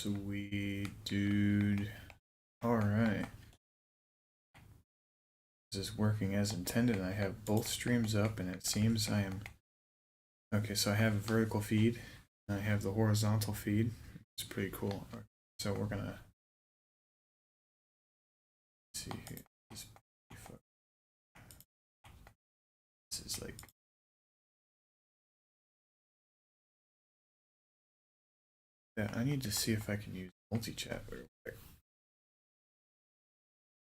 Sweet dude. Alright. This is working as intended. I have both streams up and it seems I am... Okay, so I have a vertical feed. And I have the horizontal feed. It's pretty cool. So we're gonna... see here. This is like... Yeah, I need to see if I can use multi-chat real quick.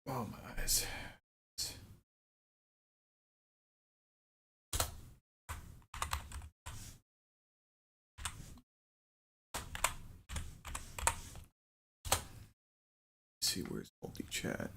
Oh, my eyes. Let's see, where's multi-chat?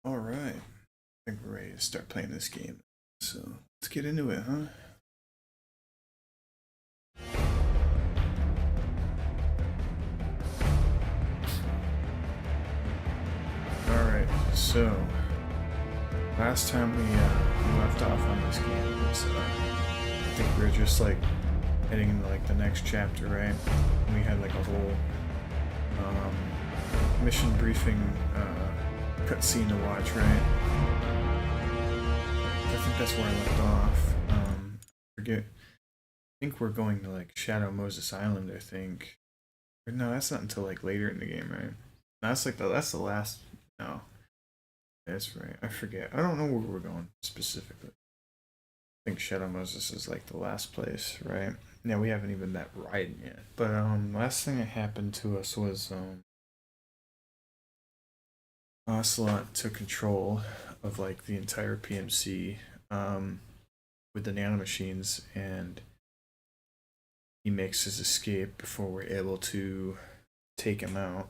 Alright, I think we're ready to start playing this game. So, let's get into it, huh? Alright, so, last time we left off on this game was, I think we were just like heading into like the next chapter, right? And we had like a whole mission briefing cutscene to watch, right? I think that's where I left off. Forget. I think we're going to like Shadow Moses Island. I think. Or no, that's not until like later in the game, right? That's like that's the last. No, that's right. I forget. I don't know where we're going specifically. I think Shadow Moses is like the last place, right? Yeah, we haven't even met Raiden yet. But last thing that happened to us was Ocelot took control of like the entire PMC with the nanomachines, and he makes his escape before we're able to take him out.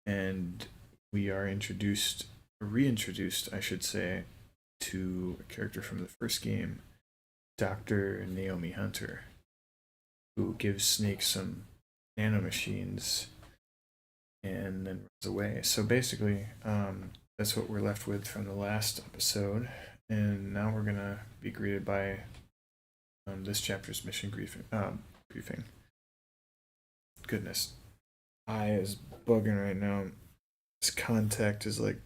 And we are reintroduced, I should say, to a character from the first game, Dr. Naomi Hunter, who gives Snake some nanomachines and then runs away. So basically, that's what we're left with from the last episode, and now we're gonna be greeted by this chapter's mission briefing. Goodness, eye is bugging right now. This contact is like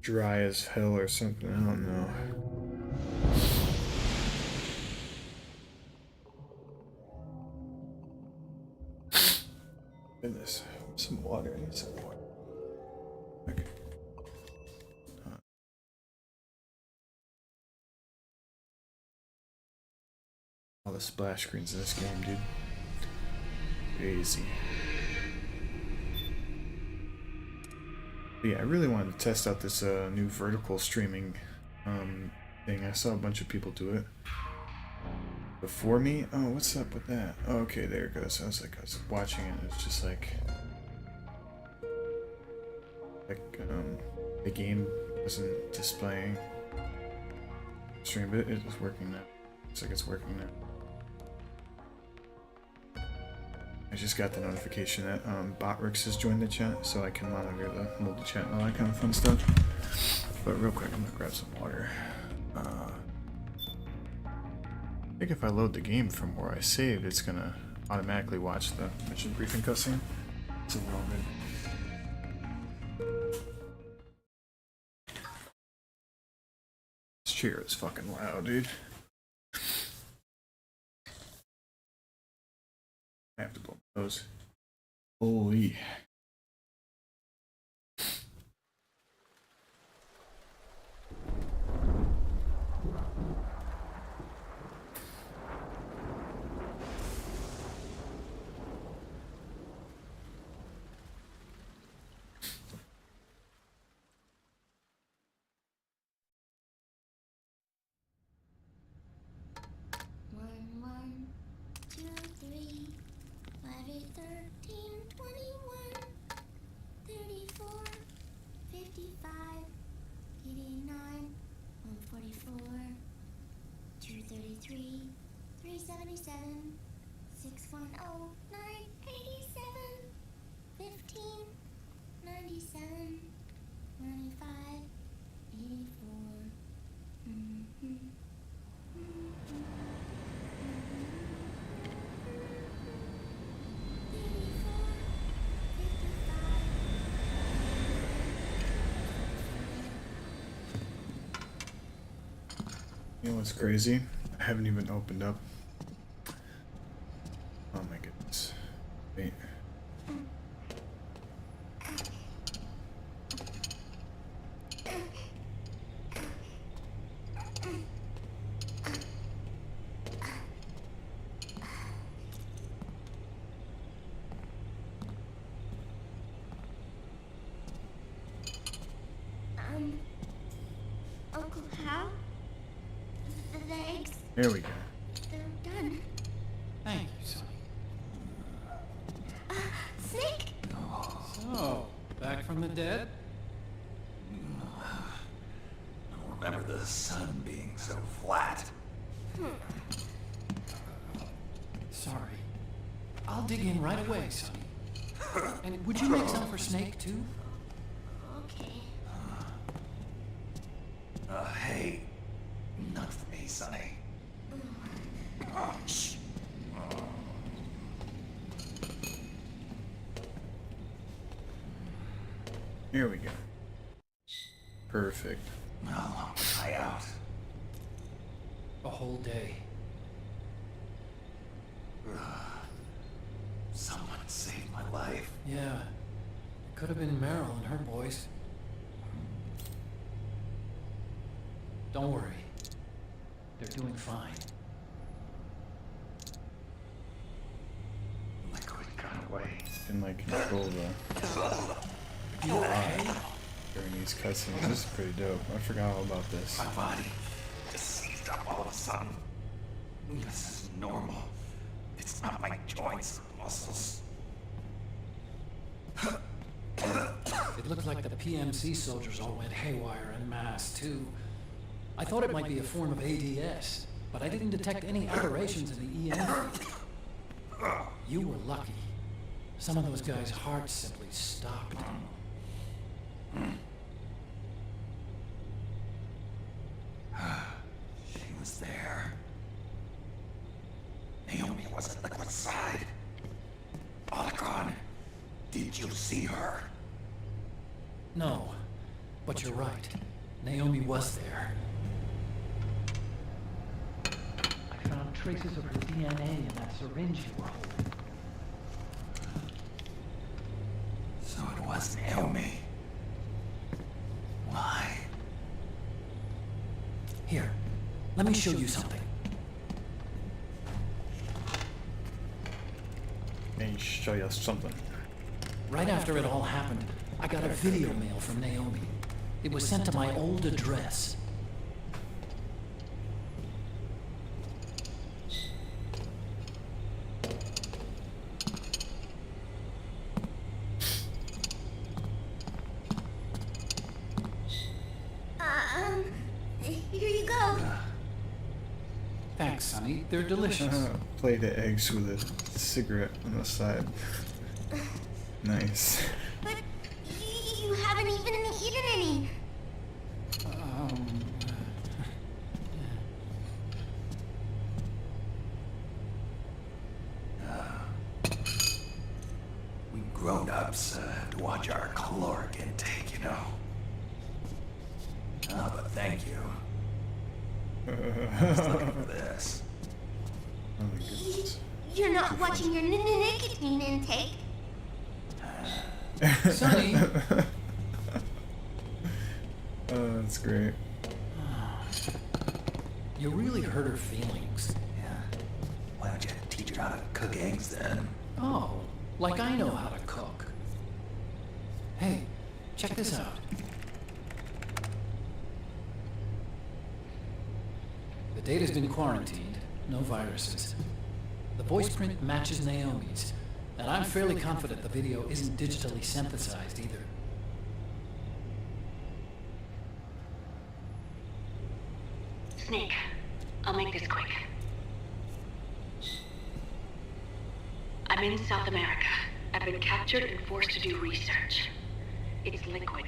dry as hell or something. I don't know. Goodness, some water. I need some water. Okay. All the splash screens in this game, dude. Crazy. But yeah, I really wanted to test out this new vertical streaming thing. I saw a bunch of people do it before me. Oh, what's up with that? Oh, okay, there it goes. I was watching it, and it's just like the game wasn't displaying stream, but it was working now. Looks like it's working now. I just got the notification that Botrix has joined the chat, so I can monitor the multi-chat and all that kind of fun stuff. But real quick, I'm gonna grab some water. I think if I load the game from where I saved, it's gonna automatically watch the mission briefing cutscene. So we're all good. This chair is fucking loud, dude. I have to blow my nose. Holy. 13, 21, 34, 55, 89, 144, 233, 377, 610, 987, 15, 97, 95, 84. You know what's crazy? I haven't even opened up. Oh my goodness. Wait. Uncle Hal? The eggs, There we go. they're done. Thank you, Sonny. Snake? So, back from the dead? I don't remember the sun being so flat. Sorry. I'll dig in right away, Sonny. And would you make some for Snake, too? Okay. Hey, not for me, Sonny. Oh, shh. Here we go. Perfect. How long was I out? A whole day. Someone saved my life. Yeah. It could have been Meryl and her boys. Don't worry. They're doing fine. Liquid got away. Can like control the You okay? during these cutscenes. This is pretty dope. I forgot all about this. My body just seized up all of a sudden. This is normal. It's not my joints or muscles. It looked like the PMC soldiers all went haywire en masse, too. I thought it might be a form of ADS, but I didn't detect any aberrations in the EM. You were lucky. Some of those guys' hearts simply stopped. She was there. Naomi was at Liquid's side. Otacon, did you see her? No, but you're right. Naomi was there. I found traces of her DNA in that syringe you were holding. So it was Naomi. Why? Here, let me show you something. Let me show you something. Right after it all happened, I got a video mail from Naomi. It was sent to my old address. Here you go. Thanks, Sonny. They're delicious. Plate of eggs with a cigarette on the side. Nice. But you haven't even eaten any. We grown-ups have to watch our caloric intake, you know. Ah, but thank you. I was looking for this. Oh my goodness. You're not watching your nicotine intake. Sonny! Oh, that's great. You really hurt her feelings. Yeah. Why don't you teach her how to cook eggs then? Oh, like I know how to cook. Hey, check this out. The data's been quarantined, no viruses. The voice print matches Naomi's, And I'm fairly confident the video isn't digitally synthesized either. Snake, I'll make this quick. I'm in South America. I've been captured and forced to do research. It's Liquid.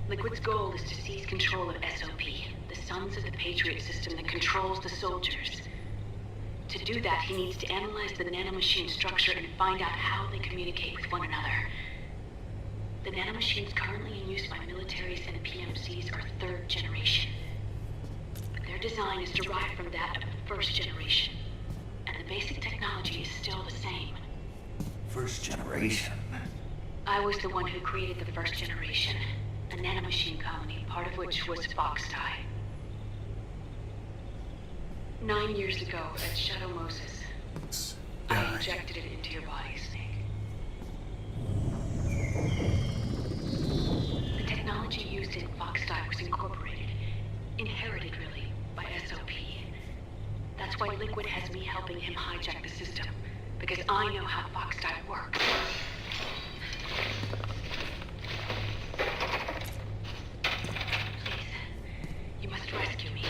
Liquid's goal is to seize control of SOP, the sons of the Patriot system that controls the soldiers. To do that, he needs to analyze the nanomachine structure and find out how they communicate with one another. The nanomachines currently in use by militaries and PMCs are third generation. But their design is derived from that of the first generation. And the basic technology is still the same. First generation. I was the one who created the first generation, a nanomachine colony, part of which was Foxdie. 9 years ago at Shadow Moses, I injected it into your body, Snake. The technology used in Foxdie was incorporated, inherited really, by SOP. That's why Liquid has me helping him hijack the system, because I know how Foxdie works. Please, you must rescue me.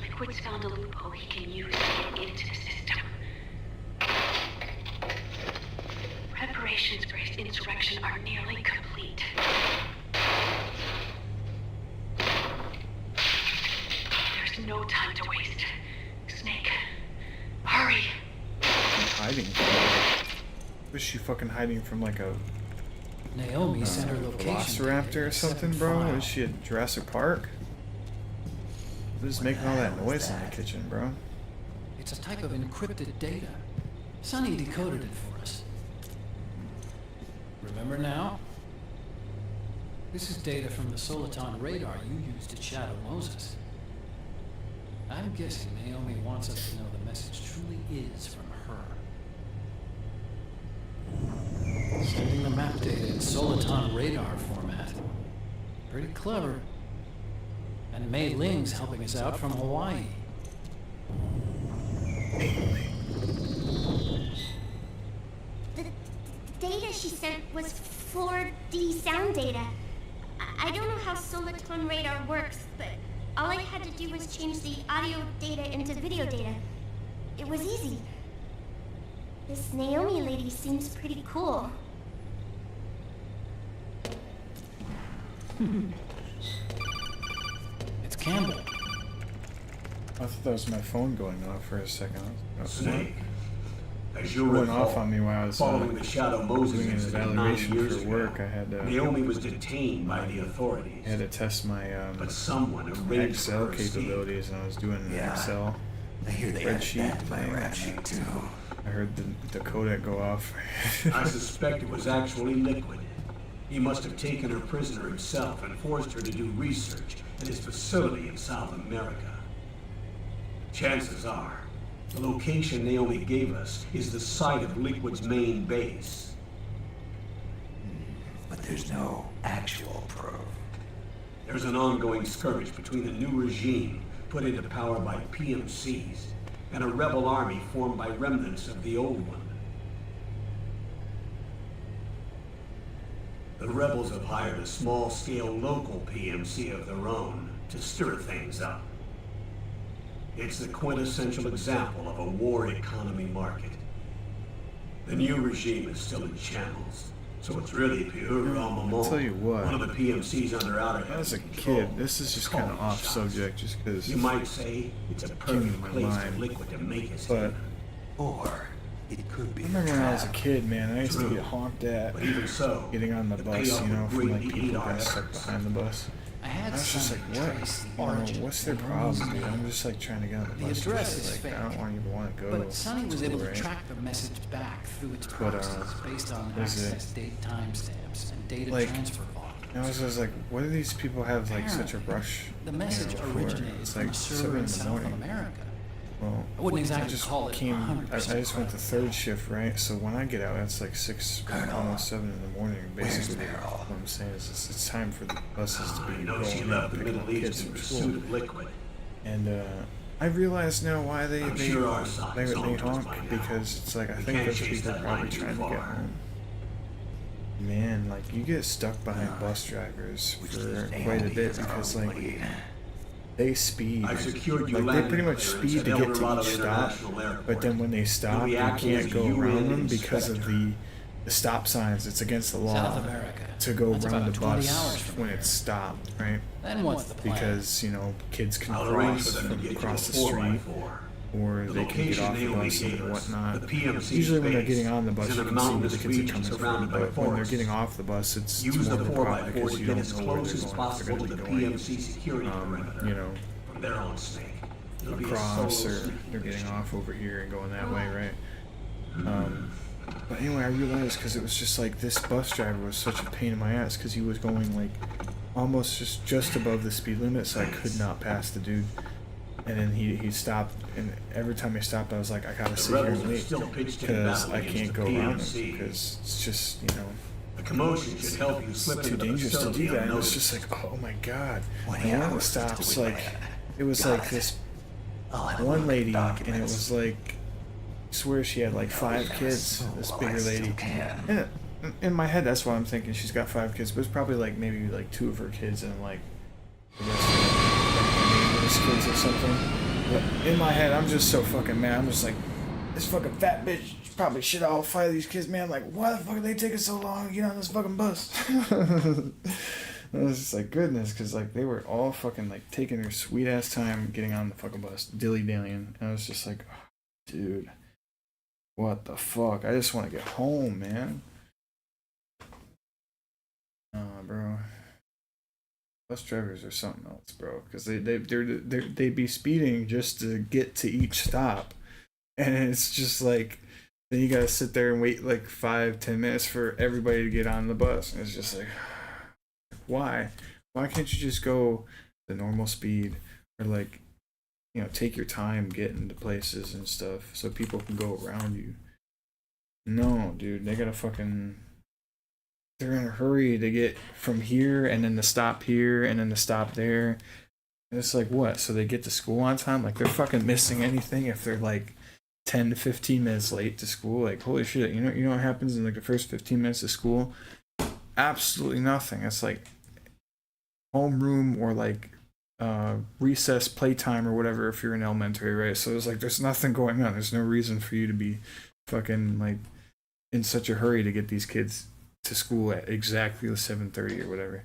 Liquid's found a loophole he can use to get into the system. Preparations for his insurrection are nearly complete. There's no time to waste. Snake, hurry! Hiding. Was she fucking hiding from like a Naomi sent her location. velociraptor or something, bro? Is she at Jurassic Park? Who's making all that noise in the kitchen, bro? It's a type of encrypted data. Sonny decoded it for us. Remember now? This is data from the Soliton radar you used at Shadow Moses. I'm guessing Naomi wants us to know the message truly is from her. Sending the map data in Soliton radar format. Pretty clever. And Mei Ling's helping us out from Hawaii. The data she sent was 4D sound data. I don't know how Soliton radar works, but all I had to do was change the audio data into video data. It was easy. This Naomi lady seems pretty cool. It's Campbell. I thought that was my phone going off for a second. Snake, as you It went recall, off on me while I was following the Shadow Moses doing an incident 9 evaluation years for ago, work. I had to Naomi was detained by the authorities, I had to test my but someone arranged Excel for her escape. capabilities, and I was doing an Yeah. Excel I hear they added spreadsheet that to my thing. rap sheet too. I heard the codec go off. I suspect it was actually Liquid. He must have taken her prisoner himself and forced her to do research at his facility in South America. Chances are, the location Naomi gave us is the site of Liquid's main base. But there's no actual proof. There's an ongoing skirmish between the new regime put into power by PMCs and a rebel army formed by remnants of the old one. The rebels have hired a small-scale local PMC of their own to stir things up. It's the quintessential example of a war economy market. The new regime is still in shambles, so it's really pure alma I'll tell you what. One of the PMCs under outer As a control. kid, this is just kind of off subject, just because. You might say it's a perfect my place mind. for Liquid to make his But haven. Or it could be I remember a when I was a trap. kid, man. I used to True. get honked at But even so, getting on the bus, payoff you know, would from like greatly people aid our got stuck efforts. behind the bus. I had I was just Sonny like, what? trace the You know, origin what's of their Naomi's problem, dude? mail. I'm just like trying to get on the The bus. address just, is like, I fake. don't even want to go. But Sonny was able to right? track the message back through its But, process based on is it- access date timestamps and data Like, transfer volumes. And I was just like, what do these people have like such a rush? The message you know, for? originated It's from like a 7 server in in the South morning. America. Well, I wouldn't exactly I just call it came. I 100% just went to third shift, right? So when I get out, it's like 6, Colonel, almost 7 in the morning. where's Basically, Meryl? what I'm saying is it's time for the buses to I be know she rolling left out, the picking Middle up kids East in from pursuit school. of Liquid. And I realize now why they side is almost honk, by now. because it's like I We think can't those chase people are that probably line too trying to get far. home. Man, like you get stuck behind bus drivers for quite a bit because like they speed. I've secured you Like they landing pretty much clearance speed at to El get to Dorado each stop, International Airport. but then when they stop, You'll be they acting can't as go a UN around them because of inspector. the stop signs. It's against the law South America. to go That's around about the 20 bus hours from when here. it's stopped, right? Then what's the plan? Because you know kids can I'll arrange cross for them to from get across the you a street, 4x4. or The they can get location off they the only bus gave and us, whatnot. the PMC Usually when they're base, getting on the bus, is you in a can see where the mountainous kids are region coming from. surrounded by But when they're forests. getting off the bus, it's Use more the of a problem 4x4 because to you get don't as know where close they're as going. If possible they're to going the to be going, PMC security perimeter. you know, From their own snake. It'll be a across, solo or sneak they're getting mission. off over here and going that way, right? But anyway, I realized because it was just like this bus driver was such a pain in my ass because he was going like almost just above the speed limit, so I could not pass the dude. And then he stopped, and every time he stopped, I was like, I gotta sit here rebels and are wait still pitched in because battle I against can't the go around him PMC. because it's just The commotion should help you slip too into the dangerous to facility do that. And it's unnoticed. just like, oh my god. 20 And one of the hours till stops, we like, land. it was Got like it. this I'll have a one look at lady, and it documents. was like, I swear she had like 5 kids, this Well, bigger I still lady. can. And in my head, that's what I'm thinking. She's got 5 kids, but it's probably like maybe like 2 of her kids and like the rest of them, like, neighbor's kids or something. But in my head, I'm just so fucking mad. I'm just like, this fucking fat bitch probably shit all 5 of these kids, man. I'm like, why the fuck are they taking so long to get on this fucking bus? I was just like, goodness, because like they were all fucking like taking their sweet ass time getting on the fucking bus, dilly dallying. And I was just like, oh, dude, what the fuck? I just want to get home, man. Bro. Bus drivers are something else, bro. Because they be speeding just to get to each stop, and it's just like then you gotta sit there and wait like 5-10 minutes for everybody to get on the bus. And it's just like, why can't you just go the normal speed, or like, you know, take your time getting to places and stuff so people can go around you? No, dude, they gotta fucking, they're in a hurry to get from here and then to stop here and then to stop there. And it's like, what? So they get to school on time? Like they're fucking missing anything if they're like 10 to 15 minutes late to school? Like, holy shit, you know what happens in like the first 15 minutes of school? Absolutely nothing. It's like homeroom or like recess playtime or whatever if you're in elementary, right? So it's like there's nothing going on. There's no reason for you to be fucking like in such a hurry to get these kids to school at exactly 7:30 or whatever.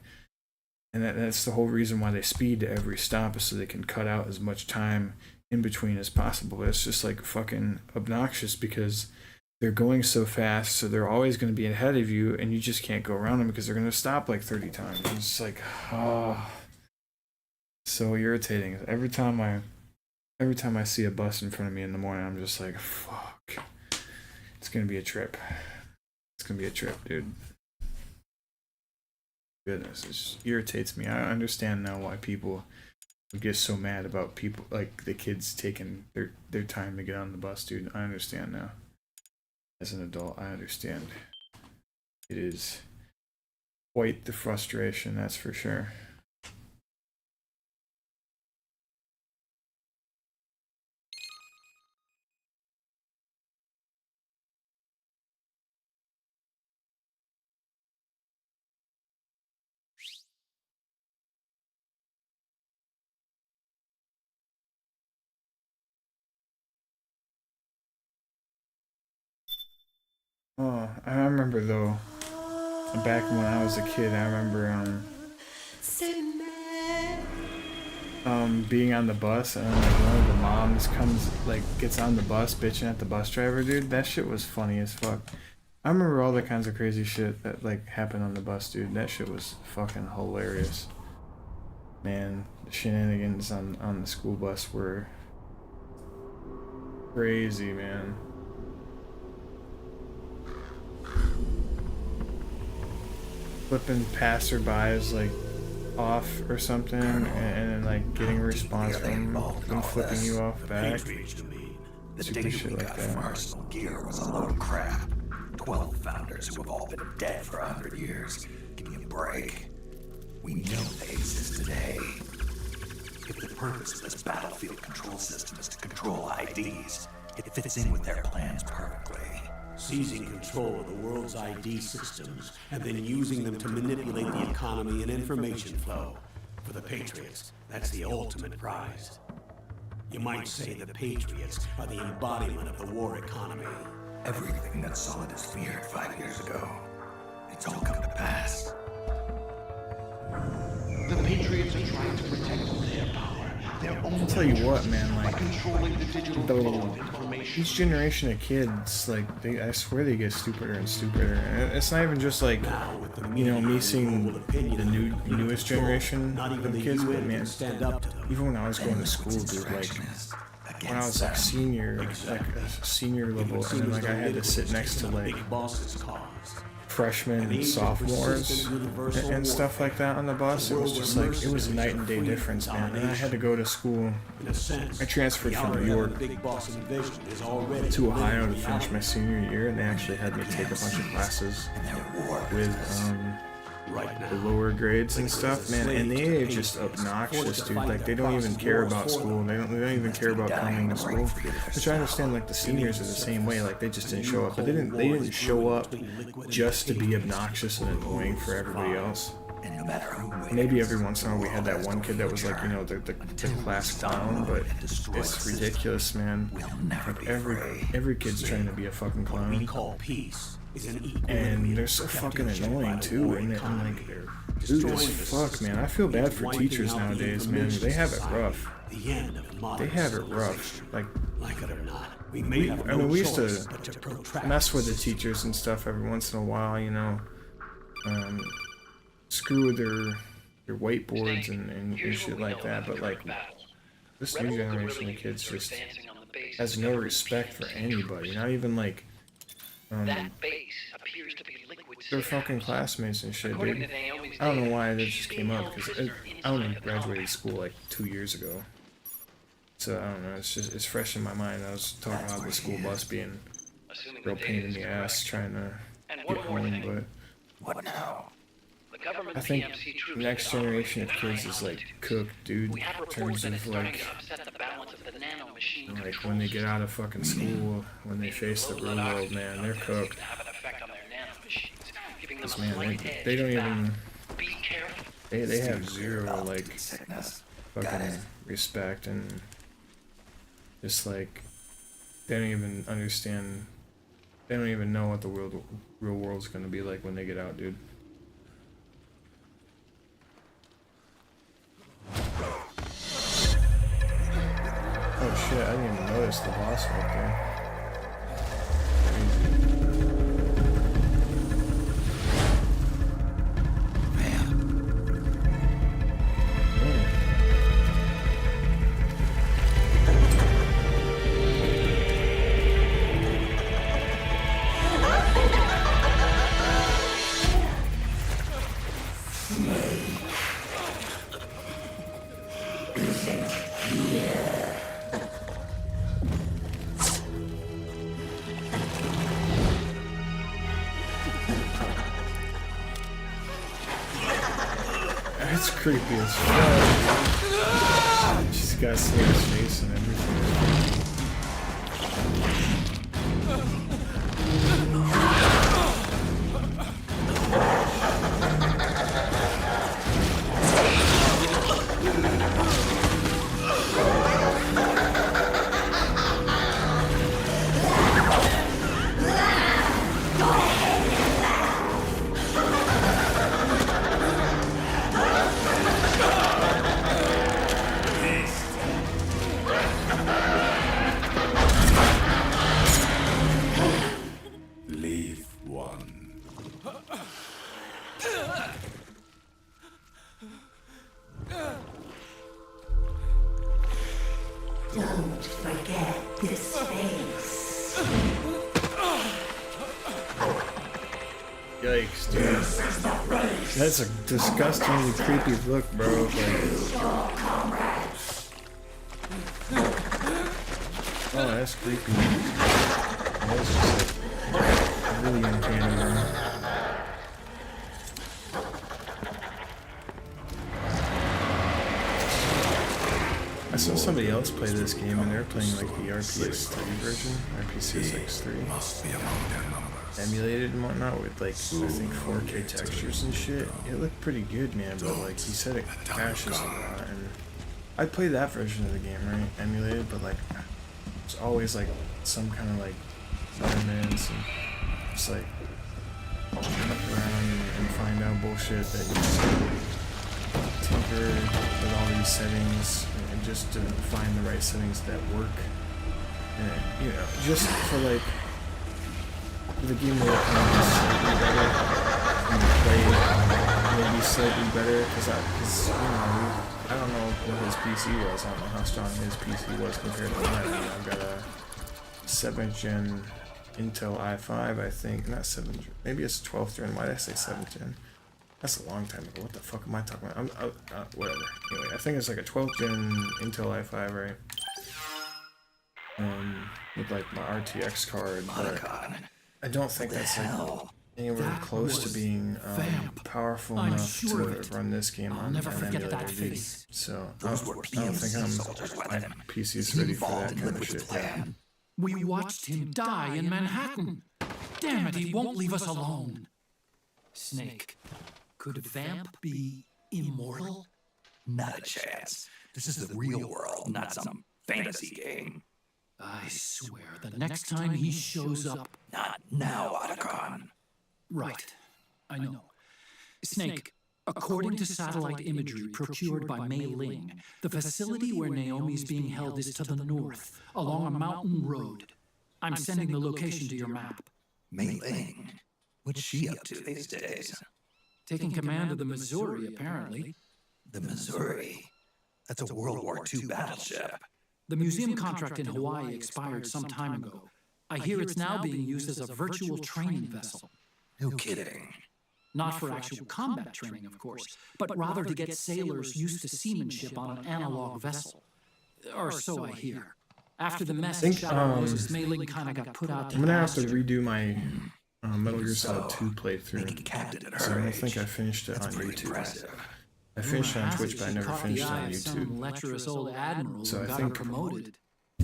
And that's the whole reason why they speed to every stop, is so they can cut out as much time in between as possible. But it's just like fucking obnoxious because they're going so fast, so they're always going to be ahead of you, and you just can't go around them because they're going to stop like 30 times. It's just like, oh, so irritating. Every time I see a bus in front of me in the morning, I'm just like, fuck, it's going to be a trip. It's going to be a trip, dude. Goodness, it just irritates me. I understand now why people would get so mad about people, like the kids taking their time to get on the bus, dude. I understand now. As an adult, I understand. It is quite the frustration, that's for sure. Oh, I remember though, back when I was a kid, I remember being on the bus, and like one of the moms gets on the bus bitching at the bus driver, dude. That shit was funny as fuck. I remember all the kinds of crazy shit that like happened on the bus, dude. That shit was fucking hilarious. Man, the shenanigans on the school bus were crazy, man. Flipping passerbys like off or something, and then like getting a response from them flipping you off back. Patriots, you mean? The Stupid data shit we like got that. from Arsenal Gear was a load of crap. 12 founders who have all been dead for 100 years. Give me a break. We know they exist today. If the purpose of this battlefield control system is to control IDs. It fits in with their plans perfectly. Seizing control of the world's ID systems and then using them to manipulate the economy and information flow. For the Patriots, that's the ultimate prize. You might say the Patriots are the embodiment of the war economy. Everything that Solid has feared 5 years ago, it's all come to pass. The Patriots are trying to protect their power. I'll tell you what, man, like, Controlling the digital flow of information. each generation of kids, like, I swear they get stupider and stupider. And it's not even just like, you know, me seeing the newest generation of kids, but man, even when I was going to school, dude, like, when I was like senior level, and then like I had to sit next to like freshmen and sophomores and stuff like that on the bus. It was just like, it was a night and day difference, man. And I had to go to school. I transferred from New York to Ohio to finish my senior year, and they actually had me take a bunch of classes with the lower grades and stuff, man, and they are just obnoxious, dude. Like, they don't even care about school. They don't even care about coming to school. Which I understand, like, the seniors are the same way. Like, they just didn't show up, but they didn't show up just to be obnoxious and annoying for everybody else. Maybe every once in a while we had that one kid that was like, you know, the class clown, but it's ridiculous, man. Like, every kid's trying to be a fucking clown. And they're so fucking annoying too, and I'm like, they're rude as fuck, man. I feel bad for teachers nowadays, man. They have it rough. They have it rough. Like it or not. We used to mess with the teachers and stuff every once in a while, you know. Screw with their whiteboards and shit like that, but like, this new generation of kids just has no respect for anybody, not even like their fucking classmates and shit, dude. I don't know why that just came up, because I only graduated school like 2 years ago. So I don't know, it's fresh in my mind. I was talking about the school bus being a real pain in the ass trying to get home, but What now? I think the next generation of kids is like cooked, dude, in terms of like when they get out of fucking school, when they face the real world, man, they're cooked. Because, man, they don't even, they have zero, like, fucking respect, and just like, they don't even understand, they don't even know what the real world's gonna be like when they get out, dude. Oh shit, I didn't even notice the boss right there. It's creepy as fuck. She's got to see his face and everything. Don't forget this face. Yikes, dude. That's a disgustingly creepy look, bro. Like, oh, that's creepy. That's just like really uncanny, man. I saw somebody else play this game and they're playing like the RPS 3 version, RPCSX 3, emulated and whatnot with like I think 4K textures and shit. It looked pretty good, man, but like he said it crashes a lot. And I'd play that version of the game, right, emulated, but like it's always like some kind of like elements and just like fuck around and find out bullshit that you just tinker with all these settings and just to find the right settings that work. And, you know, just for like the game will come out slightly better and play maybe slightly better because you know, I don't know what his PC was. I don't know how strong his PC was compared to mine. I've got a 7th gen Intel i5, I think, not 7th gen, maybe it's 12th gen. Why did I say 7th gen? That's a long time ago. What the fuck am I talking about? Whatever. Anyway, I think it's like a 12th gen Intel i5, right? With like my RTX card, but I don't think that's like anywhere close to being powerful enough to run this game on an emulator V. So I don't think my PC is ready for that kind of shit yet. We watched him die in Manhattan. Damn it, he won't leave us alone. Snake, could Vamp be immortal? Not a chance. This is the real world, not some fantasy game. I swear, the next time he shows up... Not now, Otacon. Right, I know. Snake, according to satellite imagery procured by Mei Ling, the facility where Naomi's being held is to the north, along a mountain road. I'm sending the location to your map. Mei Ling? What's she up to these days? Taking command of the Missouri, apparently. The Missouri? That's a World War II battleship. The museum contract in Hawaii expired some time ago. I hear it's now being used as a virtual training vessel. No kidding. Not for actual combat training, of course, but rather to get sailors used to seamanship on an analog vessel. Or so I hear. After the mess in Shadow Moses, Mei Ling kind of got put out to I'm gonna have to pasture. redo my Metal Gear Solid 2 playthrough. So I don't think I finished it on YouTube. I finished it on Twitch, but I never finished it on YouTube. Lecherous old admiral So who I got think her promoted.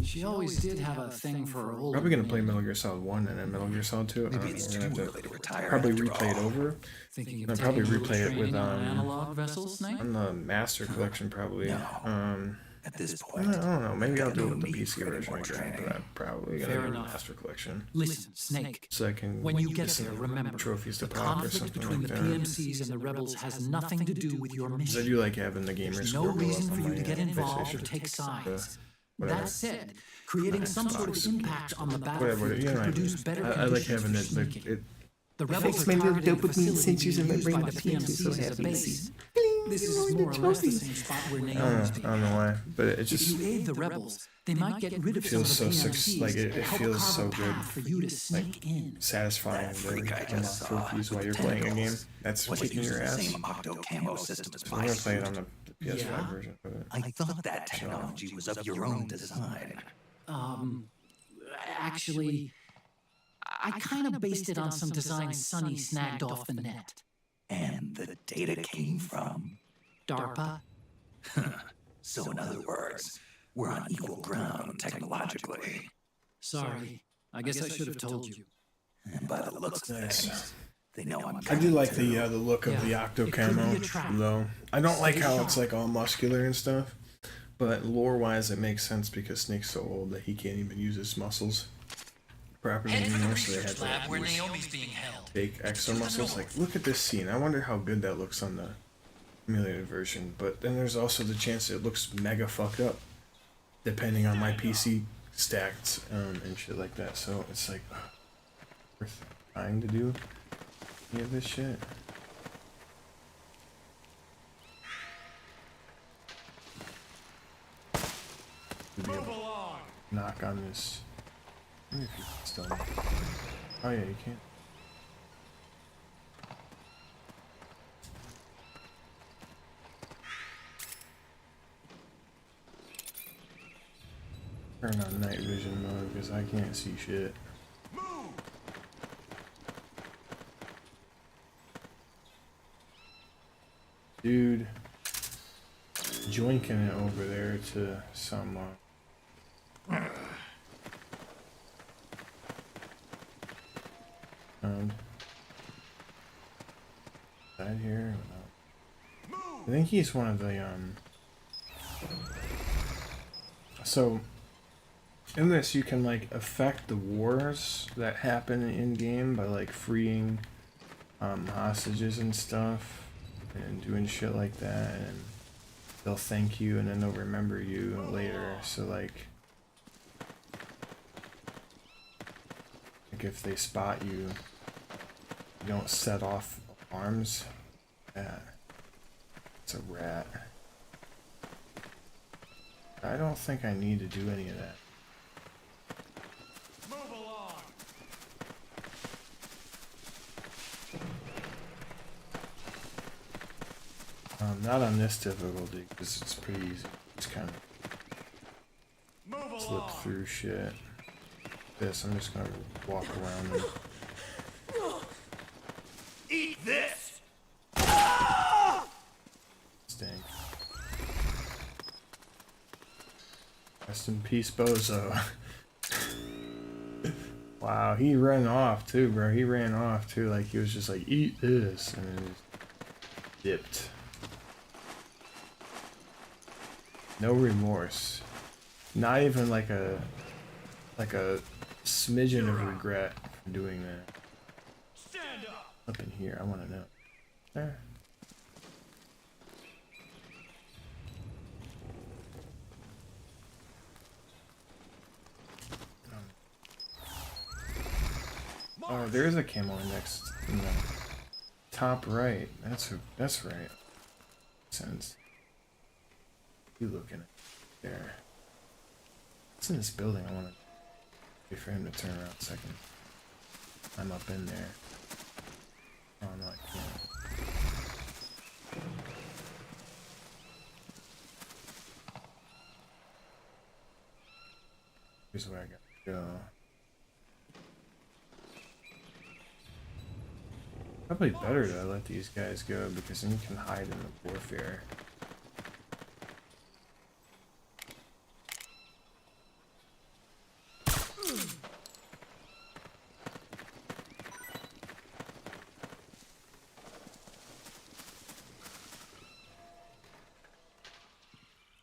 She always did have a thing for old. probably gonna play Metal Gear Solid 1 and then Metal Gear Solid 2. Maybe it's too early to retire. Probably replay it over. Thinking I'll of probably taking a little replay it with training on analog vessels, Snake? on the Master Collection probably. At this I point, don't know. Maybe I'll do it with the need PC for any version more again, training. but I'm probably gonna Fair do the enough. Master Collection Listen, Snake. so I can When you get get there, remember, trophies to the pop or conflict something between like the that. PMCs and the rebels has nothing to do with your 'Cause I mission. do like having the gamers There's score no go reason up for on you to my get involved or PlayStation. take sides. Whatever. That said, creating some sort of impact on the Whatever. battlefield You know could what I mean. produce better I like conditions having for it. sneaking. It The rebels my are little targeting the dopamine facility sensors in my being brain used by that the feels so PMCs as a happy. base. This is more or less the same spot where Naomi's being I don't know held. why, but it If just you aid the rebels, they might get rid of some feels of so the suc- PMCs like it to help feels carve so a good, path for you to sneak in. satisfying That freak I to just unlock saw trophies while with you're the playing a game tentacles that's wasn't kicking using your the ass. same octo camo system as I'm my gonna play it suit. on the PS5 Yeah? version of it. I thought that technology was of your own design. Actually, I kind of based it on some designs Sonny snagged off the net. And the data came from... DARPA? So in other words, we're on equal ground technologically. Sorry, I guess I should have told you. And by the looks of Nice. things, they know I'm I do coming like too. the look of the Yeah, octo it could be camo a trap. though. I don't like Stay how it's sharp. like all muscular and stuff, but lore wise it makes sense because Snake's so old that he can't even use his muscles properly Head for the anymore, so they research had lab to where use Naomi's being held. fake exo muscles. Like, look at this scene. I wonder how good that looks on the emulated version. But then there's also the chance it looks mega fucked up, depending on my PC stacked and shit like that. So it's like worth trying to do any of this shit. To be able to knock on this. I wonder if you can still. Oh yeah, you can. Turn on night vision mode because I can't see shit. Dude, joinking it over there to some side here. I think he's one of the so in this you can like affect the wars that happen in game by like freeing hostages and stuff and doing shit like that, and they'll thank you and then they'll remember you later. So like if they spot you, you don't set off alarms. Yeah, it's a rat. I don't think I need to do any of that. Move along. Not on this difficulty because it's pretty easy. Just kind of flip through shit. This, I'm just gonna walk around and Eat this. stink. Rest in peace, Bozo. Wow, he ran off too, bro. He ran off too, like he was just like, eat this, and then just dipped. No remorse. Not even like a smidgen of regret for doing that. Stand up. Up in here, I want to know. There. Oh, there's a camo next in the top right. That's right. Sense. You looking at there? What's in this building? I want to wait for him to turn around a second. I'm up in there. Oh no, I can't. Here's where I gotta go. Probably better to let these guys go because then you can hide in the warfare.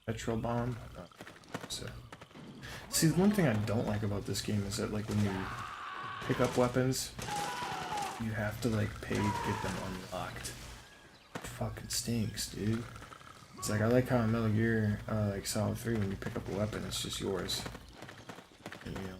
Petrol bomb? Oh, so. See, one thing I don't like about this game is that like when you pick up weapons, you have to like pay to get them unlocked. It fucking stinks, dude. It's like I like how in Metal Gear like Solid 3 when you pick up a weapon it's just yours. And, you know.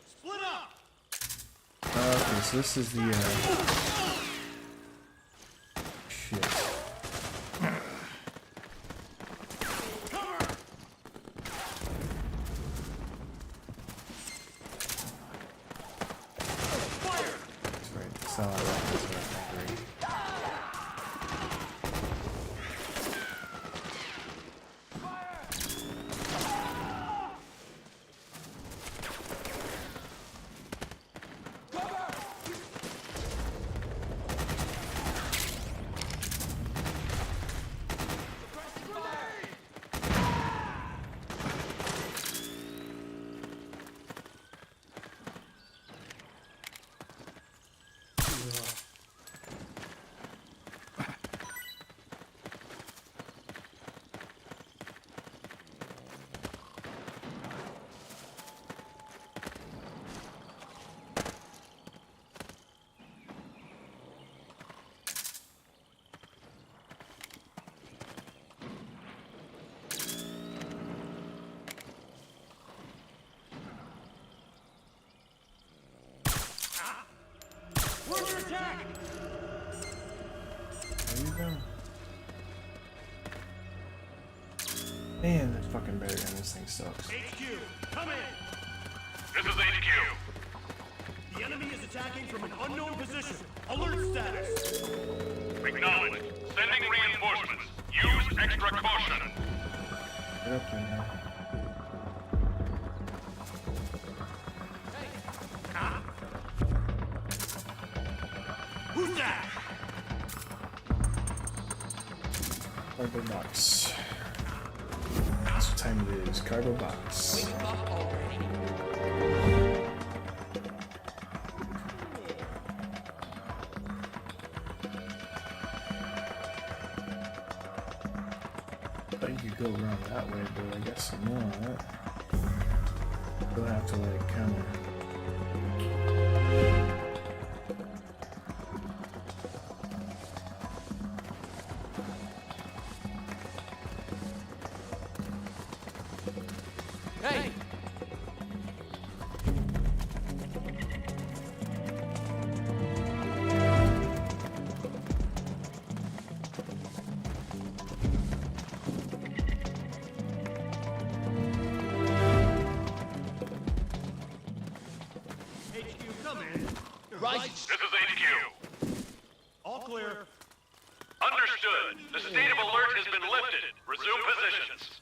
Split up. Okay, so this is the shit. That's right, that's all I like, that's what I agree. fucking better than this thing sucks. HQ, come in! This is HQ. The enemy is attacking from an unknown position. Alert status! Acknowledged. Sending reinforcements. Use extra caution. Get up there now. Who's that? Cargo box. That's what time it is. Cargo box. Thought you could go around that way, but I guess not. You'll have to like kind of. Hey! HQ, come in. This is HQ. All clear. Understood. The state of alert has been lifted. Resume positions.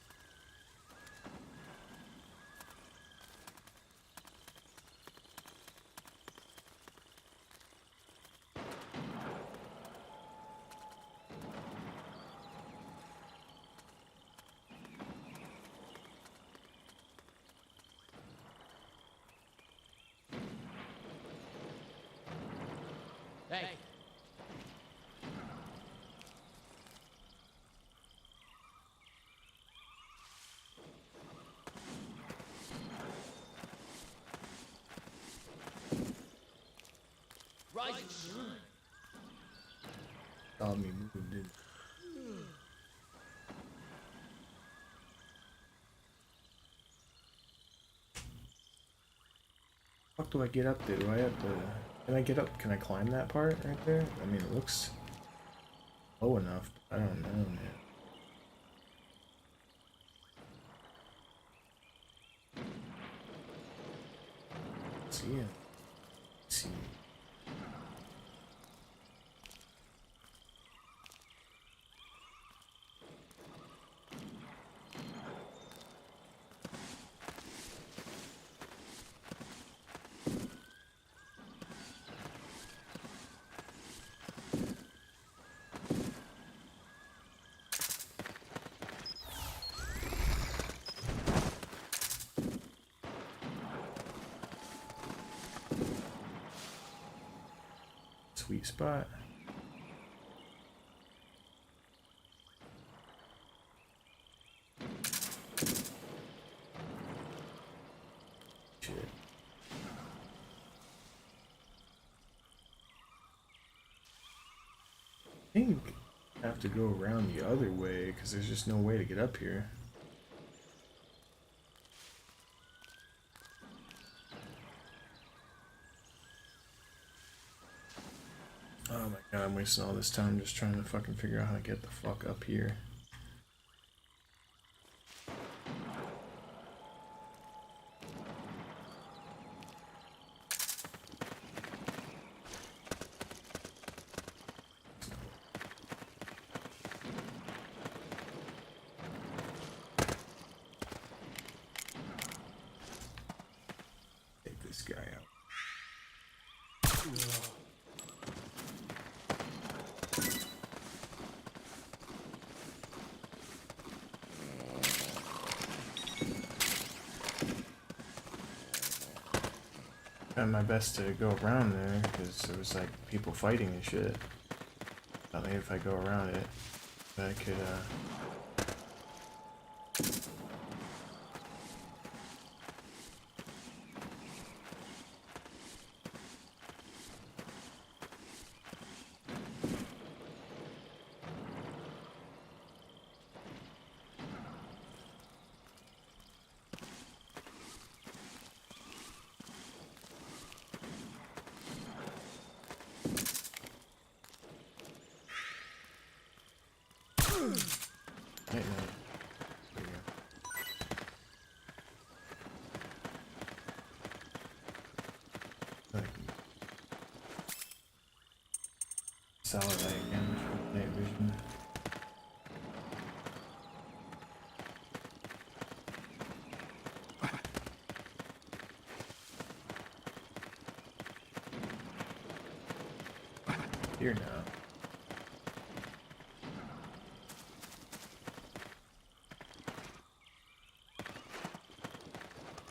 Hey! Rising sun! Saw me move, dude. Fuck do I get up there? Do I have to? Can I get up? Can I climb that part right there? I mean, it looks low enough. But I don't know, man. See ya. See. Sweet spot. Shit. I think I have to go around the other way because there's just no way to get up here. Oh my god, I'm wasting all this time just trying to fucking figure out how to get the fuck up here. Take this guy out. Trying my best to go around there because there was like people fighting and shit. Thought maybe if I go around it, I could Satellite again for night vision. Here now.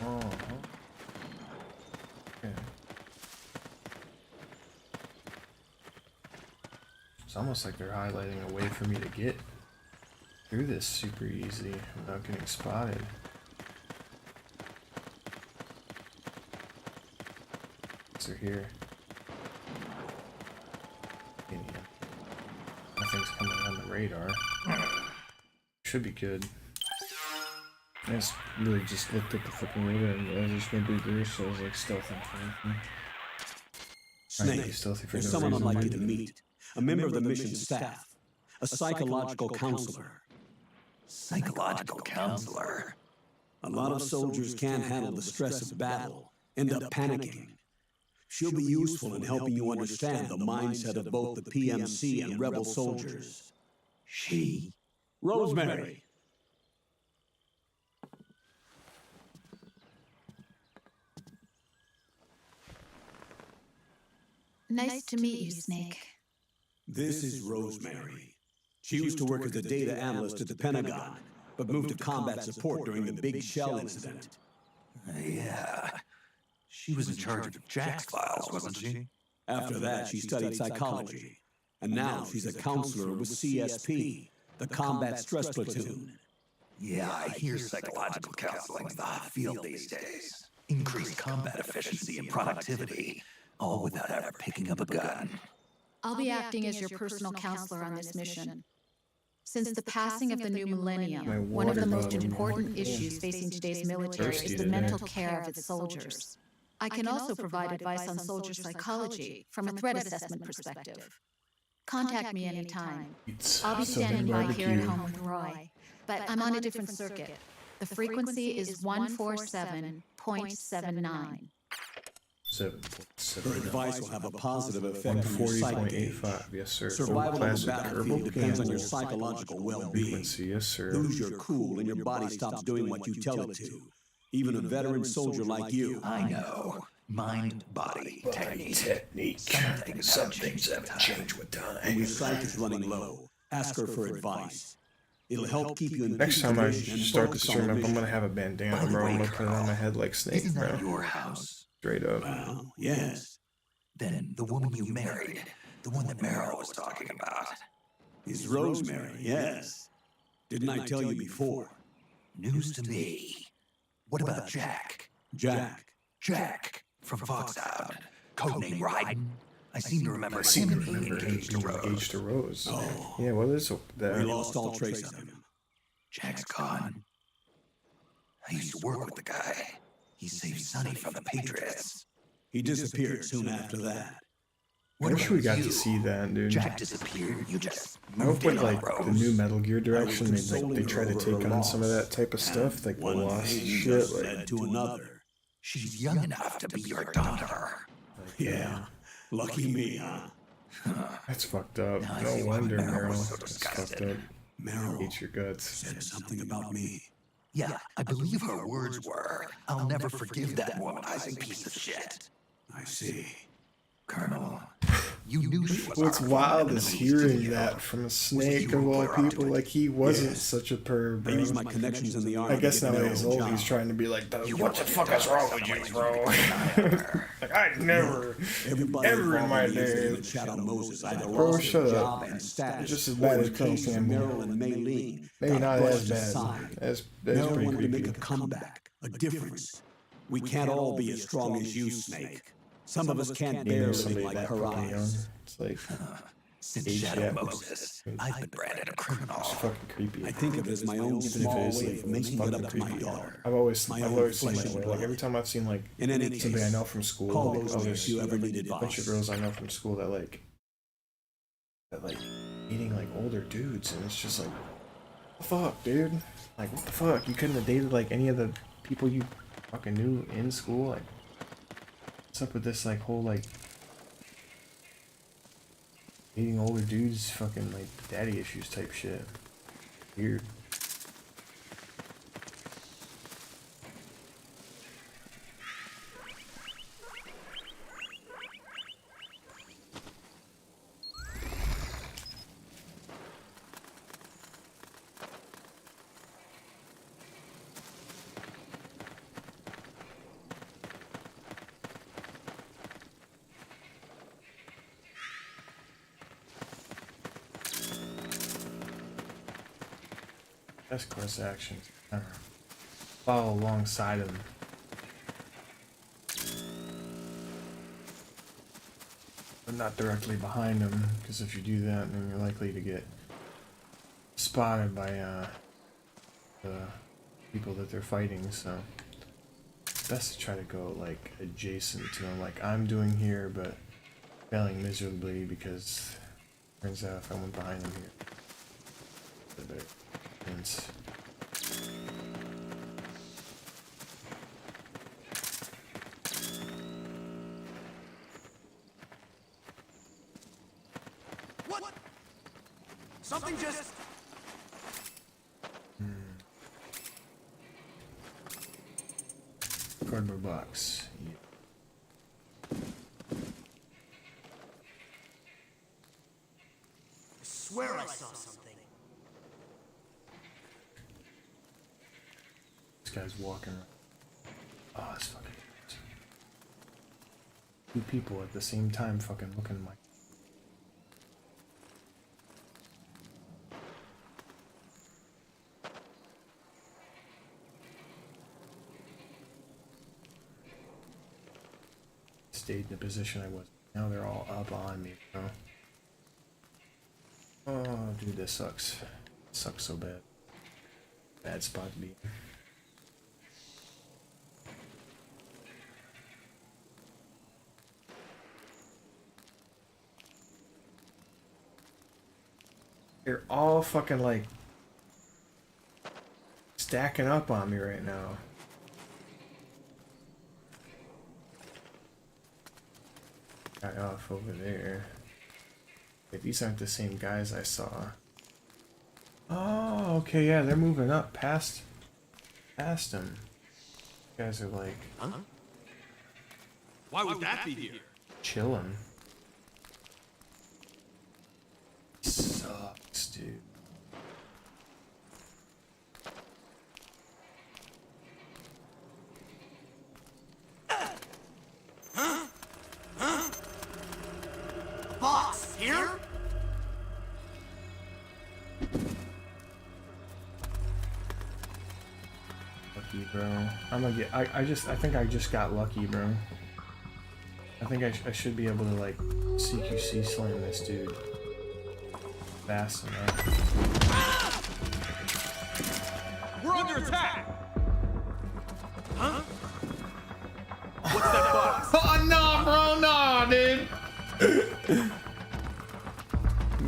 Oh. Okay. It's almost like they're highlighting a way for me to get through this super easy without getting spotted. So here. Nothing's coming on the radar. Should be good. I just really just looked at the flipping radar and realized there's no big so I was like stealthing for anything. Snake, there's someone I'd like you to meet. A member of the mission staff. A psychological counselor. Psychological counselor? A lot of soldiers can't handle the stress of battle, end up panicking. She'll be useful in helping you understand the mindset of both the PMC and rebel soldiers. She? Rosemary! Nice to meet you, Snake. This is Rosemary. She used to work as a data analyst at the Pentagon, but moved to combat support during the Big Shell incident. Yeah. She was in charge of Jack's files, wasn't she? After that, she studied psychology. And now she's a counselor with CSP, the Combat Stress Platoon. Yeah, I hear psychological counseling is the hot field these days. Increased combat efficiency and productivity, all without ever picking up a gun. I'll be acting as your personal counselor on this mission. Since the passing of the new millennium, one of the most important issues facing today's military is the mental care of its soldiers. I can also provide advice on soldier psychology from a threat assessment perspective. Contact me anytime. I'll be standing by here at home with Roy, but I'm on a different circuit. The frequency is 147.79. Her advice will have a positive effect on your psyche. 40.85, yes sir. Survival on the battlefield depends on your psychological well-being. Yes sir. Lose your cool and your body stops doing what you tell it to. Even a veteran soldier like you. I know. Mind-body technique. Some things haven't changed with time. When your psyche is running low, ask her for advice. It'll help keep you in Next time I peace and start the focus on stream up, mission. I'm gonna have a bandana, bro. I'm gonna put it on my head like Snake, Isn't bro. that your house? Straight up. Well, yes. Then the woman you married, the one that Meryl was talking about. Is Rosemary, yes. Didn't I tell you before? News to me. What about Jack? Jack from Foxhound. Codename Ryden. I seem to remember him being engaged to Rose. Engaged to Rose. Oh. Yeah, what is that? We lost all trace of him. Jack's gone. I used to work with the guy. He saved Sonny from the Patriots. He disappeared soon after that. I wish we got to see that, dude. Jack disappeared. You just I hope moved with in on like the Rose. new Metal Gear direction, they try to take on some of that type of stuff, like the lost shit. Like, led to another. She's young enough to be your daughter. Yeah. Lucky me, huh? that's fucked up. I No see why wonder, Meryl was Meryl. so That's fucked disgusted. up. Meryl Eat your guts. said something about me. Yeah, I believe her words were, "I'll never forgive that womanizing piece of shit." I see. Colonel, you knew she was What's our wild former is enemy, hearing didn't you? that from a Was Snake you of all clear up to people. it? Like he wasn't Yes. such a perv, I used bro. my connections in the army. I guess to get now Meryl he's a old. job. He's trying to be like, You what the want fuck your is daughter wrong with you, someplace bro? you can keep an eye on her. Like I never, Everybody ever in involved my in the incident day. at Shadow Moses either Bro, lost shut their up. job and status, Just as or bad in as Colonel cases Campbell. Meryl and Maylene Maybe got not brushed as aside. bad. That's Meryl pretty wanted to creepy. make a comeback, a difference. We can't all be as strong as you, Snake. Some of us can't You bear know living somebody like that her fucking young. eyes. It's like Since Age Shadow gap. Moses, I've been branded a criminal. it's fucking creepy. I think of it as my own Even if small it is way like, of it's making it fucking up to my creepy. daughter. I've always My I've own always seen flesh that and way. blood. Like every time I've seen like In any somebody I case, know from school, call like, those oh, if there's you ever need a bunch of advice. girls I know from school that like meeting like older dudes, and it's just like, what the fuck, dude? Like, what the fuck? You couldn't have dated like any of the people you fucking knew in school? Like, what's up with this like whole like Dating older dudes, fucking like daddy issues type shit. Weird. Best course actions. Follow alongside him. But not directly behind him, because if you do that, then you're likely to get spotted by the people that they're fighting, so it's best to try to go like adjacent to them, like I'm doing here, but failing miserably because turns out if I went behind them here, it's What? Something just... cardboard box. Yeah. I swear I saw something. This guy's walking around. Oh, it's fucking two people at the same time fucking looking like stayed in the position I was. Now they're all up on me, bro. Oh, dude, this sucks. Sucks so bad. Bad spot to be in. They're all fucking like stacking up on me right now. Guy off over there. Wait, these aren't the same guys I saw. Oh, okay, yeah, they're moving up past them. You guys are like, Huh? Why would that be here? chilling. Sucks, dude. Boss, here? Lucky, bro. I'm gonna get. I think I just got lucky, bro. I think I should be able to like CQC slam this dude fast enough. We're under attack! Huh? What's that box? Oh no, bro, no, dude.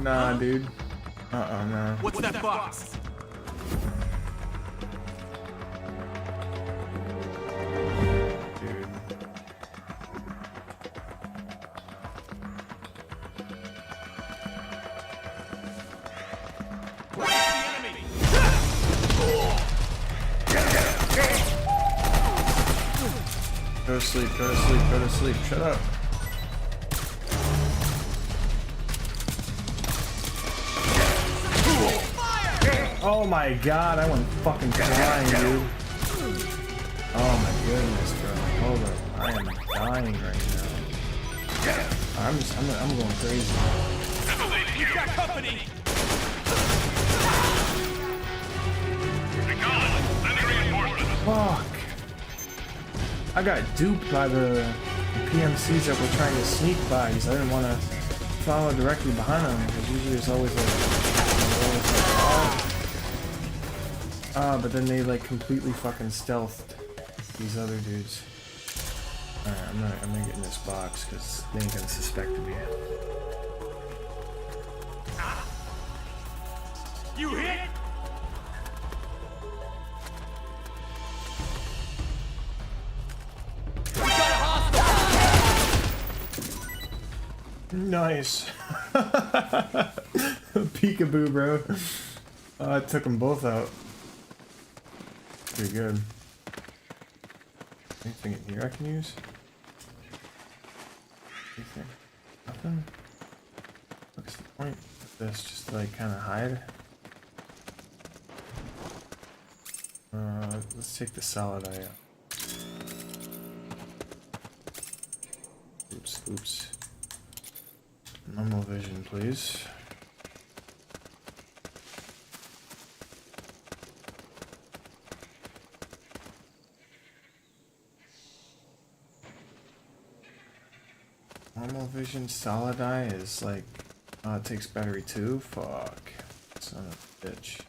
Nah, dude. No. What's that box? Dude. Where's the enemy? Go to sleep, go to sleep, go to sleep. Shut up. Oh my god, I went fucking flying, dude. Oh my goodness, bro. Hold up. I am dying right now. I'm going crazy. We've got company! Fuck. I got duped by the PMCs that were trying to sneak by because I didn't want to follow directly behind them because usually there's always like, but then they like completely fucking stealthed these other dudes. Alright, I'm gonna get in this box because they ain't gonna suspect me. You hit? Nice. Peekaboo, bro. I took them both out. Pretty good. Anything in here I can use? Anything? Nothing? What's the point of this? Just to like kind of hide? Let's take the solid eye out. Oops, oops. Normal vision, please. Normal vision, solid eye is like, oh, it takes battery too? Fuck. Son of a bitch.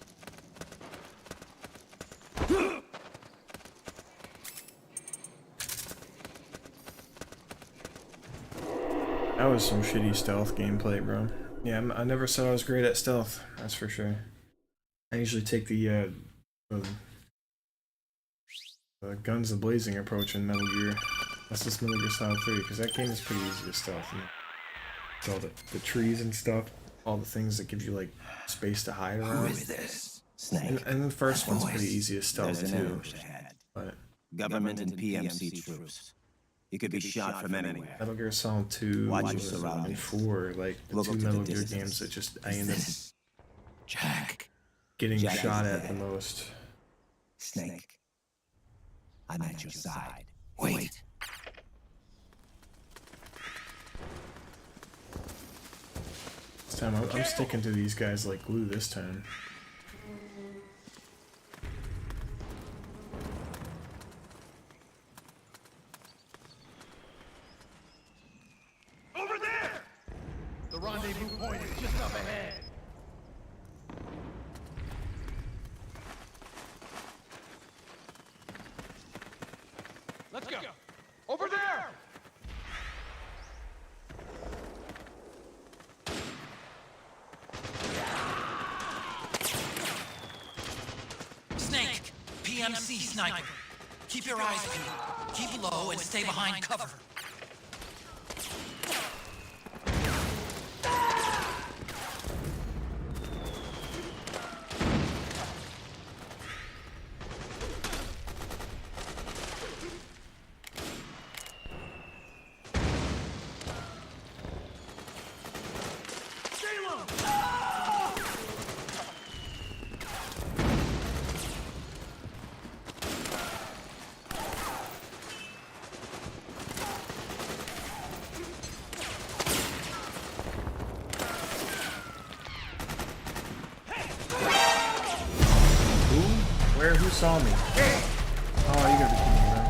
That was some shitty stealth gameplay, bro. Yeah, I never said I was great at stealth, that's for sure. I usually take the guns blazing approach in Metal Gear. That's just Metal Gear Solid 3, because that game is pretty easy to stealth. It's all the trees and stuff, all the things that give you like space to hide around. Who is this? Snake. And the first one's pretty easy to stealth There's an too. ambush ahead. But Government and PMC troops. You could be shot from anywhere. Metal Gear Solid 2 Watch your and surroundings. 4, like the Look two up to the Metal Gear distance. games that just I ended up Jack. getting Jack shot is at the dead. most. Snake. I'm at your side. Wait. This time I'm sticking to these guys like glue this time. Over there! The rendezvous point is just up ahead. Let's go. Over there! Snake, PMC sniper. Keep your eyes peeled. Keep low and stay behind cover. Stay low! Who saw me? Oh, you gotta be kidding me, bro.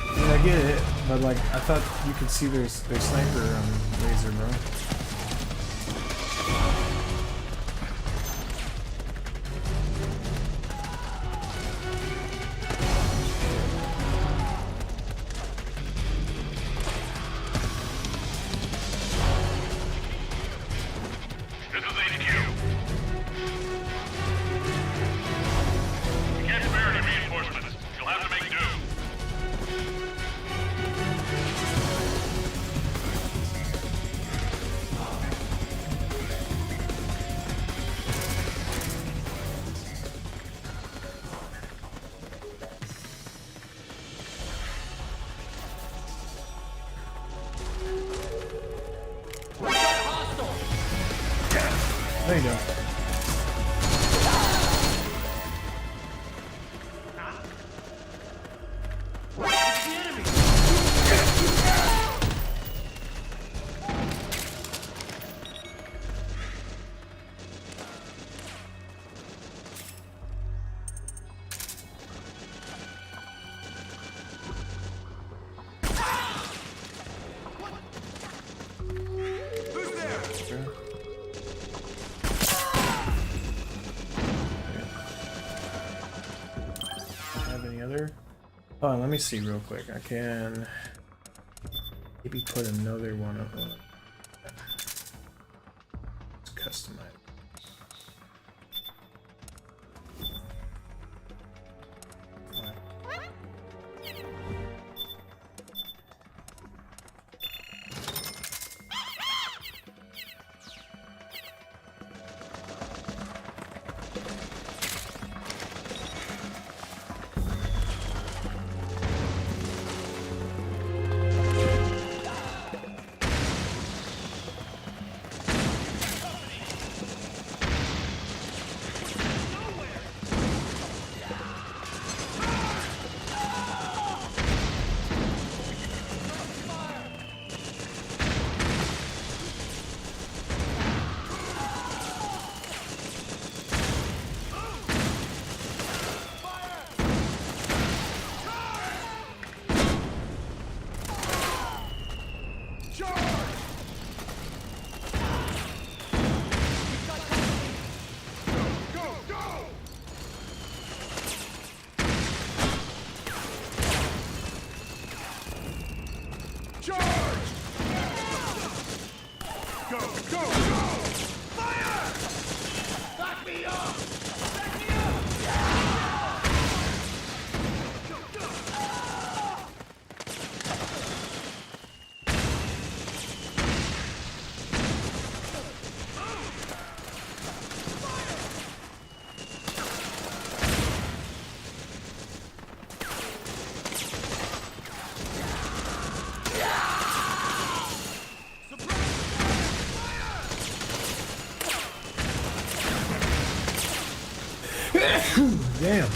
I mean, I get it, but like, I thought you could see their sniper laser, bro. This is HQ. You can't spare any reinforcements. You'll have to make do. There you go. Who's there? Sure. Have any other? Oh, let me see real quick. I can maybe put another one up. Let's customize. Damn.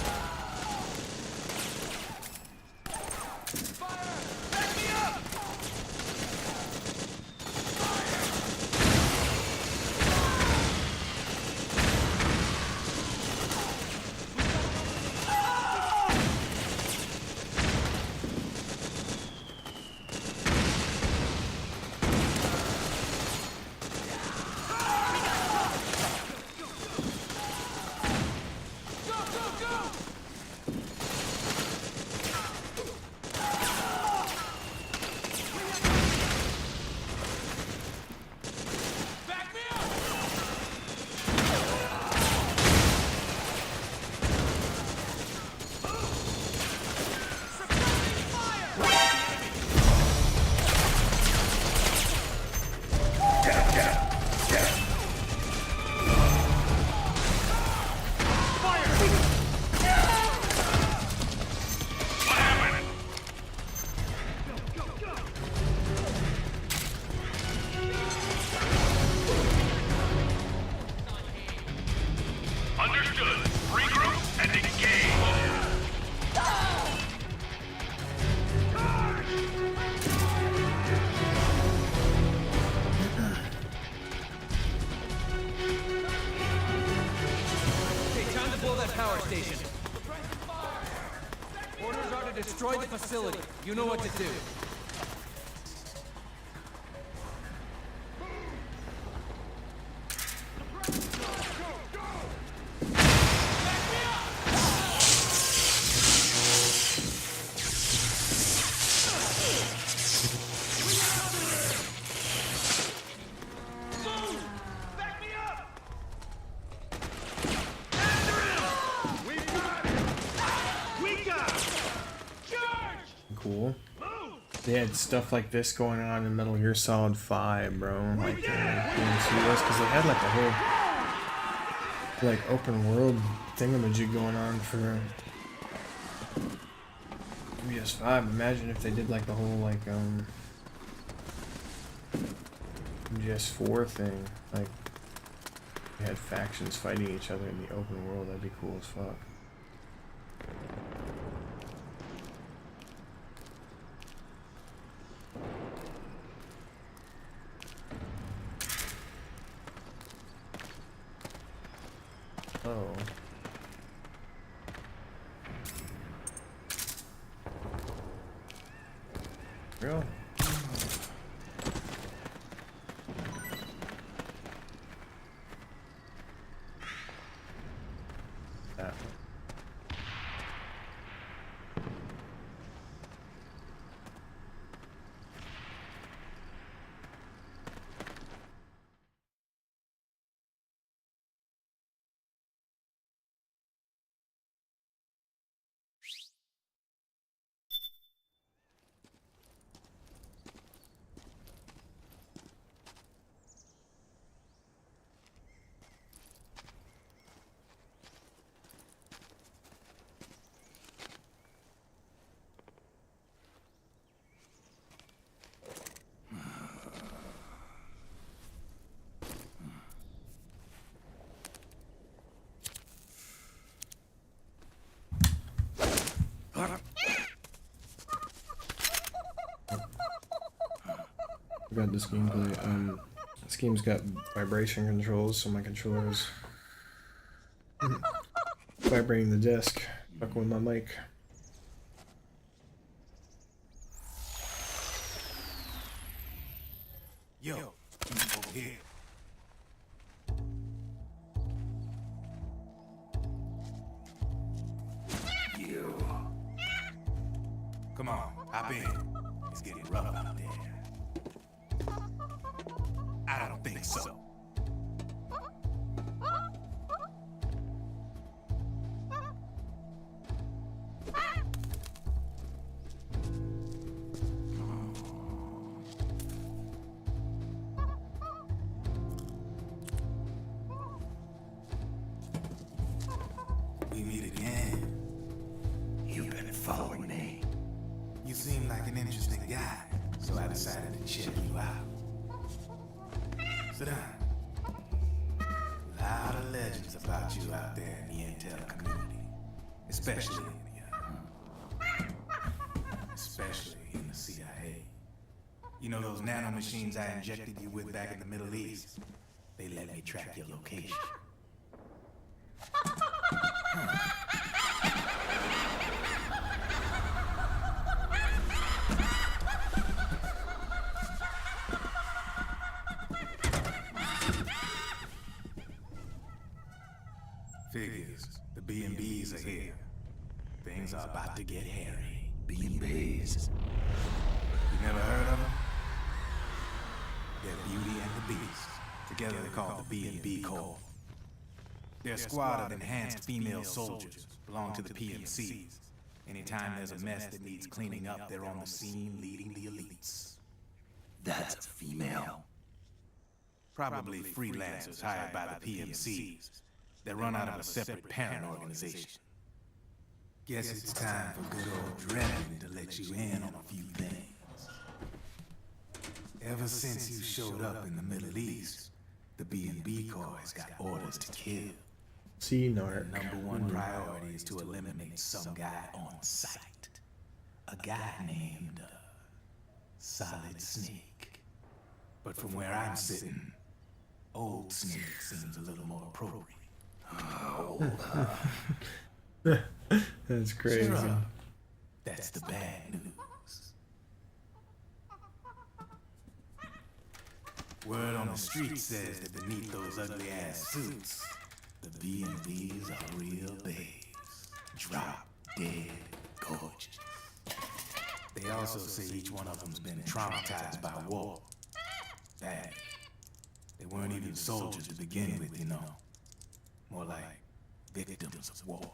Understood. Regroup and engage. Okay, time to blow that power station. Orders are to destroy the facility. You know what to do. Cool. They had stuff like this going on in Metal Gear Solid 5, bro. Like, because they had like a whole like open world thingamajig going on for PS5. Imagine if they did like the whole like PS4 thing. Like, they had factions fighting each other in the open world. That'd be cool as fuck. Oh. Real? That one. Got this gameplay. This game's got vibration controls, so my controller is vibrating the disc, fucking with my mic. Yo, over here. You. Come on, hop in. It's getting rough out there. I don't think so. We meet again. You've been following me. You seem like an interesting guy, so I decided to check you out. Sit down. A lot of legends about you out there in the intel community. Especially in the CIA. You know those nanomachines I injected you with back in the Middle East? They let me track your location. Figures, the B&Bs are here. Things are about to get hairy. B&Bs. You never heard of them? They're Beauty and the Beast. Together they're called the B&B Corps. They're a squad of enhanced female soldiers, belong to the PMCs. Anytime there's a mess that needs cleaning up, they're on the scene leading the elites. That's a female. Probably freelancers hired by the PMCs. They run out of a separate parent organization. Guess it's time for good old Drebin to let you in on a few things. Ever since you showed up in the Middle East, the B&B Corps has got orders to kill. See, Narc. The #1 priority is to eliminate some guy on sight. A guy named Solid Snake. But from where I'm sitting, Old Snake seems a little more appropriate. That's crazy. Cheer up. That's the bad news. Word on the street says that beneath those ugly-ass suits, the B&Bs are real babes. Drop dead gorgeous. They also say each one of them's been traumatized by war. Bad. They weren't even soldiers to begin with, you know. More like victims of war.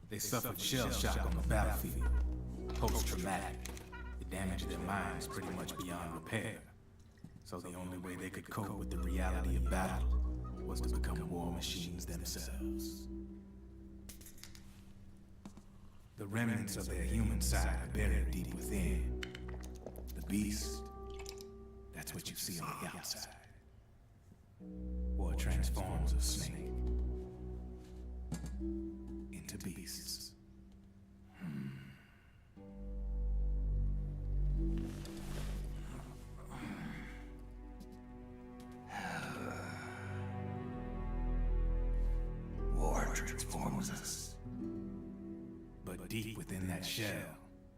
They suffered shell shock on the battlefield. Post-traumatic. It damaged their minds pretty much beyond repair. So the only way they could cope with the reality of battle was to become war machines themselves. The remnants of their human side are buried deep within. The beast, that's what you see on the outside. War transforms a snake into beasts. War transforms us. But deep within that shell,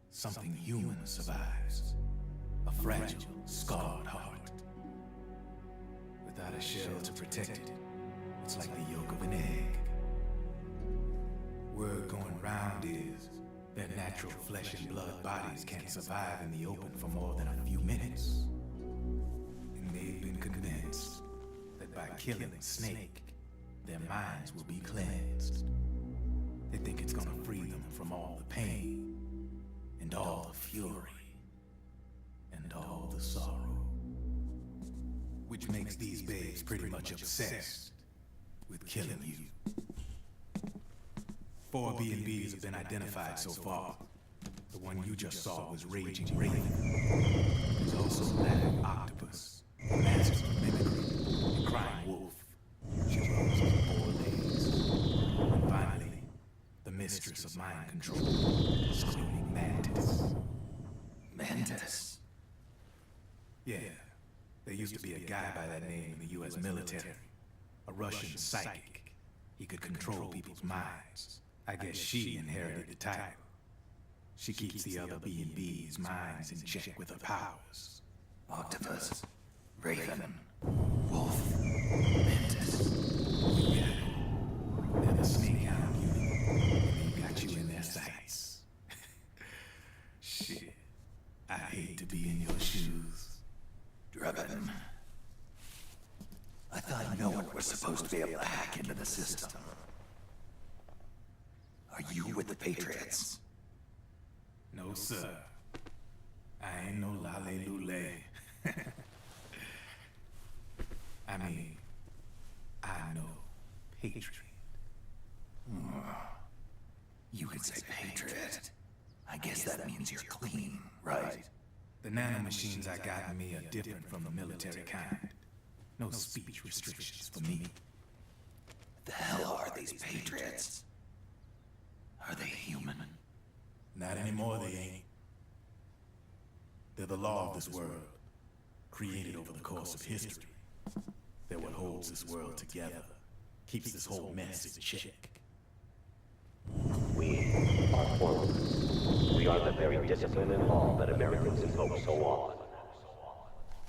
something human survives. A fragile, scarred heart. Without a shell to protect it, it's like the yolk of an egg. Word going round is their natural flesh and blood bodies can't survive in the open for more than a few minutes. And they've been convinced that by killing the snake, their minds will be cleansed. They think it's gonna free them from all the pain, and all the fury, and all the sorrow. Which makes these babes pretty much obsessed with killing you. 4 B&Bs have been identified so far. The one you just saw was Raging Raven. There's also Laughing Octopus, the master of mimicry, and Crying Wolf. She roams on 4 legs. And finally, the mistress of mind control, Screaming Mantis. Mantis? Yeah. There used to be a guy by that name in the US military. A Russian psychic. He could control people's minds. I guess she inherited the title. She keeps the other B&B's minds in check with her powers. Octopus, Raven, Wolf, Mantis. You got it. They're the snake hound unit. They got you in their sights. Shit. I hate to be in your shoes. Drebin. I thought no one was supposed to be able to hack into the system. Are you with the Patriots? No, sir. I ain't no lale-lule. I mean, I know Patriot. You could say Patriot. I guess that means you're clean, right? The nanomachines I got in me are different from the military kind. No speech restrictions for me. The hell are these Patriots? Are they human? Not anymore, they ain't. They're the law of this world, created over the course of history. They're what holds this world together, keeps this whole mess in check. We are formless. We are the very discipline and law that Americans invoke so often.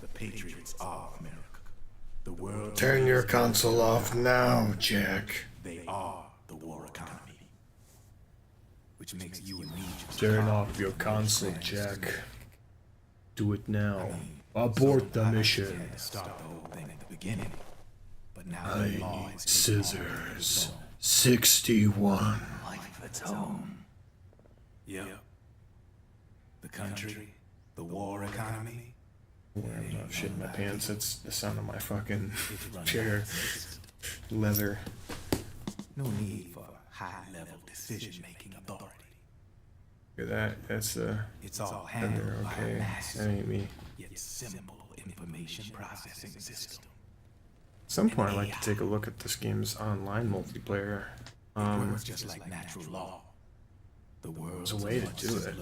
The Patriots are America. The world. Turn your console off now, Jack. They are the war economy. Which makes you and me just Turn off your console, Jack. Do it now. Abort the mission. Start the whole thing at the beginning. But now the law is Scissors 61. Life of its own. Yep. The country, the war economy. I'm not shitting my pants. It's the sound of my fucking chair. Leather. No need for high-level decision-making authority. Look at that. That's it's all leather. handled by a Okay, massive, that ain't me. yet simple information processing system. At some point, I'd like to take a look at this game's online multiplayer. It works just like natural law. The world's There's a way to do it.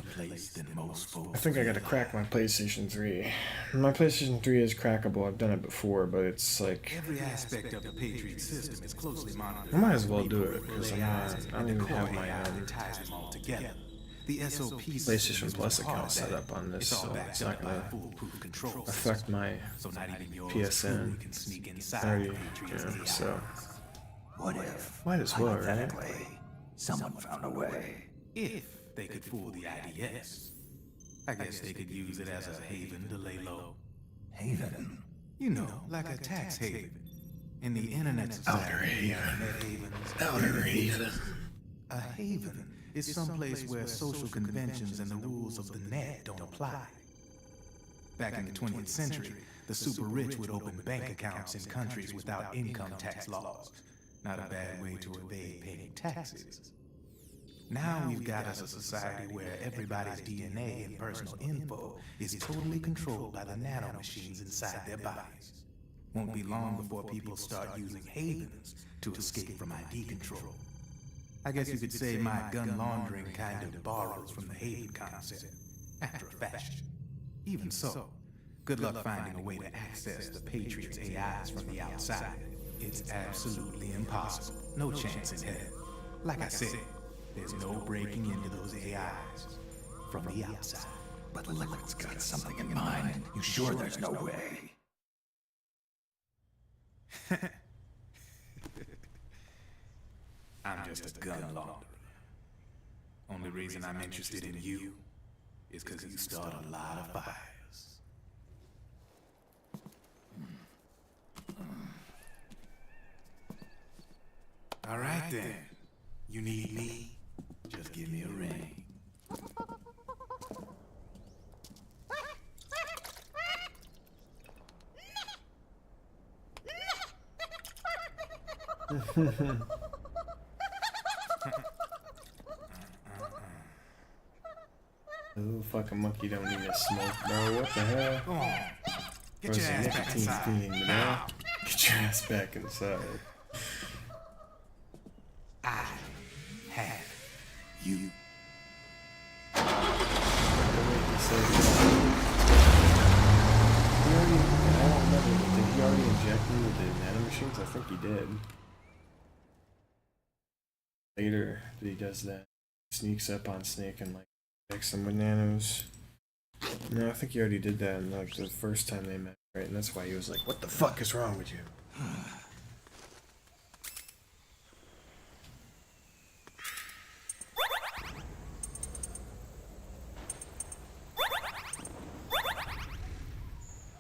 I think I gotta crack my PlayStation 3. My PlayStation 3 is crackable. I've done it before, but it's like Every aspect of the Patriot system is closely monitored. I might as well do it because I don't even have my The SOP PlayStation Plus account set up on this, so it's not gonna affect my PSN. Already, yeah, so What if, might as well, right? hypothetically, someone found a way? If they could fool the IDS, I guess they could use it as a haven to lay low. Haven? You know, like a tax haven. In the internet society, Outer haven. Outer haven. A haven is someplace where social conventions and the rules of the net don't apply. Back in the 20th century, the super rich would open bank accounts in countries without income tax laws. Not a bad way to evade paying taxes. Now we've got us a society where everybody's DNA and personal info is totally controlled by the nanomachines inside their bodies. Won't be long before people start using havens to escape from ID control. I guess you could say my gun laundering kind of borrows from the haven concept, after a fashion. Even so, good luck finding a way to access the Patriots' AIs from the outside. It's absolutely impossible. No chance in hell. Like I said, there's no breaking into those AIs from the outside. But Liquid's got something in mind. You sure there's no way? I'm just a gun launderer. Only reason I'm interested in you is because you start a lot of fires. All right then. You need me? Just give me a ring. Little fucking monkey don't need a smoke, bro. What the hell? Go on. Get your ass back inside. Fiend, Now. Get your ass back inside. I have you. Did he already inject me with the nanomachines? I think he did. Later, he does that. Sneaks up on Snake and like injects him with nanos. No, I think he already did that in like the first time they met, right? And that's why he was like, "What the fuck is wrong with you?"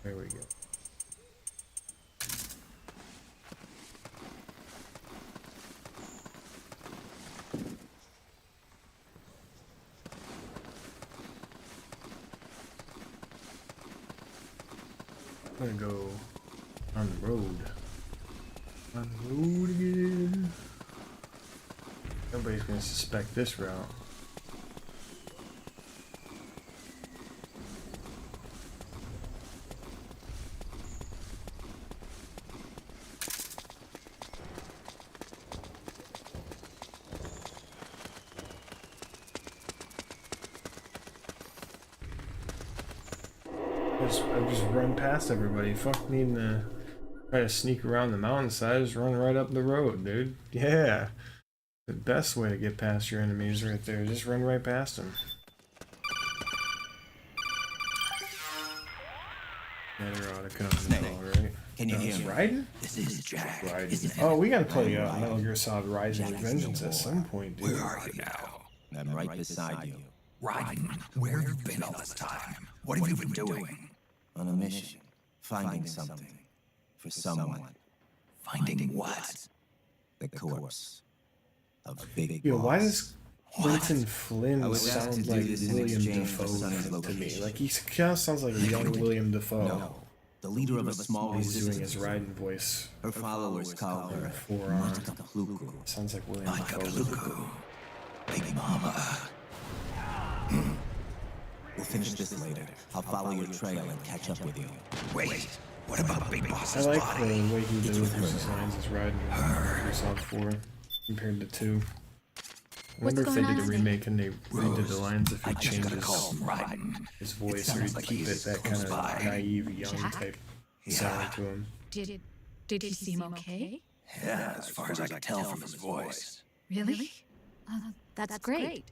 There we go. I'm gonna go on the road. On the road again. Nobody's gonna suspect this route. I just run past everybody. Fuck needing to try to sneak around the mountainside. Just run right up the road, dude. Yeah. The best way to get past your enemies right there. Just run right past them. Yeah, they're out of control, right? Can you hear me? Riding? This is Jack. Riding. Oh, we gotta play Metal Gear Solid Rising Revengeance at some point, dude. Where are you now? I'm right beside you. Raiden, where have you been all this time? What have you been doing? On a mission. Finding something. For someone. Finding what? The corpse of Big Yo, Boss. why does Quentin Flynn was asked sound to do like this in William exchange for Dafoe Sonny's to me? location. Like, he kind of sounds like a young William Dafoe. No. The leader of a small He's doing resistance. his Raiden voice. Her followers call her Forearm. Matapaluku. Sounds like William Dafoe. Matapaluku. Big Mama. We'll finish this later. I'll follow your trail and catch up with you. Wait, what about Big I Boss's like body? the way he It's delivers with his her. lines as Raiden in Gear Solid 4 compared to 2. I wonder if What's they going did a on? remake and they redid the lines if he I just gotta changes call him Raiden. his voice or sounds he'd like keep it he's that close kind of by. naive, young Jack? type Yeah. sound to him. Did he seem okay? Yeah, as far as I can tell from his voice. Really? That's great.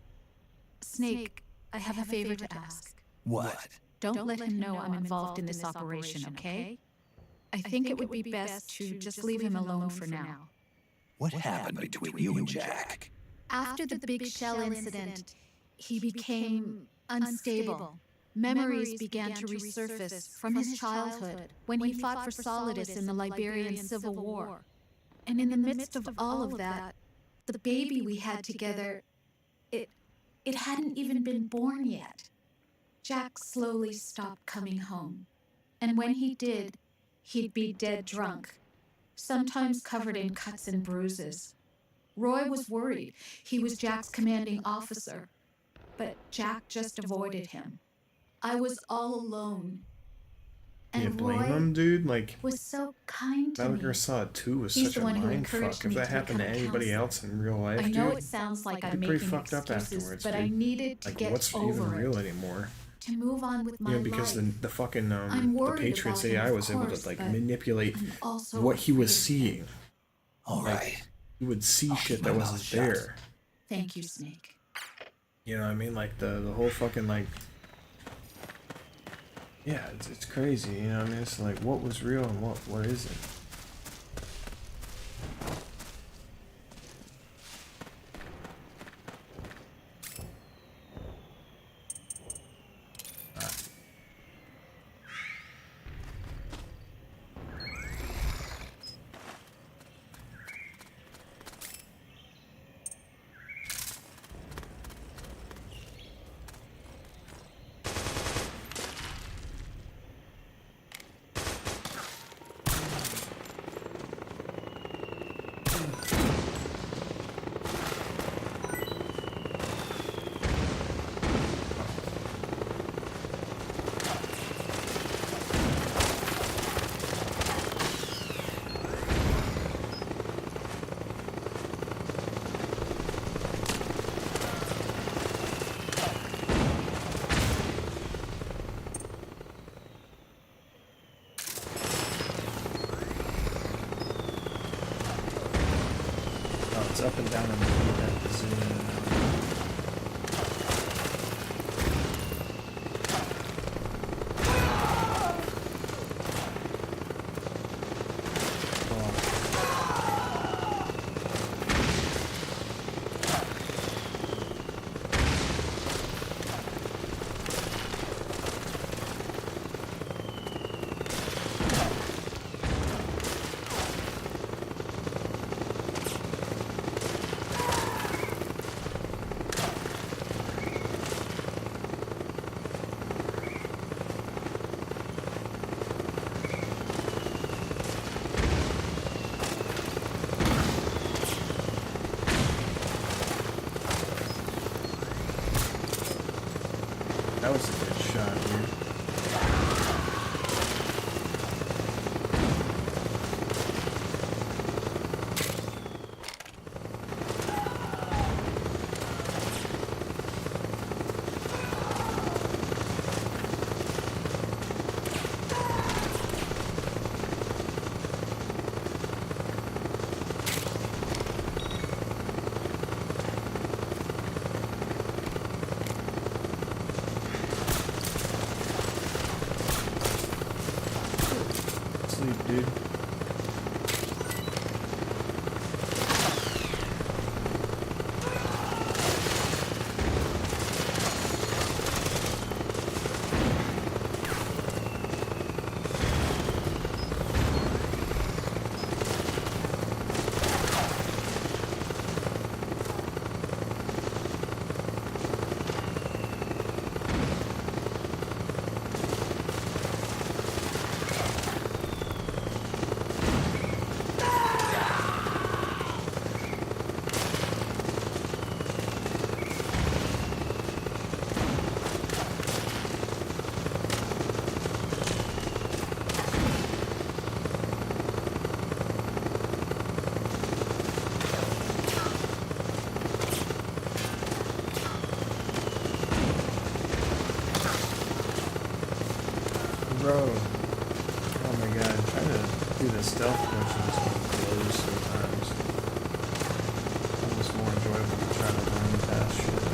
Snake, I have a favor to ask. What? Don't let him know I'm involved in this operation, okay? I think it would be best to just leave him alone for now. What happened between you and Jack? After the big shell incident, he became unstable. Memories began to resurface from his childhood when he fought for Solidus in the Liberian Civil War. And in the midst of all of that, the baby we had together, it hadn't even been born yet. Jack slowly stopped coming home. And when he did, he'd be dead drunk, sometimes covered in cuts and bruises. Roy was worried. He was Jack's commanding officer. But Jack just avoided him. I was all alone. You And blame Roy him, dude? Like, was so kind to Metal me. Gear Solid 2 was He's such the a one who mind encouraged fuck. If me that to happened to become a anybody counselor. else in real life, I know dude, it sounds like they're I'm pretty making fucked up excuses, afterwards, but dude. I needed to Like, get what's over even it. real anymore? To move on with my You know, because life. the fucking I'm the worried Patriots about him, AI of was able course, to like but manipulate I'm also what he was afraid of him. seeing. All Like, right. he would see shit that my wasn't mouth shut. there. Thank you, Snake. You know what I mean? Like the whole fucking like, yeah, it's crazy. You know what I mean? It's like what was real and what isn't. Oh, it's up and down and that position. That was a good shot, dude. bro. Oh my god, I'm trying to do the stealth mission just blows sometimes. Almost more enjoyable to try to run past shit.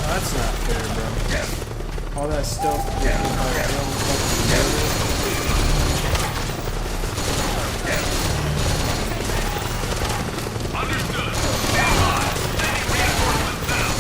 That's not fair, bro. All that stealth. Understood. Stand by. Sending reinforcements now.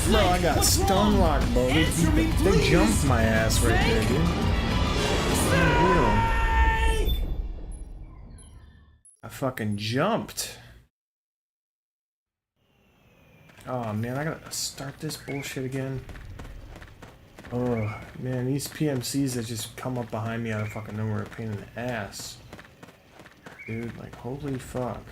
Bro, I got stun locked, bro. They jumped my ass right there, dude. Unreal. I fucking jumped. Oh man, I gotta start this bullshit again. Oh man, these PMCs that just come up behind me out of fucking nowhere are a pain in the ass. Dude, like holy fuck.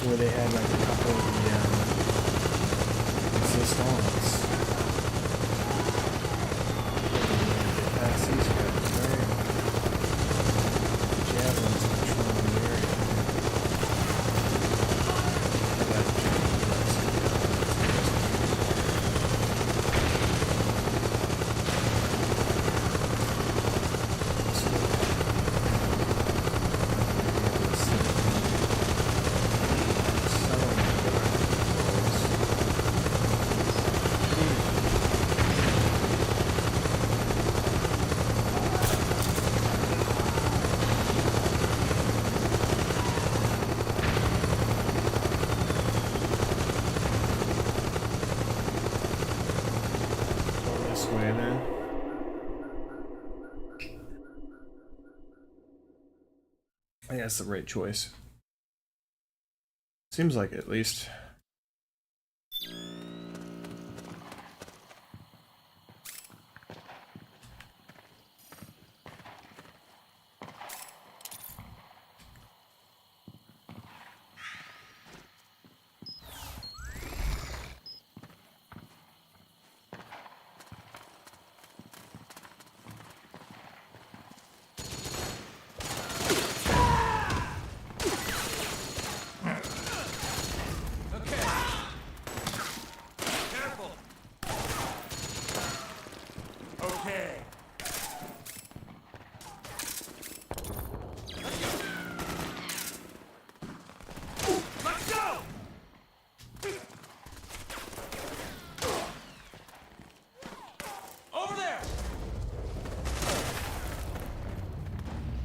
where they had like a couple of the assistants. Get past these guys, right? Javelins controlling the area. I got javelins. This way then. I think that's the right choice. Seems like it, at least.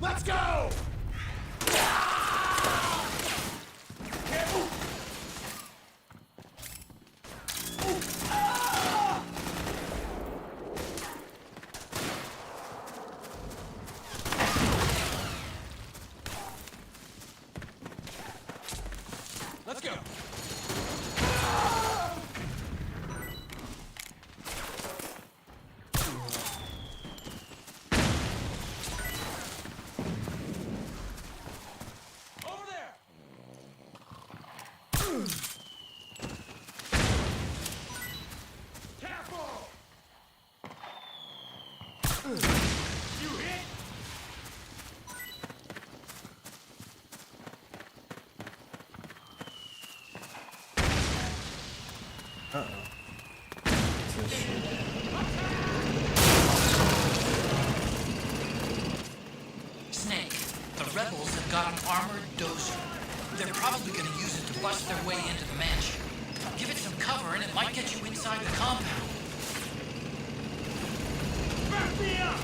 Let's go! Let's go! Snake, the rebels have got an armored dozer. They're probably going to use it to bust their way into the mansion. Give it some cover and it might get you inside the compound. Back me up!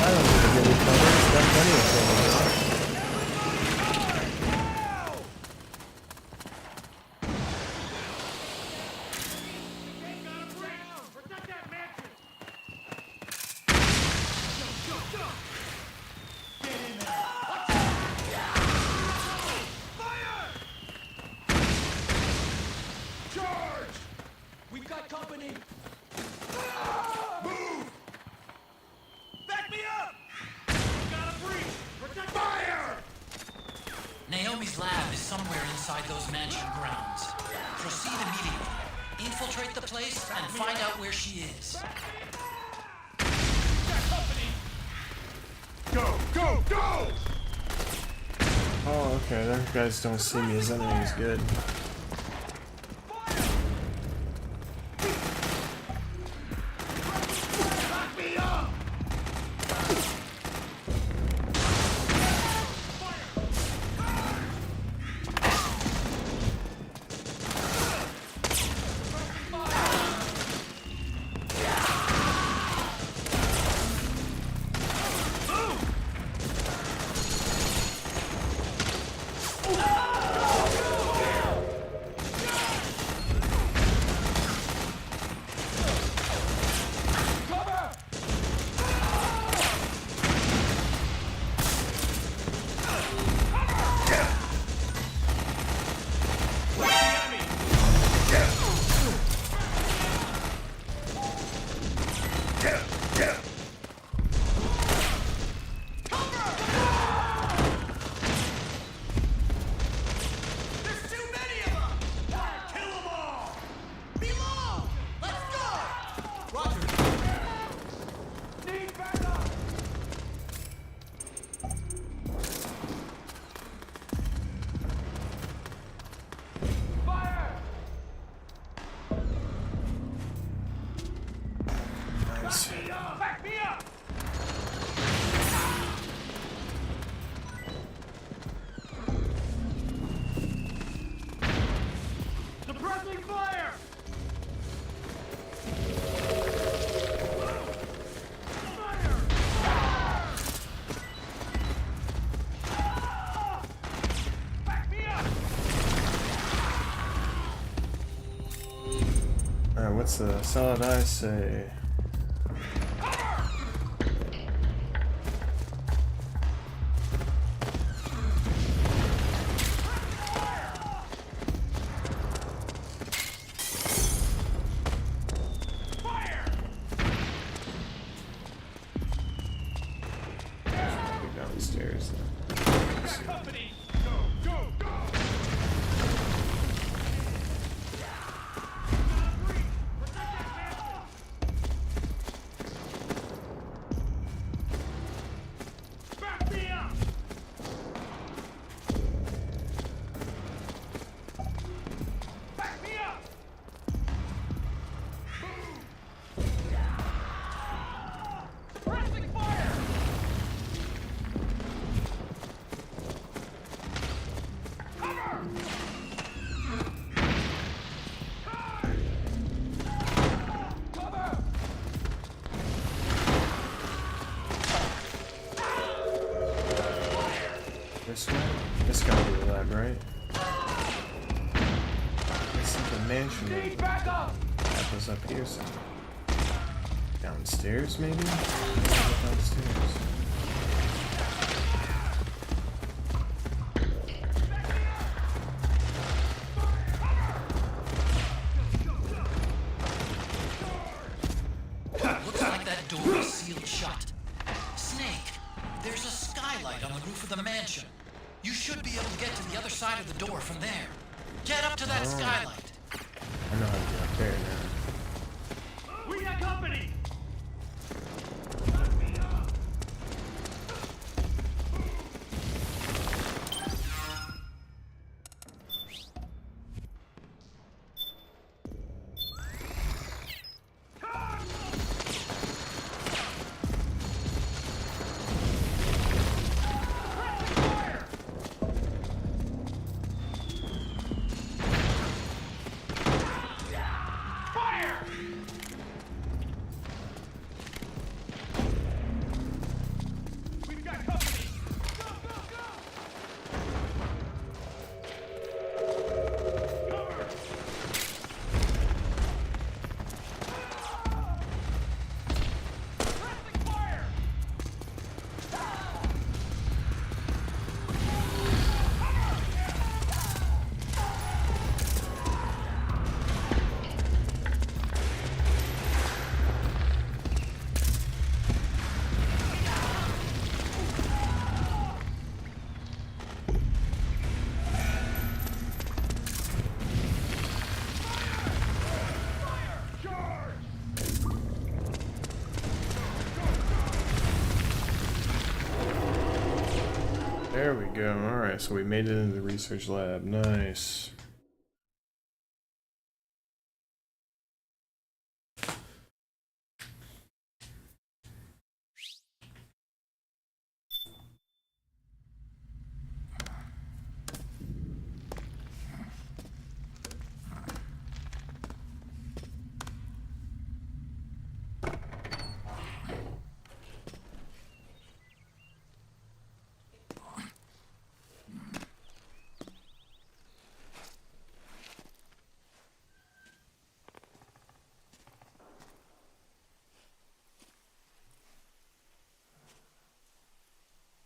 I don't need to get any cover. It's got plenty of cover. Naomi's lab is somewhere inside those mansion grounds. Proceed immediately. Infiltrate the place and find out where she is. Go, go, go! Oh, okay. Those guys don't see me as enemies. Good. That's a solid, I say. Downstairs then. This way? This gotta be the lab, right? This is the mansion. That was up here somewhere. Downstairs, maybe? Downstairs. Looks like that door is sealed shut. Snake, there's a skylight on the roof of the mansion. You should be able to get to the other side of the door from there. Get up to that skylight. I know how to get up there now. We got company! There we go. Alright, so we made it into the research lab. Nice.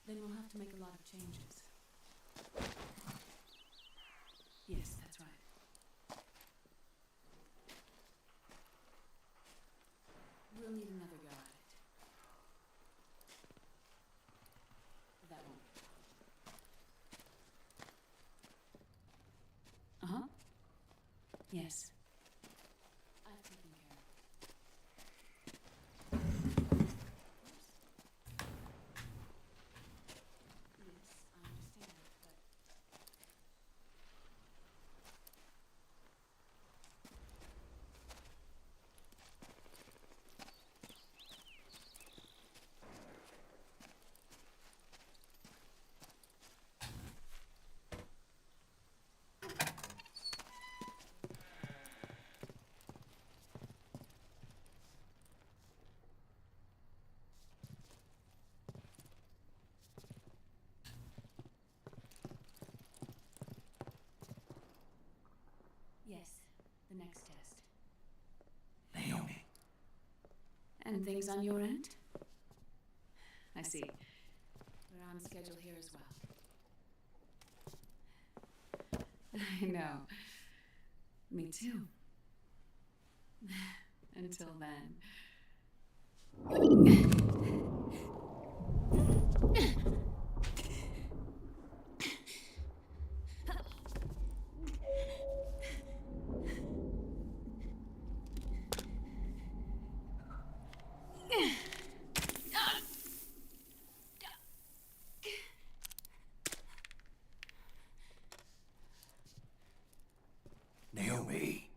Then we'll have to make a lot of changes. Yes, that's right. We'll need another go at it. That won't. Uh-huh. Yes. I've taken care of it. Yes, the next test. And things on your end? I see. We're on schedule here as well. I know. Me too. Until then. Naomi.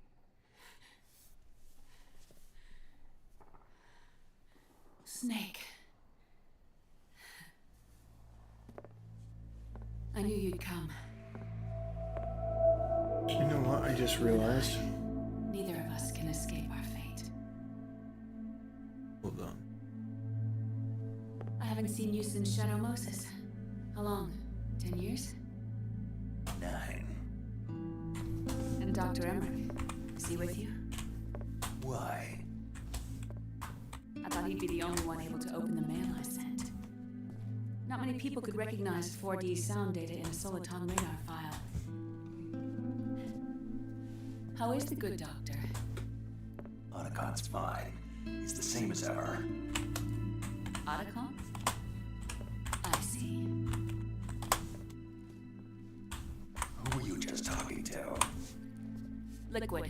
Snake. I knew you'd come. You know what I just realized? Neither of us can escape our fate. Hold on. I haven't seen you since Shadow Moses. How long? 10 years? 9. And Dr. Emmerich, is he with you? Why? I thought he'd be the only one able to open the mail I sent. Not many people could recognize 4D sound data in a Soliton radar file. How is the good doctor? Otacon's fine. He's the same as ever. Otacon? I see. Who were you just talking to? Liquid.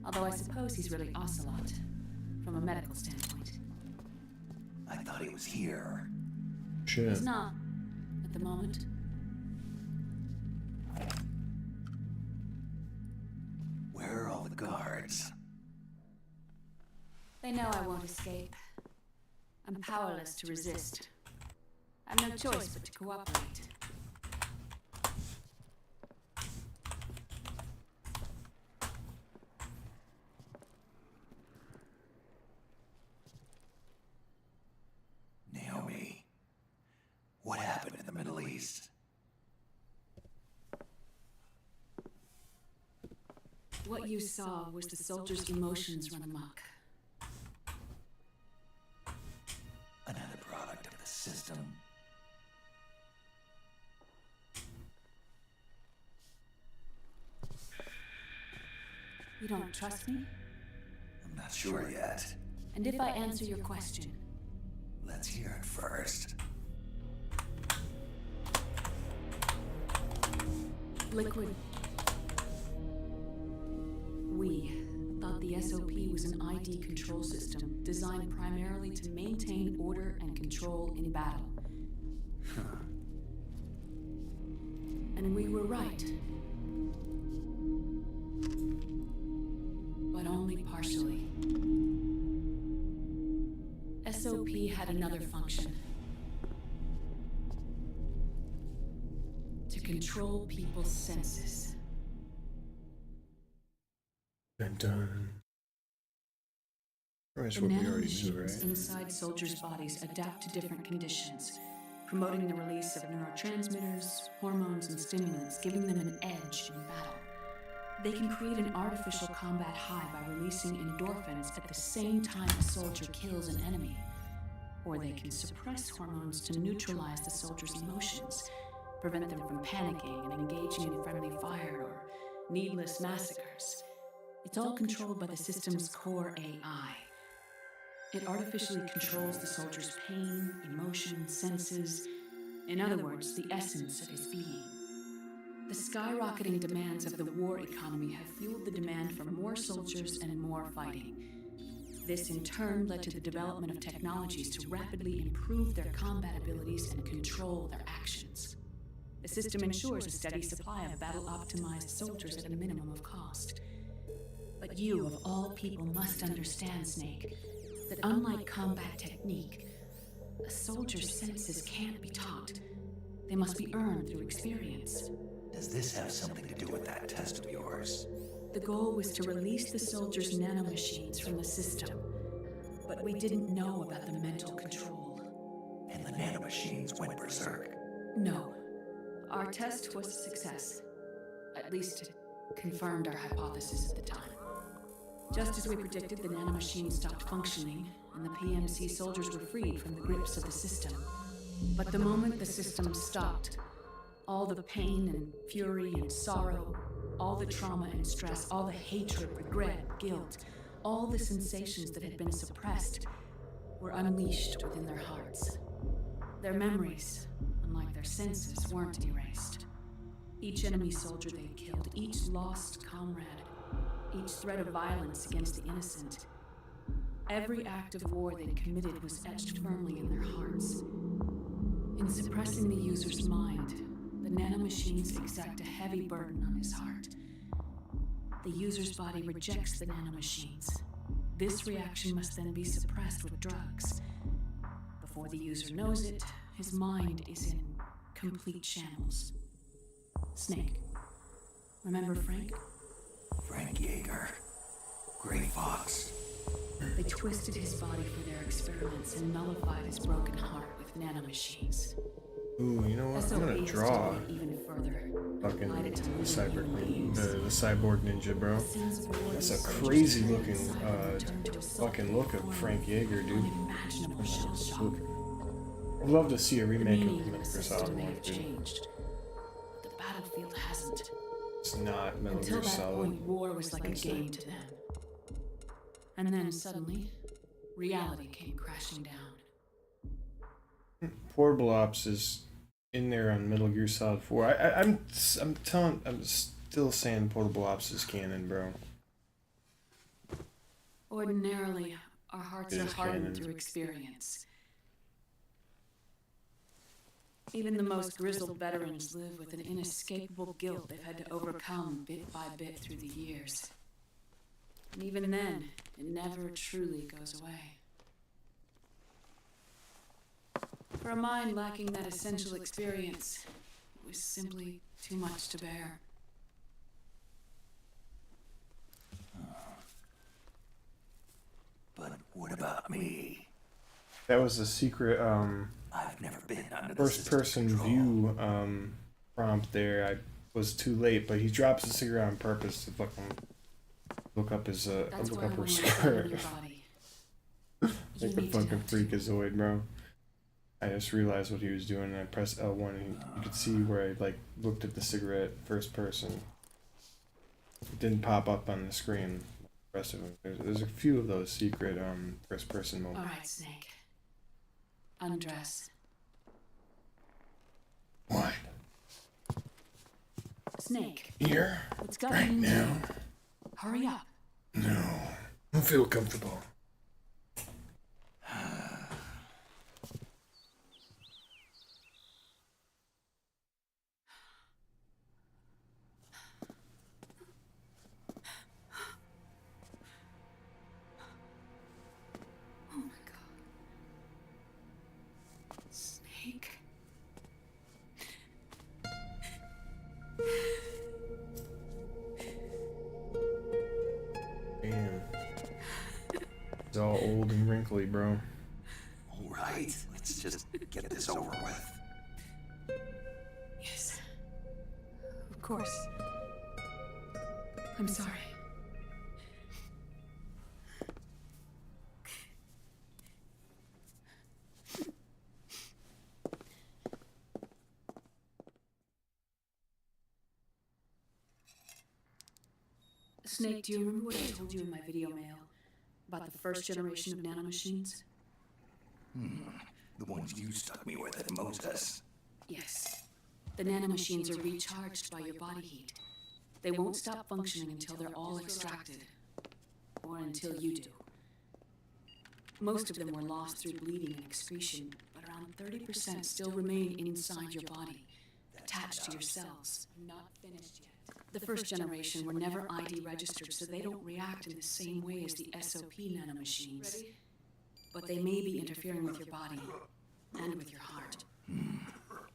Although I suppose he's really Ocelot, from a medical standpoint. I thought he was here. Shit. He's not, at the moment. Where are all the guards? They know I won't escape. I'm powerless to resist. I have no choice but to cooperate. Naomi, what happened in the Middle East? What you saw was the soldiers' emotions run amok. Another product of the system. You don't trust me? I'm not sure yet. And if I answer your question? Let's hear it first. Liquid. We thought the SOP was an ID control system designed primarily to maintain order and control in battle. And we were right. But only partially. SOP had another function. To control people's senses. Dun dun. That's The what we already knew, nanomachines right? inside soldiers' bodies adapt to different conditions, promoting the release of neurotransmitters, hormones, and stimulants, giving them an edge in battle. They can create an artificial combat high by releasing endorphins at the same time a soldier kills an enemy. Or they can suppress hormones to neutralize the soldier's emotions, prevent them from panicking and engaging in friendly fire or needless massacres. It's all controlled by the system's core AI. It artificially controls the soldier's pain, emotion, senses, in other words, the essence of his being. The skyrocketing demands of the war economy have fueled the demand for more soldiers and more fighting. This in turn led to the development of technologies to rapidly improve their combat abilities and control their actions. The system ensures a steady supply of battle-optimized soldiers at a minimum of cost. But you, of all people, must understand, Snake, that unlike combat technique, a soldier's senses can't be taught. They must be earned through experience. Does this have something to do with that test of yours? The goal was to release the soldiers' nanomachines from the system, but we didn't know about the mental control. And the nanomachines went berserk? No. Our test was a success. At least it confirmed our hypothesis at the time. Just as we predicted, the nanomachine stopped functioning, and the PMC soldiers were freed from the grips of the system. But the moment the system stopped, all the pain and fury and sorrow, all the trauma and stress, all the hatred, regret, guilt, all the sensations that had been suppressed were unleashed within their hearts. Their memories, unlike their senses, weren't erased. Each enemy soldier they killed, each lost comrade, each threat of violence against the innocent, every act of war they committed was etched firmly in their hearts. In suppressing the user's mind, the nanomachines exact a heavy burden on his heart. The user's body rejects the nanomachines. This reaction must then be suppressed with drugs. Before the user knows it, his mind is in complete shambles. Snake. Remember Frank? Frank Yeager. Gray Fox. They twisted his body for their experiments and nullified his broken heart with nanomachines. Ooh, you know what? I'm gonna draw fucking the cyborg ninja, bro. That's a crazy looking fucking look of Frank Yeager, dude. I'd love to see a remake of Metal Gear Solid 1, dude. The battlefield hasn't. It's not Metal Until Gear that Solid. point, war was like a game to them. And then suddenly, reality came crashing down. Portable Ops is in there on Metal Gear Solid 4. I'm still saying Portable Ops is canon, bro. Ordinarily, our hearts It are is hardened canon. through experience. Even the most grizzled veterans live with an inescapable guilt they've had to overcome bit by bit through the years. And even then, it never truly goes away. For a mind lacking that essential experience, it was simply too much to bear. But what about me? That was a secret I've never been under the first person view prompt there. I was too late, but he drops the cigarette on purpose to fucking look up his look up her skirt. Like a fucking freakazoid, bro. I just realized what he was doing, and I pressed L1, and you could see where I like looked at the cigarette first person. It didn't pop up on the screen. The rest of them, there's a few of those secret first person moments. All right, Snake. Undress. What? Snake. Here? What's got Right you in now? jail? Hurry up. No, I feel comfortable. Oh my God. Snake. Damn. It's all old and wrinkly, bro. All right, let's just get this over with. Yes. Of course. I'm sorry. Snake, do you remember what I told you in my video mail about the first generation of nanomachines? The ones you stuck me with at Moses. Yes. The nanomachines are recharged by your body heat. They won't stop functioning until they're all extracted. Or until you do. Most of them were lost through bleeding and excretion, but around 30% still remain inside your body, attached to your cells, not finished yet. The first generation were never ID registered, so they don't react in the same way as the SOP nanomachines. But they may be interfering with your body and with your heart.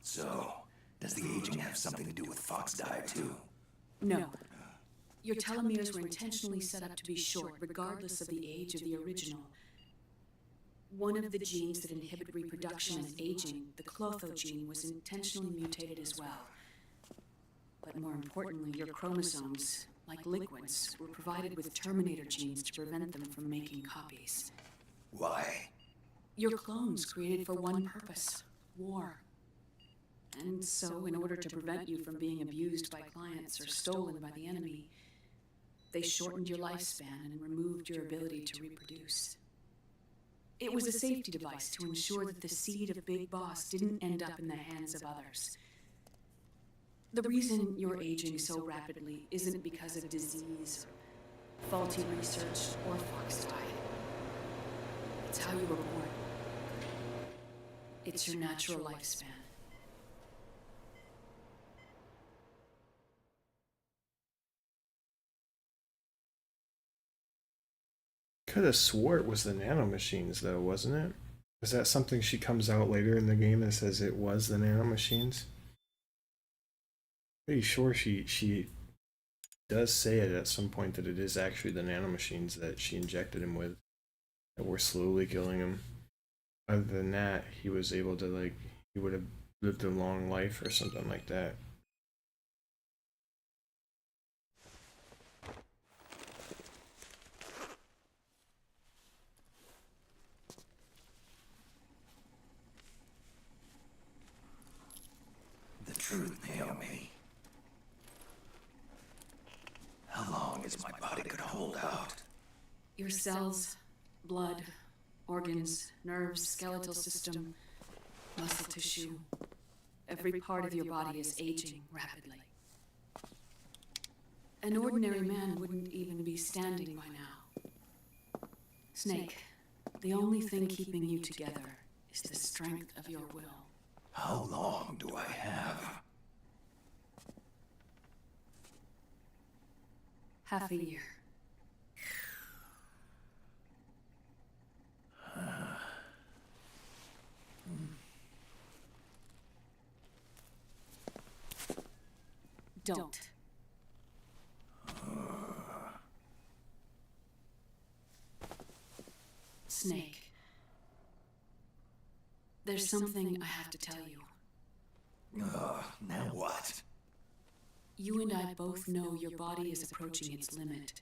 So, does the aging have something to do with Fox diet too? No. Your telomeres were intentionally set up to be short, regardless of the age of the original. One of the genes that inhibit reproduction and aging, the Clotho gene, was intentionally mutated as well. But more importantly, your chromosomes, like liquids, were provided with Terminator genes to prevent them from making copies. Why? Your clones created for one purpose: war. And so, in order to prevent you from being abused by clients or stolen by the enemy, they shortened your lifespan and removed your ability to reproduce. It was a safety device to ensure that the seed of Big Boss didn't end up in the hands of others. The reason you're aging so rapidly isn't because of disease, faulty research, or fox diet. It's how you were born. It's your natural lifespan. Could have swore it was the nanomachines, though, wasn't it? Is that something she comes out later in the game and says it was the nanomachines? Pretty sure she does say it at some point that it is actually the nanomachines that she injected him with that were slowly killing him. Other than that, he was able to, like, he would have lived a long life or something like that. The truth, Naomi. How long is my body gonna hold out? Your cells, blood, organs, nerves, skeletal system, muscle tissue. Every part of your body is aging rapidly. An ordinary man wouldn't even be standing by now. Snake, the only thing keeping you together is the strength of your will. How long do I have? Half a year. Don't. Snake. There's something I have to tell you. Now what? You and I both know your body is approaching its limit.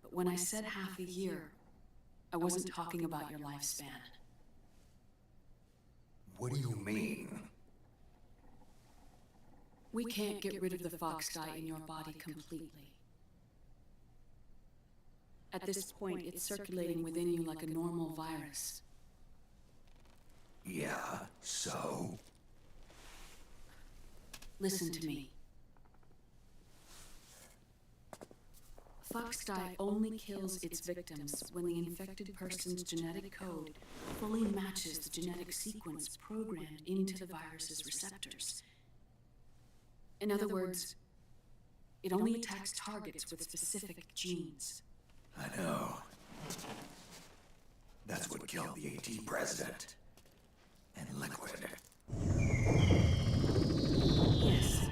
But when I said half a year, I wasn't talking about your lifespan. What do you mean? We can't get rid of the fox dye in your body completely. At this point, it's circulating within you like a normal virus. Yeah, so? Listen to me. Fox dye only kills its victims when the infected person's genetic code fully matches the genetic sequence programmed into the virus's receptors. In other words, it only attacks targets with specific genes. I know. That's what killed the AT president. And Liquid. Yes.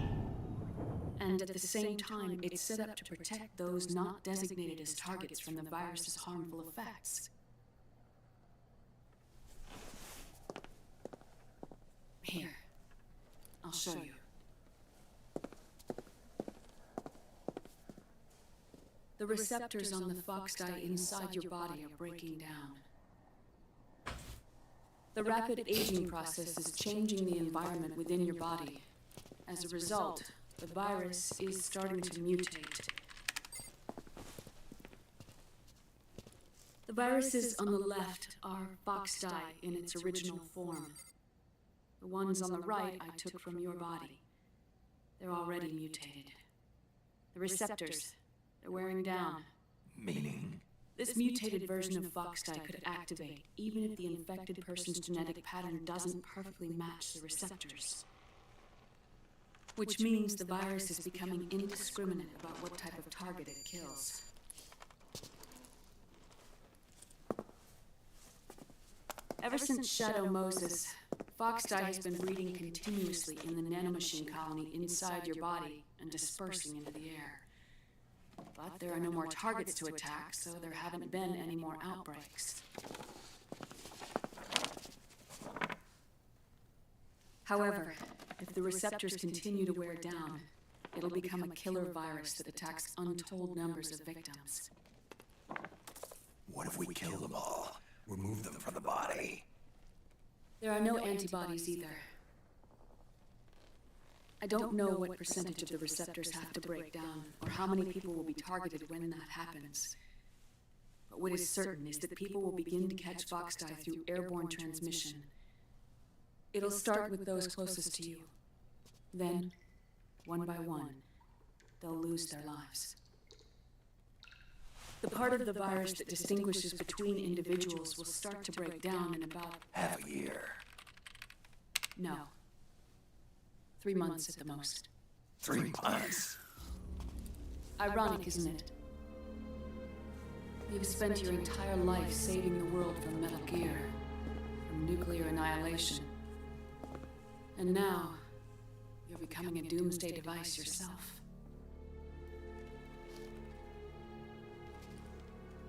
And at the same time, it's set up to protect those not designated as targets from the virus's harmful effects. Here, I'll show you. The receptors on the fox dye inside your body are breaking down. The rapid aging process is changing the environment within your body. As a result, the virus is starting to mutate. The viruses on the left are fox dye in its original form. The ones on the right I took from your body. They're already mutated. The receptors, they're wearing down. Meaning? This mutated version of fox dye could activate even if the infected person's genetic pattern doesn't perfectly match the receptors. Which means the virus is becoming indiscriminate about what type of target it kills. Ever since Shadow Moses, fox dye has been breeding continuously in the nanomachine colony inside your body and dispersing into the air. But there are no more targets to attack, so there haven't been any more outbreaks. However, if the receptors continue to wear down, it'll become a killer virus that attacks untold numbers of victims. What if we kill them all? Remove them from the body? There are no antibodies either. I don't know what percentage of the receptors have to break down, or how many people will be targeted when that happens. But what is certain is that people will begin to catch Foxdie through airborne transmission. It'll start with those closest to you. Then, one by one, they'll lose their lives. The part of the virus that distinguishes between individuals will start to break down in about half a year. No. 3 months at the most. 3 months? Ironic, isn't it? You've spent your entire life saving the world from Metal Gear, from nuclear annihilation. And now, you're becoming a doomsday device yourself.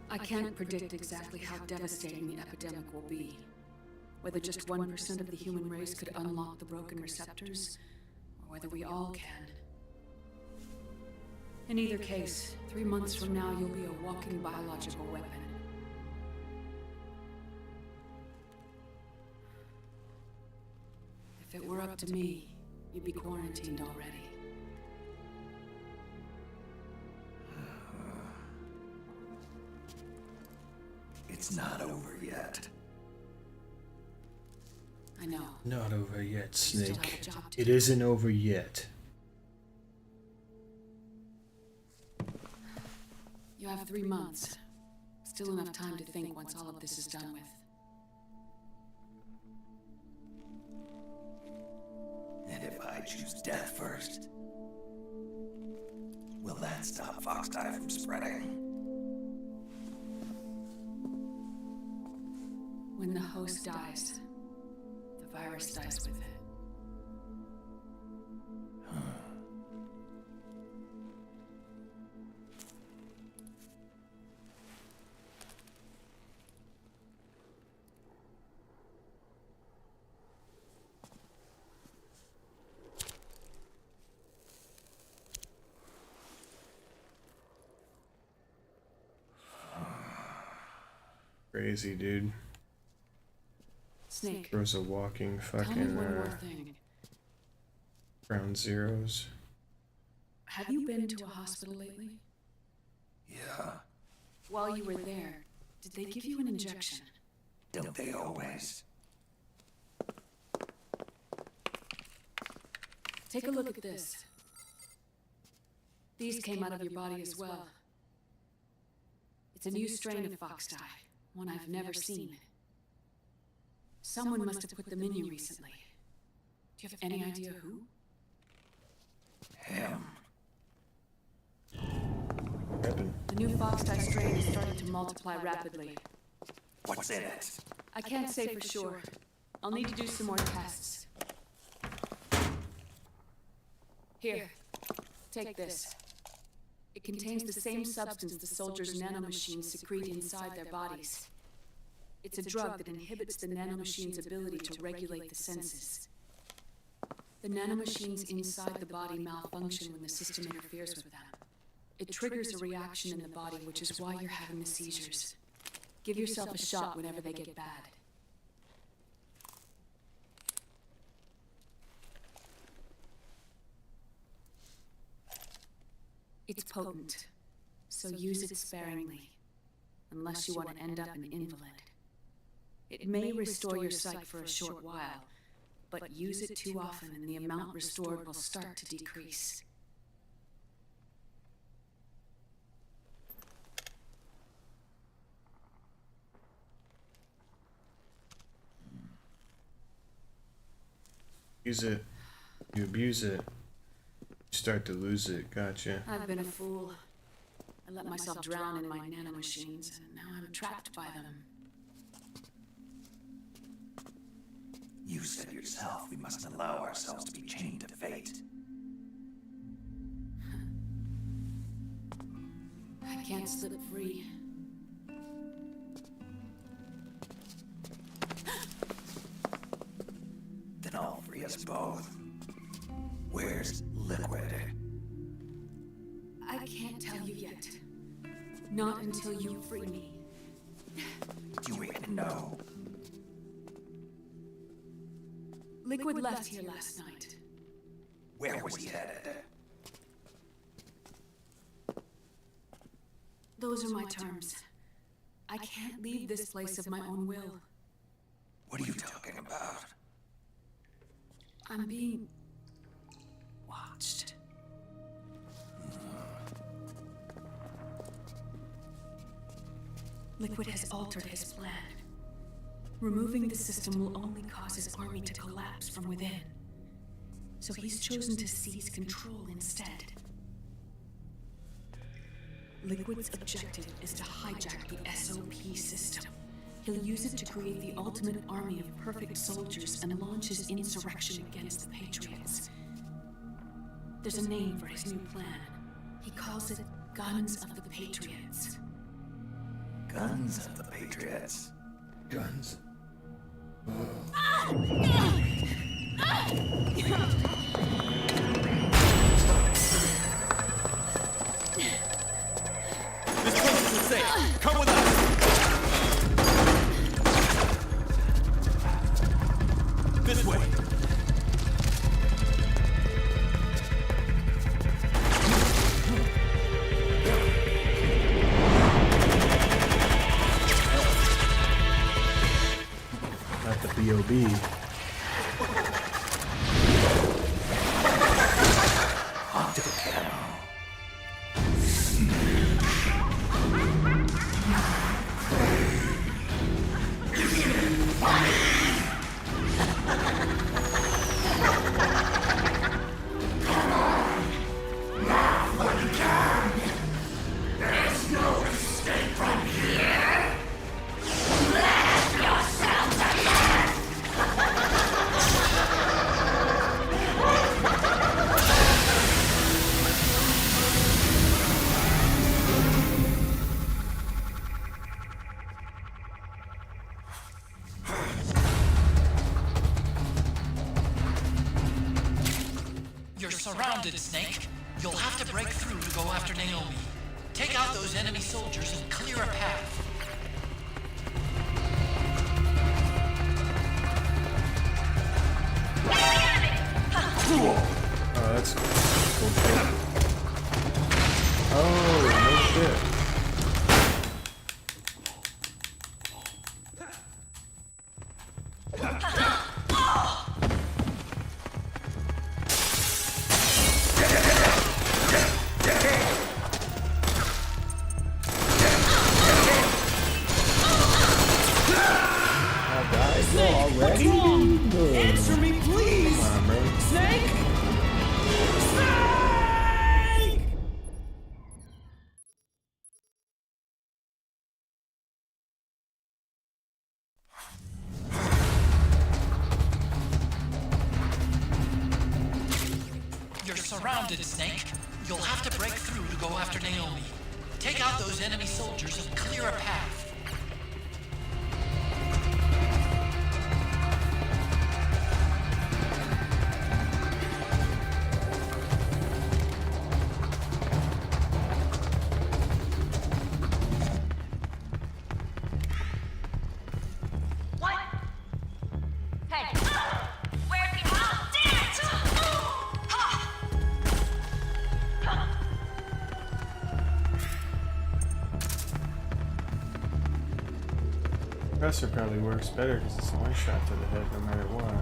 I can't predict exactly how devastating the epidemic will be. Whether just 1% of the human race could unlock the broken receptors, or whether we all can. In either case, 3 months from now, you'll be a walking biological weapon. If it were up to me, you'd be quarantined already. It's not over yet. I know. Not over yet, Still have Snake. a job to It do. isn't over yet. You have 3 months. Still enough time to think once all of this is done with. And if I choose death first, will that stop Foxdie from spreading? When the host dies, the virus dies with it. Crazy, dude. Snake, Throws a walking tell me fucking one more thing. ground zeros. Have you been to a hospital lately? Yeah. While you were there, did they give you an injection? Don't they always? Take a look at this. These came out of your body as well. It's a new strain of Foxdie, one I've never seen. Someone must have put them in you recently. Do you have any idea who? Him. The new Foxdie strain is starting to multiply rapidly. What's in it? I can't say for sure. I'll need to do some more tests. Here, take this. It contains the same substance the soldiers' nanomachines secrete inside their bodies. It's a drug that inhibits the nanomachine's ability to regulate the senses. The nanomachines inside the body malfunction when the system interferes with them. It triggers a reaction in the body, which is why you're having the seizures. Give yourself a shot whenever they get bad. It's potent, so use it sparingly, unless you want to end up an invalid. It may restore your sight for a short while, but use it too often and the amount restored will start to decrease. Use it. You abuse it. You start to lose it. Gotcha. I've been a fool. I let myself drown in my nanomachines, and now I'm trapped by them. You said yourself we mustn't allow ourselves to be chained to fate. I can't slip free. Then I'll free us both. Where's Liquid? I can't tell you yet. Not until you free me. Do you even know? Liquid left here last night. Where was he headed? Those are my terms. I can't leave this place of my own will. What are you talking about? I'm being watched. Liquid has altered his plan. Removing the system will only cause his army to collapse from within. So he's chosen to seize control instead. Liquid's objective is to hijack the SOP system. He'll use it to create the ultimate army of perfect soldiers and launch his insurrection against the Patriots. There's a name for his new plan. He calls it Guns of the Patriots. Guns of the Patriots. Guns. This place isn't safe. Come with us. This way. Not the B.O.B. You're surrounded, Snake. You'll have to break through to go after Naomi. Take out those enemy soldiers and clear a path. Oh, that's cool shit. Oh, no shit. What's wrong? Answer me, please! Come on, bro. Snake! Snake! You're surrounded, Snake. You'll have to break through to go after Naomi. Take out those enemy soldiers and clear a path. What? Hey! Where's he? Oh, damn it! Compressor probably works better because it's one shot to the head no matter what.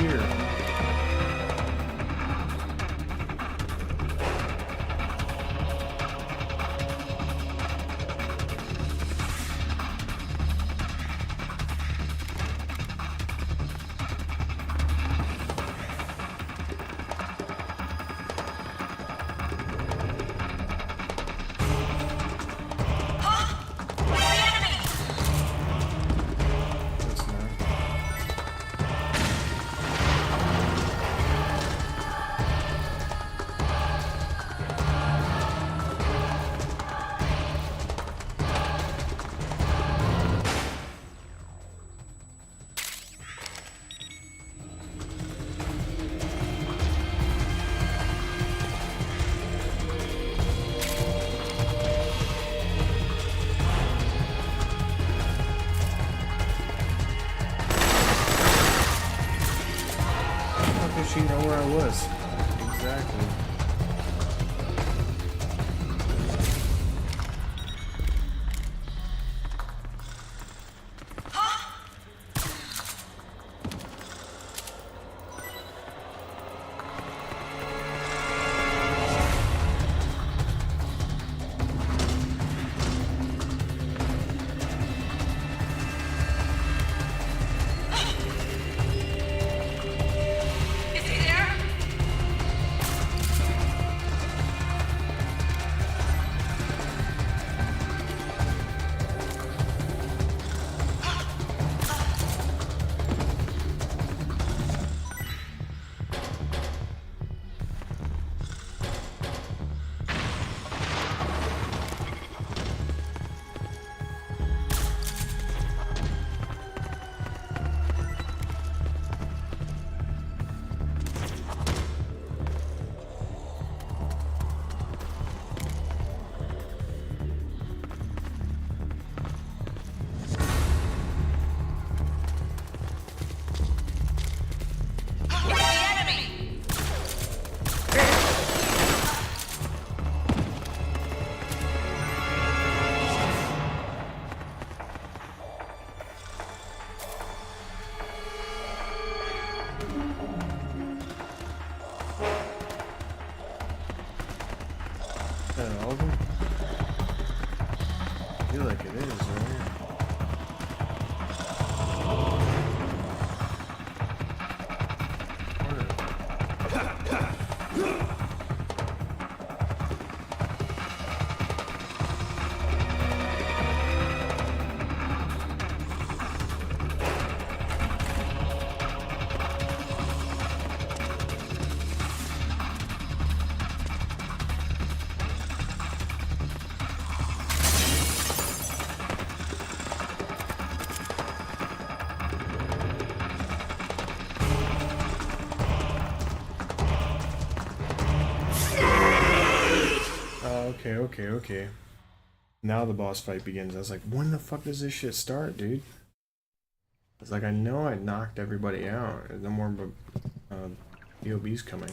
Here. she know where I was? Exactly. All of them? I feel like it is, right? Okay. Now the boss fight begins. I was like, when the fuck does this shit start, dude? It's like, I know I knocked everybody out. There's no more BOBs coming.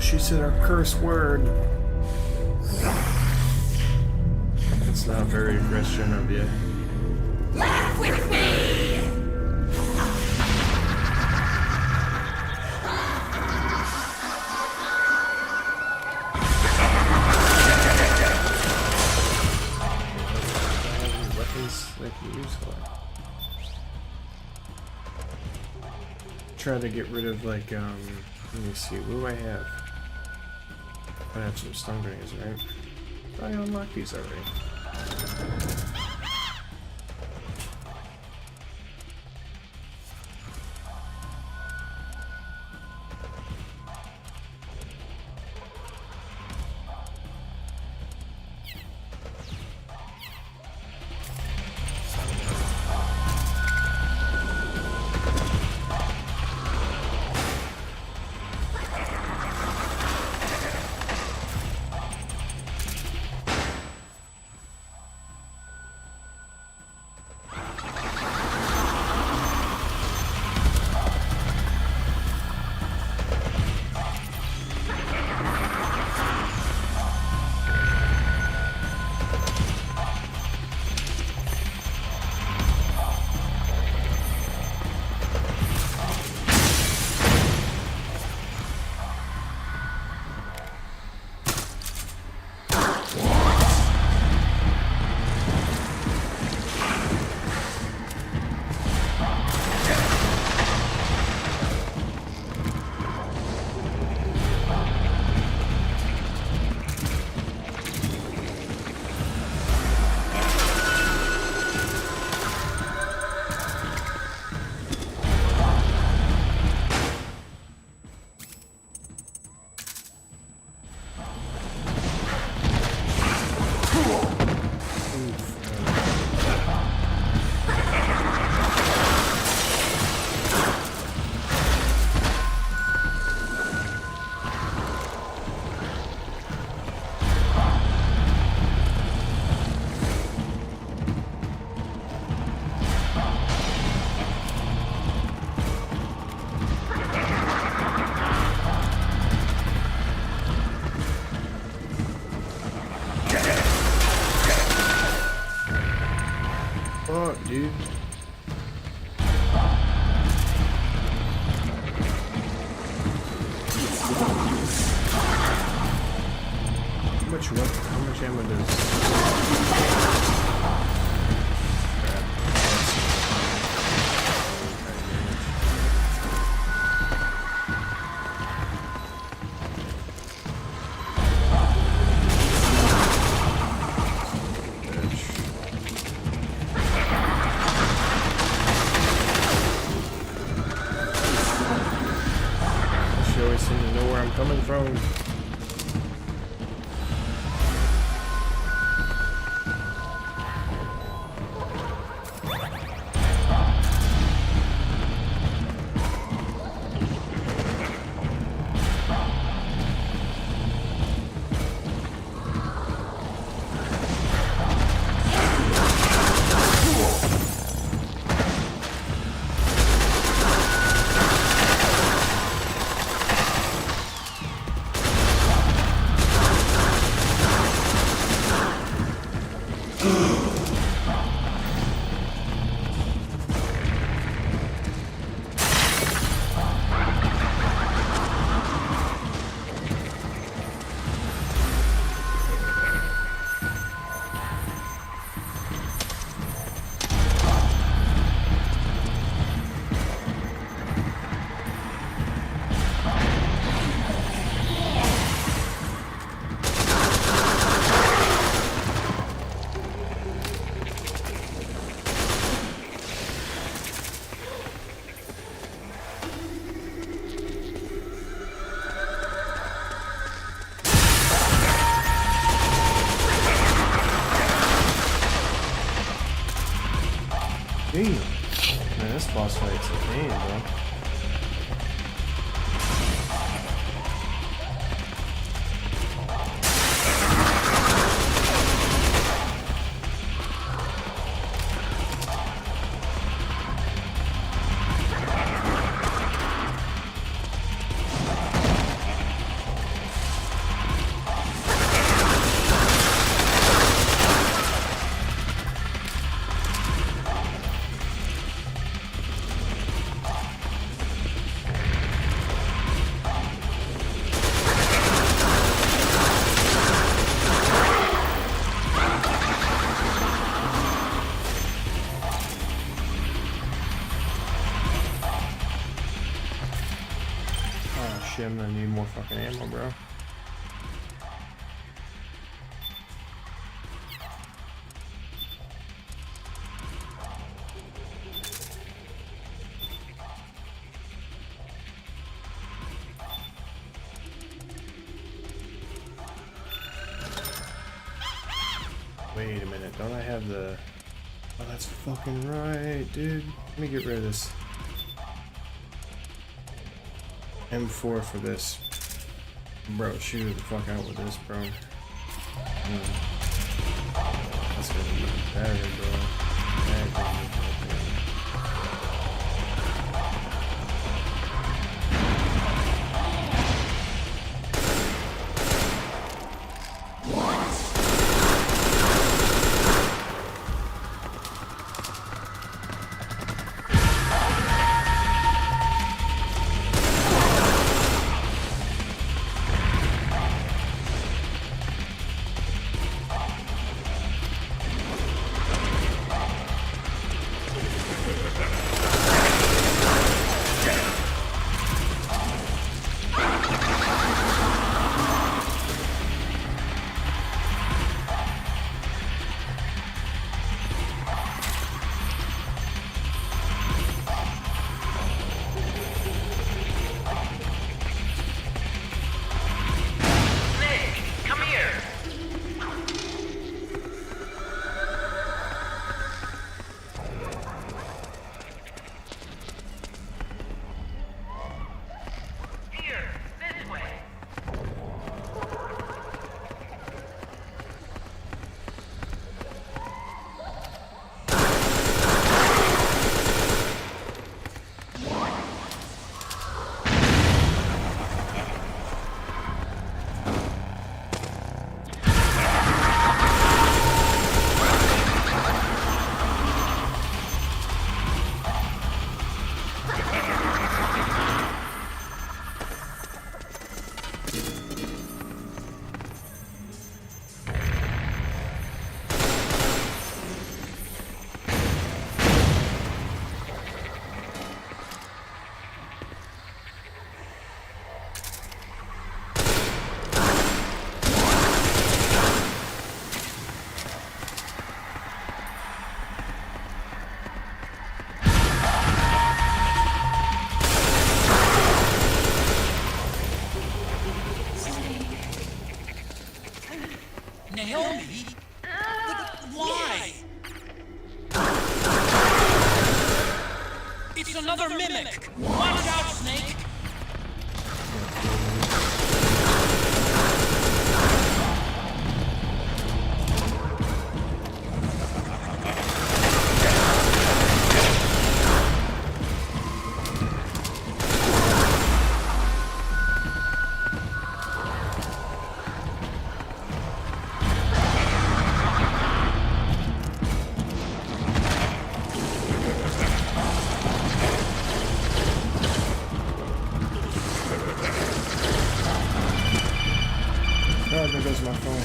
She said our curse word. It's not very Christian of you. Laugh with me! Weapons like you use for. Try to get rid of like let me see, what do I have? I have some stun grenades, right? I unlocked these already. How much ammo does... She always seems to know where I'm coming from. Damn. Man, this boss fight's a pain, bro. Shit, I'm gonna need more fucking ammo, bro. Wait a minute, don't I have the... Oh, that's fucking right, dude. Let me get rid of this. M4 for this. Bro, shoot the fuck out with this, bro. That's gonna be better, bro. mimic! Watch out, Snake! Oh, there goes my phone.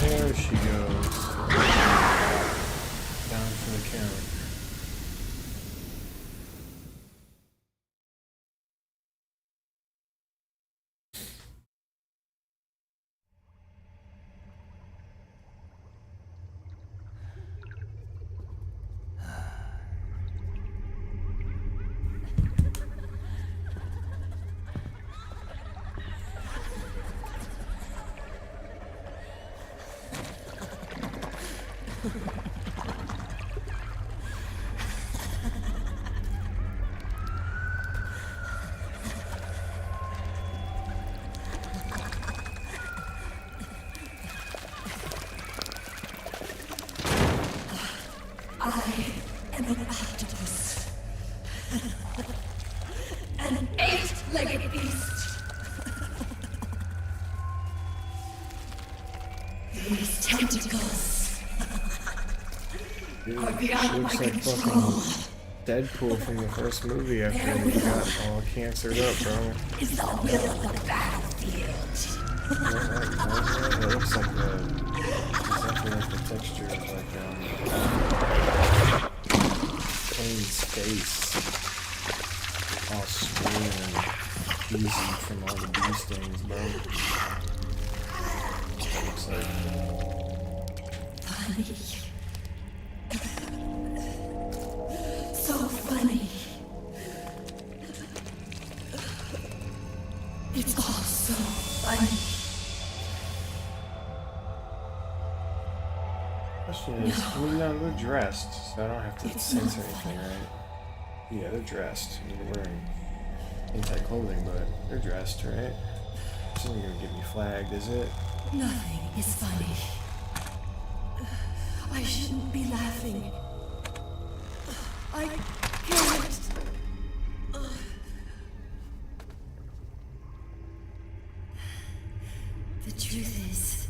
There she goes. Down for the count. I am an octopus. An eight-legged beast. These tentacles are beyond Looks my like control. fucking Deadpool from the first movie after he got all cancered up, bro. Is the will of the battlefield. It looks like exactly like the texture of plain space. All smooth and easy from all the bee stings, bro. Looks like Funny. So funny. It's all so funny. question is, well, no, they're dressed, so I don't have to censor anything, right? Yeah, they're dressed. I mean, they're wearing inside clothing, but they're dressed, right? This isn't gonna get me flagged, is it? Nothing is funny. I shouldn't be laughing. I can't. The truth is,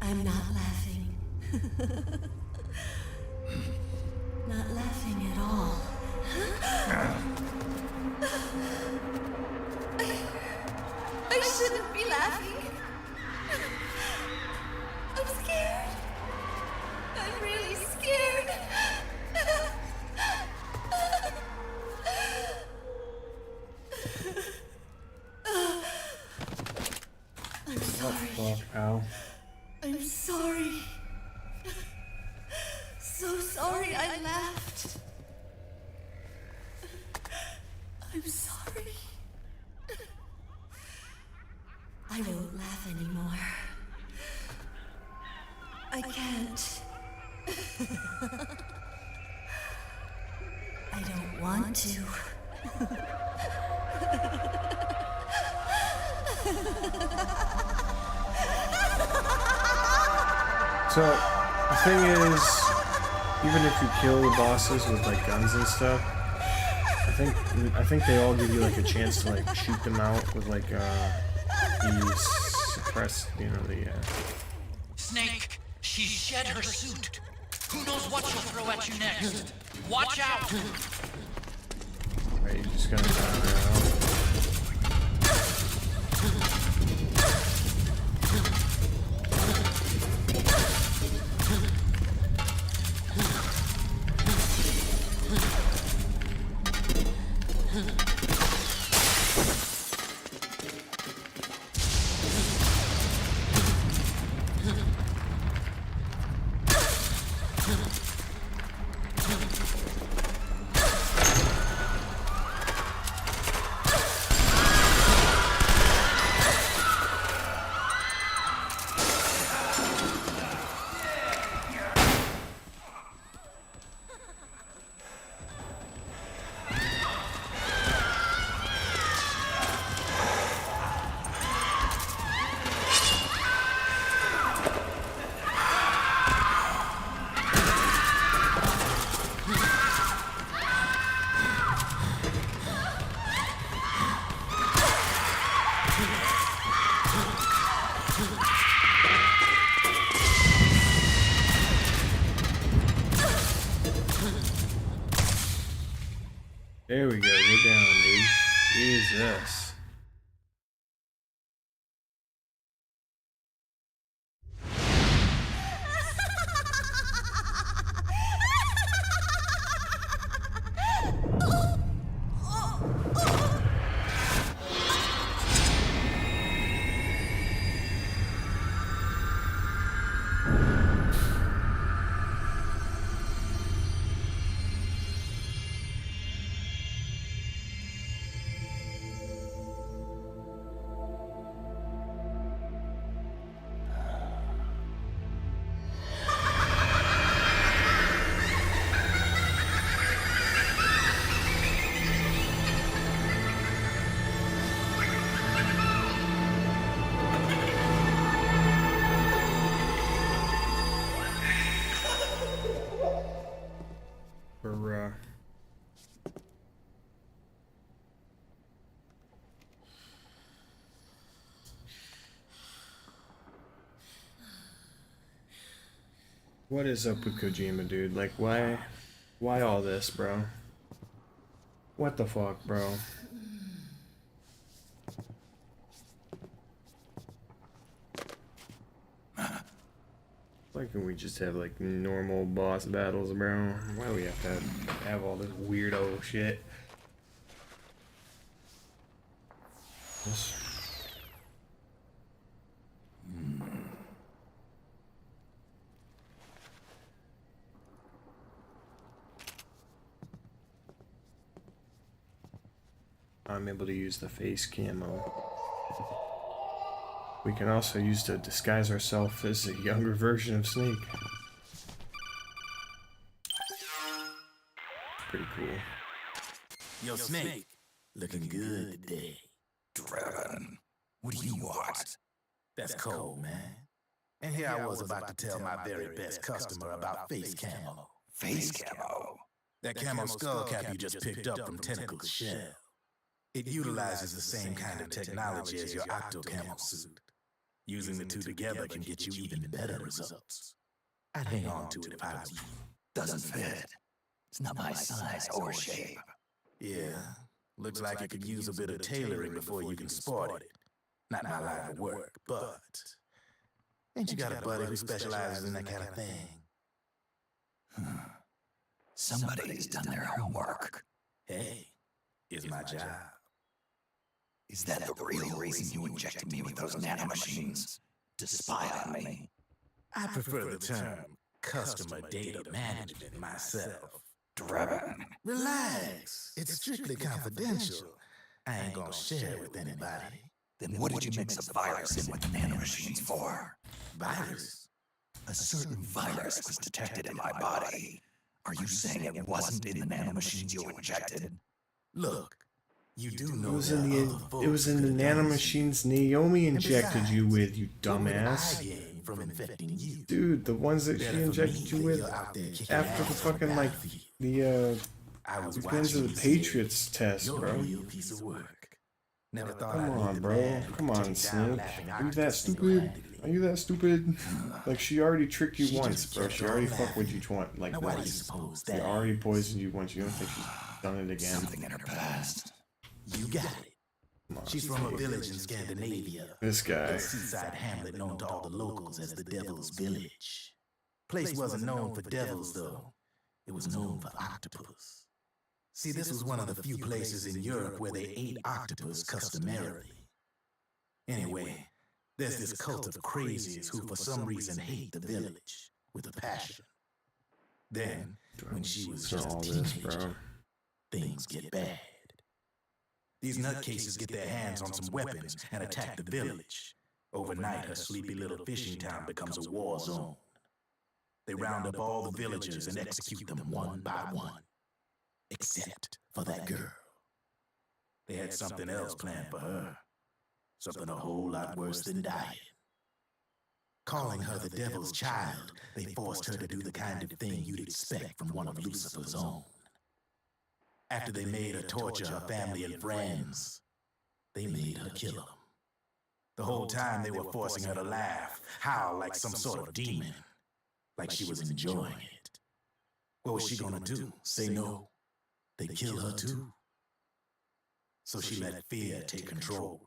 I'm not laughing. Not laughing at all. I shouldn't be laughing. I'm scared. I'm really scared. I'm sorry. Fuck, pal. I'm sorry. So sorry I laughed. I'm sorry. I won't laugh anymore. I can't. I don't want to. So, the thing is, even if you kill the bosses with like guns and stuff, I think they all give you like a chance to like shoot them out with like the suppress, you know, the Snake, she shed her suit. Who knows what she'll throw at you next? Watch out! Right, you're just gonna knock her out. There we go, we're down, dude. Jesus. What is up with Kojima, dude? Like, why all this, bro? What the fuck, bro? Why can't we just have, like, normal boss battles, bro? Why do we have to have all this weirdo shit? I'm able to use the face camo. We can also use to disguise ourselves as a younger version of Snake. Pretty cool. Yo, Snake, looking good today. Draven, what do you want? That's cold, man. And here I was about to tell my very best customer about face camo. Face camo? That camo skull cap you just picked up from Tentacle's shell. It utilizes the same kind of technology as your Octo Camo suit. Using the two together can get you even better results. I'd hang on to it if I was you. Doesn't fit. It's not my size or shape. Yeah, looks like it could use a bit of tailoring before you can sport it. Not my line of work, but... Ain't you got a buddy who specializes in that kind of thing? Somebody's done their homework. Hey, it's my job. Is that the real reason you injected me with those nanomachines? To spy on me? I prefer the term customer data management myself. Draven. Relax. It's strictly confidential. I ain't gonna share it with anybody. Then what did you mix a virus in with the nanomachines for? Virus? A certain virus was detected in my body. Are you saying it wasn't in the nanomachines you injected? Look, you do know it was in the nanomachines Naomi injected you with, you dumbass. From infecting you. Dude, the ones that she injected you with after the fucking, like, the I was Depends watching on you the said, Patriots test, "You're a bro. real piece of work." Never thought Come I'd meet on, the bro. man who Come could on, take down Snake. laughing Are you that octopus stupid? single-handedly. Are you that stupid? Like, she already tricked you She once, just bro. kept She already on fucked with you laughing. like Now why do you once. suppose She that already is? poisoned you once. You don't think she's done it again? Something in her past. You got it. Come on. She's from a village in Scandinavia. This guy. A seaside hamlet known to all the locals as the Devil's Village. Place wasn't known for devils, though. It was known for octopus. See, this was one of the few places in Europe where they ate octopus customarily. Anyway, there's this cult of crazies who for some reason hate the village with a passion. Then, when she was just a teenager, things get bad. These nutcases get their hands on some weapons and attack the village. Overnight, her sleepy little fishing town becomes a war zone. They round up all the villagers and execute them one by one. Except for that girl. They had something else planned for her. Something a whole lot worse than dying. Calling her the devil's child, they forced her to do the kind of thing you'd expect from one of Lucifer's own. After they made her torture her family and friends, they made her kill them. The whole time they were forcing her to laugh, howl like some sort of demon, like she was enjoying it. What was she gonna do? Say no? They'd kill her too. So she let fear take control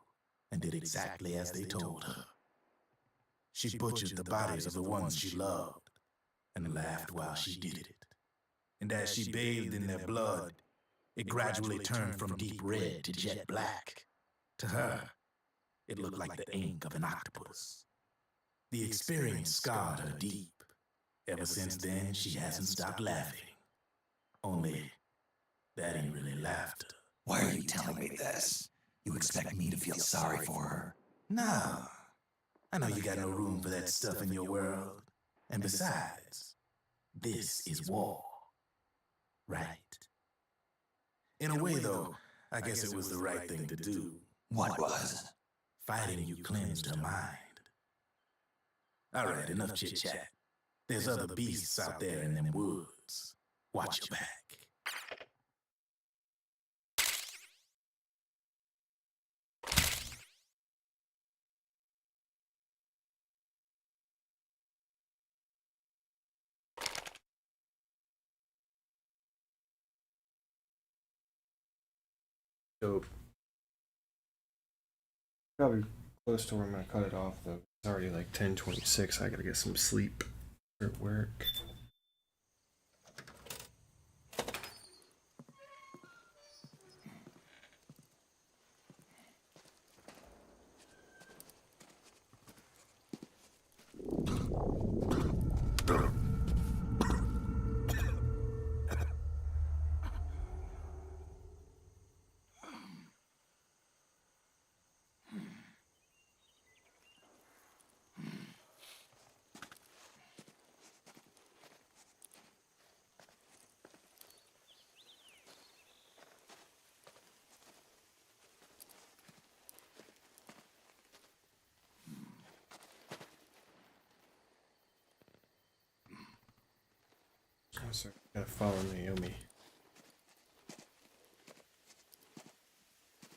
and did exactly as they told her. She butchered the bodies of the ones she loved and laughed while she did it. And as she bathed in their blood, it gradually turned from deep red to jet black. To her, it looked like the ink of an octopus. The experience scarred her deep. Ever since then, she hasn't stopped laughing. Only, that ain't really laughter. Why are you telling me this? You expect me to feel sorry for her? No. I know you got no room for that stuff in your world. And besides, this is war. Right? In a way, though, I guess it was the right thing to do. What was? Fighting you cleansed her mind. All right, enough chit-chat. There's other beasts out there in them woods. Watch your back. Dope. Probably close to where I'm gonna cut it off though. It's already like 10:26. I gotta get some sleep at work. So gotta follow Naomi.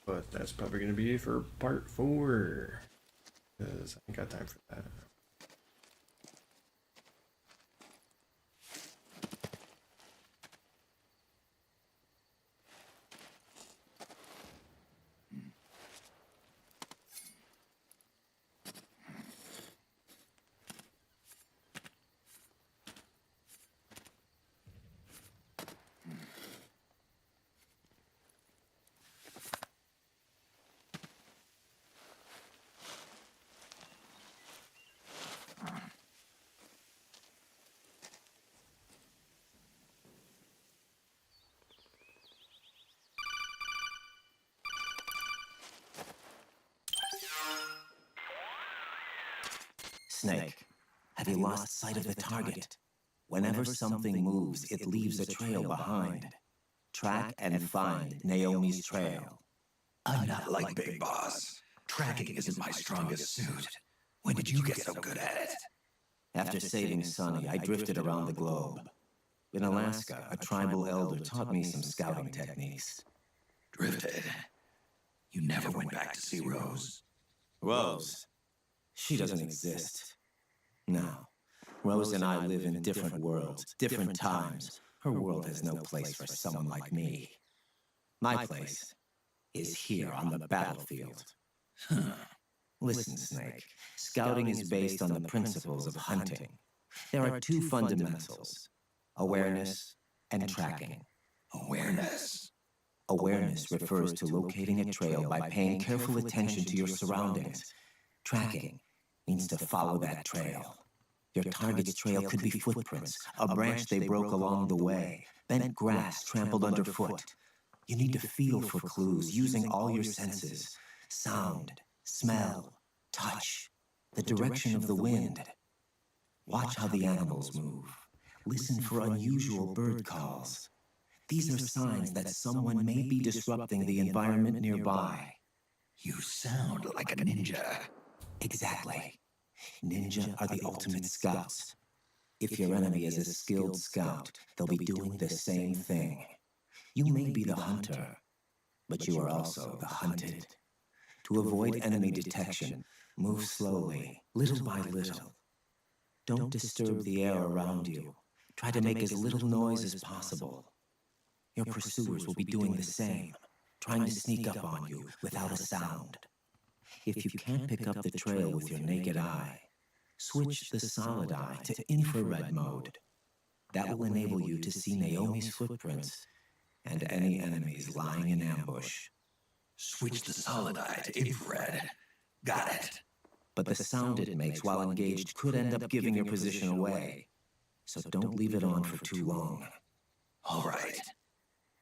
But that's probably gonna be for part 4. Because I ain't got time for that. Snake, have you lost sight of the target? Whenever something moves, it leaves a trail behind. Track and find Naomi's trail. I'm not like Big Boss. Tracking isn't my strongest suit. When did you get so good at it? After saving Sonny, I drifted around the globe. In Alaska, a tribal elder taught me some scouting techniques. Drifted. You never went back to see Rose? Rose? She doesn't exist. No. Rose and I live in different worlds, different times. Her world has no place for someone like me. My place is here on the battlefield. Listen, Snake. Scouting is based on the principles of hunting. There are two fundamentals: awareness and tracking. Awareness? Awareness refers to locating a trail by paying careful attention to your surroundings. Tracking means to follow that trail. Your target's trail could be footprints, a branch they broke along the way, bent grass trampled underfoot. You need to feel for clues using all your senses: sound, smell, touch, the direction of the wind. Watch how the animals move. Listen for unusual bird calls. These are signs that someone may be disrupting the environment nearby. You sound like a ninja. Exactly. Ninja are the ultimate scouts. If your enemy is a skilled scout, they'll be doing the same thing. You may be the hunter, but you are also the hunted. To avoid enemy detection, move slowly, little by little. Don't disturb the air around you. Try to make as little noise as possible. Your pursuers will be doing the same, trying to sneak up on you without a sound. If you can't pick up the trail with your naked eye, switch the solid eye to infrared mode. That will enable you to see Naomi's footprints and any enemies lying in ambush. Switch the solid eye to infrared. Got it. But the sound it makes while engaged could end up giving your position away. So don't leave it on for too long. All right.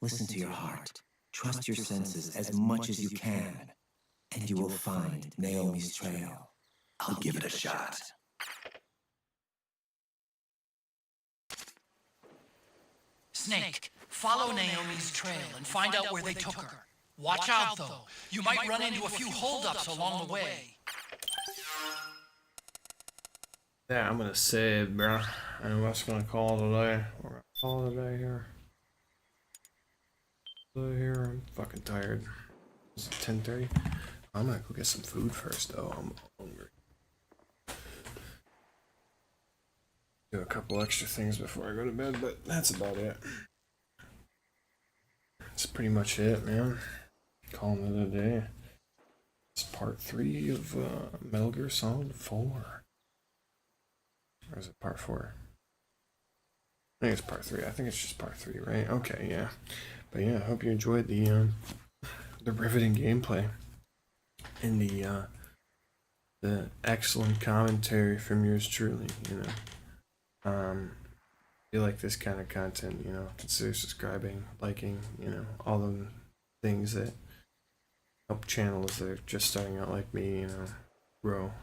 Listen to your heart. Trust your senses as much as you can, and you will find Naomi's trail. I'll give it a shot. Snake, follow Naomi's trail and find out where they took her. Watch out, though. You might run into a few holdups along the way. Yeah, I'm gonna save, bro. And what's gonna call it today? We're gonna call it a day here. I'm fucking tired. It's 10:30. I'm gonna go get some food first, though. I'm hungry. Do a couple extra things before I go to bed, but that's about it. That's pretty much it, man. Calling it a day. It's part 3 of Metal Gear Solid 4. Or is it part 4? I think it's part 3. I think it's just part 3, right? Okay, yeah. But yeah, I hope you enjoyed the riveting gameplay and the excellent commentary from yours truly. You know, if you like this kind of content, you know, consider subscribing, liking, you know, all the things that help channels that are just starting out like me, you know, grow.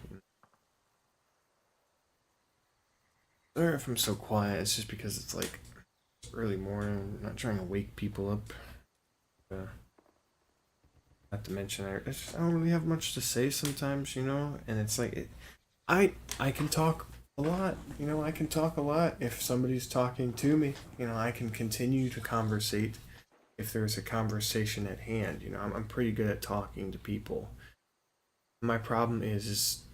Sorry if I'm so quiet. It's just because it's like early morning. I'm not trying to wake people up. Not to mention, I don't really have much to say sometimes, you know. And it's like, I can talk a lot, you know. I can talk a lot if somebody's talking to me. You know, I can continue to conversate if there's a conversation at hand. You know, I'm pretty good at talking to people. My problem is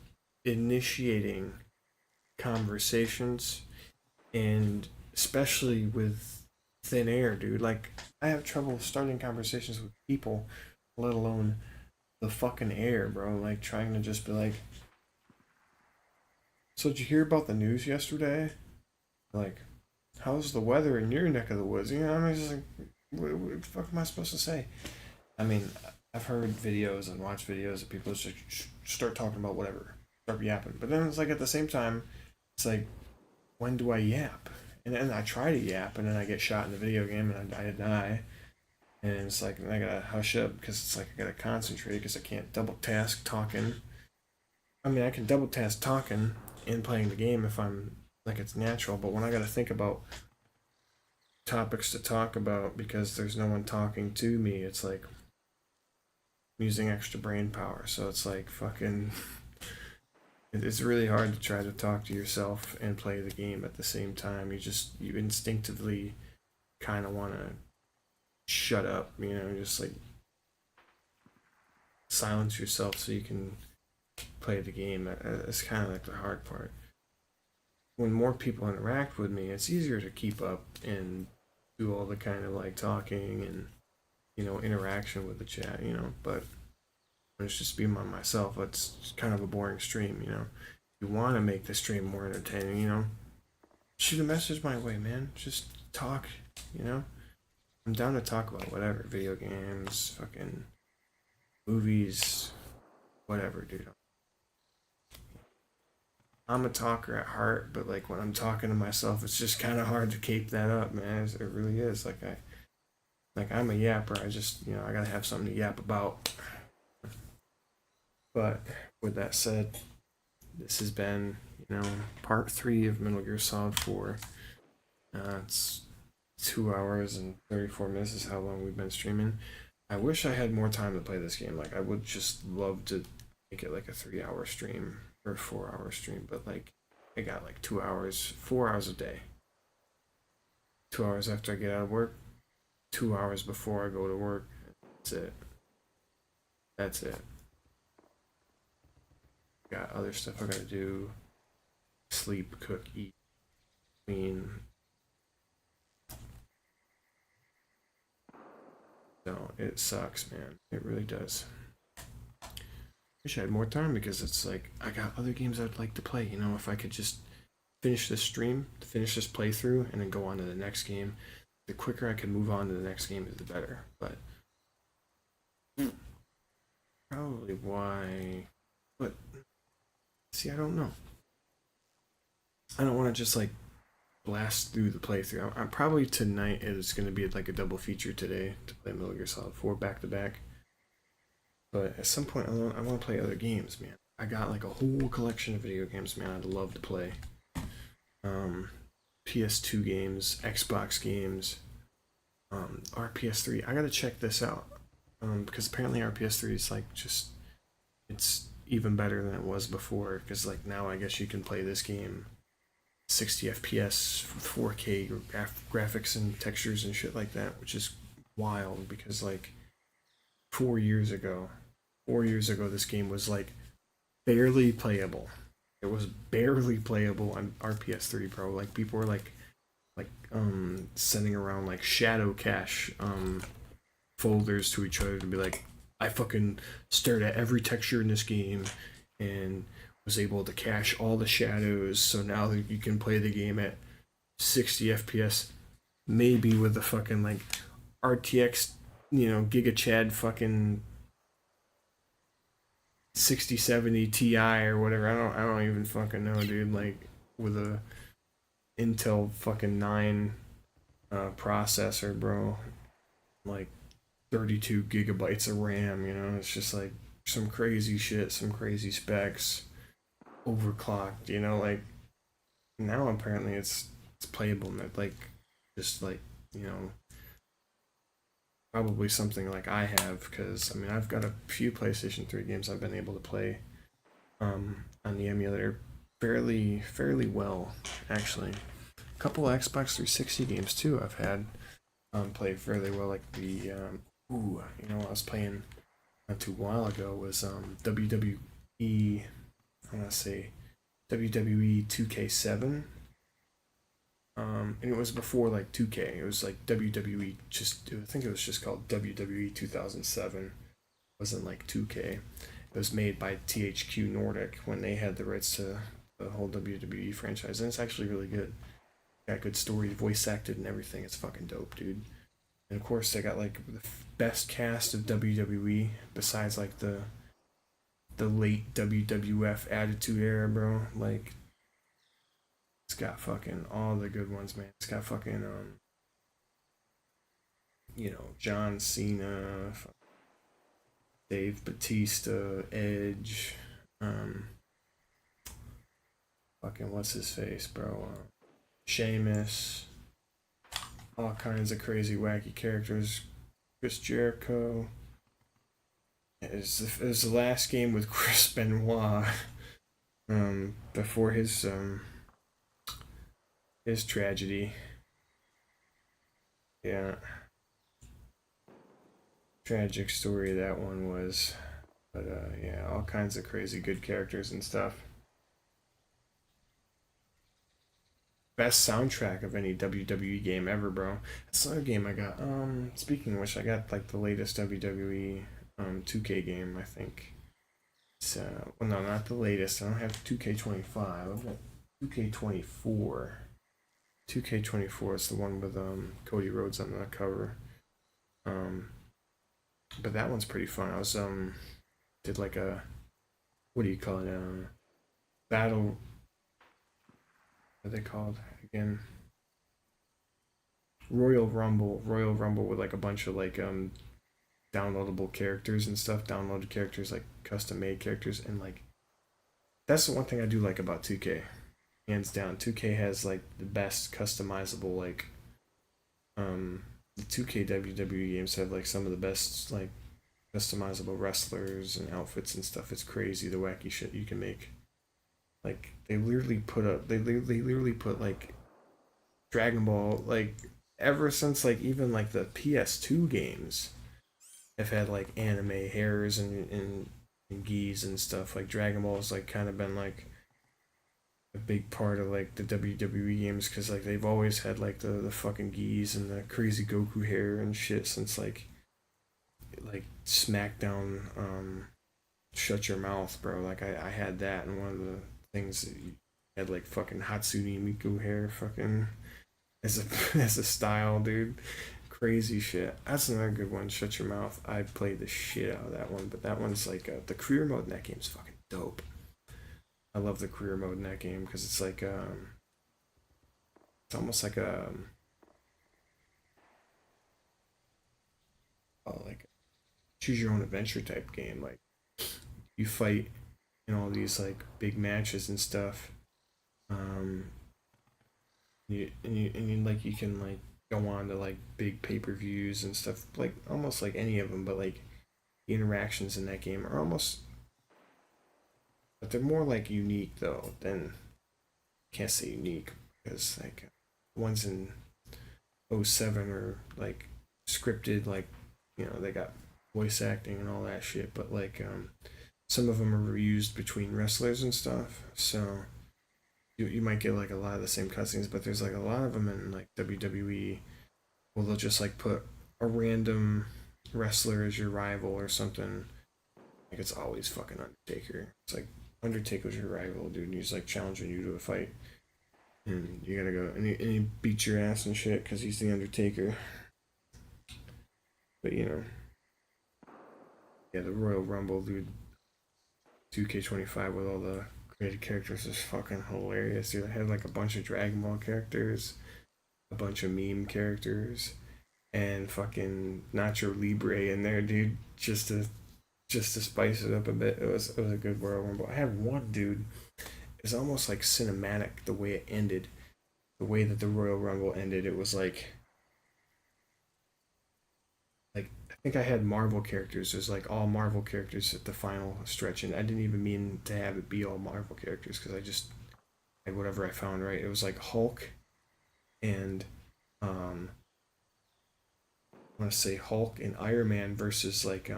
initiating conversations, and especially with thin air, dude. Like, I have trouble starting conversations with people, let alone the fucking air, bro. Like, trying to just be like, so did you hear about the news yesterday? Like, how's the weather in your neck of the woods? You know, I'm just like, what the fuck am I supposed to say? I mean, I've heard videos and watched videos of people just start talking about whatever, start yapping. But then it's like, at the same time, it's like, when do I yap? And then I try to yap, and then I get shot in the video game, and I die. And it's like, I gotta hush up, because it's like I gotta concentrate, because I can't double task talking. I mean, I can double task talking and playing the game if I'm, like, it's natural, but when I gotta think about topics to talk about because there's no one talking to me, it's like I'm using extra brain power. So it's like fucking it's really hard to try to talk to yourself and play the game at the same time. You instinctively kind of want to shut up, you know, just like silence yourself so you can play the game. It's kind of like the hard part. When more people interact with me, it's easier to keep up and do all the kind of like talking and, you know, interaction with the chat, you know. But when it's just being by myself, it's kind of a boring stream, you know. You want to make the stream more entertaining, you know. Shoot a message my way, man. Just talk, you know. I'm down to talk about whatever. Video games, fucking movies, whatever, dude. I'm a talker at heart, but like when I'm talking to myself, it's just kind of hard to keep that up, man. It really is. I'm a yapper. I just, you know, I gotta have something to yap about. But with that said, this has been, you know, part 3 of Metal Gear Solid 4. It's 2 hours and 34 minutes is how long we've been streaming. I wish I had more time to play this game. Like, I would just love to make it like a 3-hour stream or a 4-hour stream, but like I got like 2 hours, 4 hours a day. 2 hours after I get out of work, 2 hours before I go to work. That's it. That's it. Got other stuff I gotta do. Sleep, cook, eat, clean. No, it sucks, man. It really does. Wish I had more time because it's like I got other games I'd like to play. You know, if I could just finish this stream, finish this playthrough, and then go on to the next game. The quicker I can move on to the next game, the better. But probably why. But see, I don't know. I don't want to just like blast through the playthrough. I'm probably tonight is going to be like a double feature today to play Metal Gear Solid 4 back to back. But at some point, I want to play other games, man. I got like a whole collection of video games, man. I'd love to play. PS2 games, Xbox games, RPS3. I gotta check this out because apparently RPS3 is like just it's even better than it was before. Because like now, I guess you can play this game 60 FPS, 4K graphics and textures and shit like that, which is wild. Because like 4 years ago, this game was like barely playable. It was barely playable on RPS3 Pro. Like people were like sending around like shadow cache folders to each other to be like, I fucking stared at every texture in this game and was able to cache all the shadows, so now you can play the game at 60 FPS, maybe with the fucking like RTX, you know, Giga Chad fucking 6070 Ti or whatever. I don't even fucking know, dude. Like with a Intel fucking 9 processor, bro. Like 32 gigabytes of RAM, you know. It's just like some crazy shit, some crazy specs, overclocked, you know. Like now apparently it's playable, and like just like, you know, probably something like I have, because I mean I've got a few PlayStation 3 games I've been able to play on the emulator fairly well, actually. A couple of Xbox 360 games too I've had play fairly well, like the you know what I was playing not too while ago was WWE, I want to say WWE 2K7. And it was before like 2K. It was like WWE, I think it was just called WWE 2007. It wasn't like 2K. It was made by THQ Nordic when they had the rights to the whole WWE franchise, and it's actually really good. Got good story, voice acted and everything. It's fucking dope, dude. And of course they got like the best cast of WWE besides like the late WWF Attitude Era, bro. Like it's got fucking all the good ones, man. It's got fucking you know, John Cena, Dave Bautista, Edge, fucking what's his face, bro? Sheamus, all kinds of crazy wacky characters. Chris Jericho. It was the last game with Chris Benoit. before his tragedy. Yeah. Tragic story that one was. But yeah, all kinds of crazy good characters and stuff. Best soundtrack of any WWE game ever, bro. That's another game I got. Speaking of which, I got like the latest WWE 2K game, I think. It's well, no, not the latest. I don't have 2K25. I've got 2K24. 2K24 is the one with Cody Rhodes on the cover. But that one's pretty fun. I was did like a, what do you call it? Battle. What are they called again? Royal Rumble with like a bunch of like downloadable characters and stuff, downloaded characters, like custom made characters, and like that's the one thing I do like about 2K, hands down. 2K has like the best customizable, like the 2K WWE games have like some of the best like customizable wrestlers and outfits and stuff. It's crazy the wacky shit you can make. Like they literally put like Dragon Ball, like ever since like even like the PS2 games have had like anime hairs and gis and stuff. Like Dragon Ball's like kind of been like a big part of like the WWE games, because like they've always had like the fucking gis and the crazy Goku hair and shit since like SmackDown Shut Your Mouth, bro. Like I had that, and one of the things that you had like fucking Hatsune Miku hair fucking as a style, dude. Crazy shit. That's another good one, Shut Your Mouth. I played the shit out of that one, but that one's like the career mode in that game's fucking dope. I love the career mode in that game because it's like it's almost like a like choose your own adventure type game. Like you fight in all these like big matches and stuff. You like you can like go on to like big pay-per-views and stuff, like almost like any of them, but like the interactions in that game are almost, but they're more like unique though than, can't say unique because like ones in 07 are like scripted, like, you know, they got voice acting and all that shit, but like some of them are reused between wrestlers and stuff, so you might get like a lot of the same cutscenes, but there's like a lot of them in like WWE. Well, they'll just like put a random wrestler as your rival or something. Like it's always fucking Undertaker. It's like Undertaker's your rival, dude, and he's like challenging you to a fight, and you gotta go and he beats your ass and shit because he's the Undertaker. But you know, yeah, the Royal Rumble, dude. 2K25 with all the created characters is fucking hilarious, dude. I had like a bunch of Dragon Ball characters, a bunch of meme characters, and fucking Nacho Libre in there, dude, just to spice it up a bit. It was a good Royal Rumble. I had one, dude. It's almost like cinematic the way it ended, the way that the Royal Rumble ended. It was like I think I had Marvel characters. It was like all Marvel characters at the final stretch, and I didn't even mean to have it be all Marvel characters because I just had whatever I found, right? It was like Hulk and I want to say Hulk and Iron Man versus like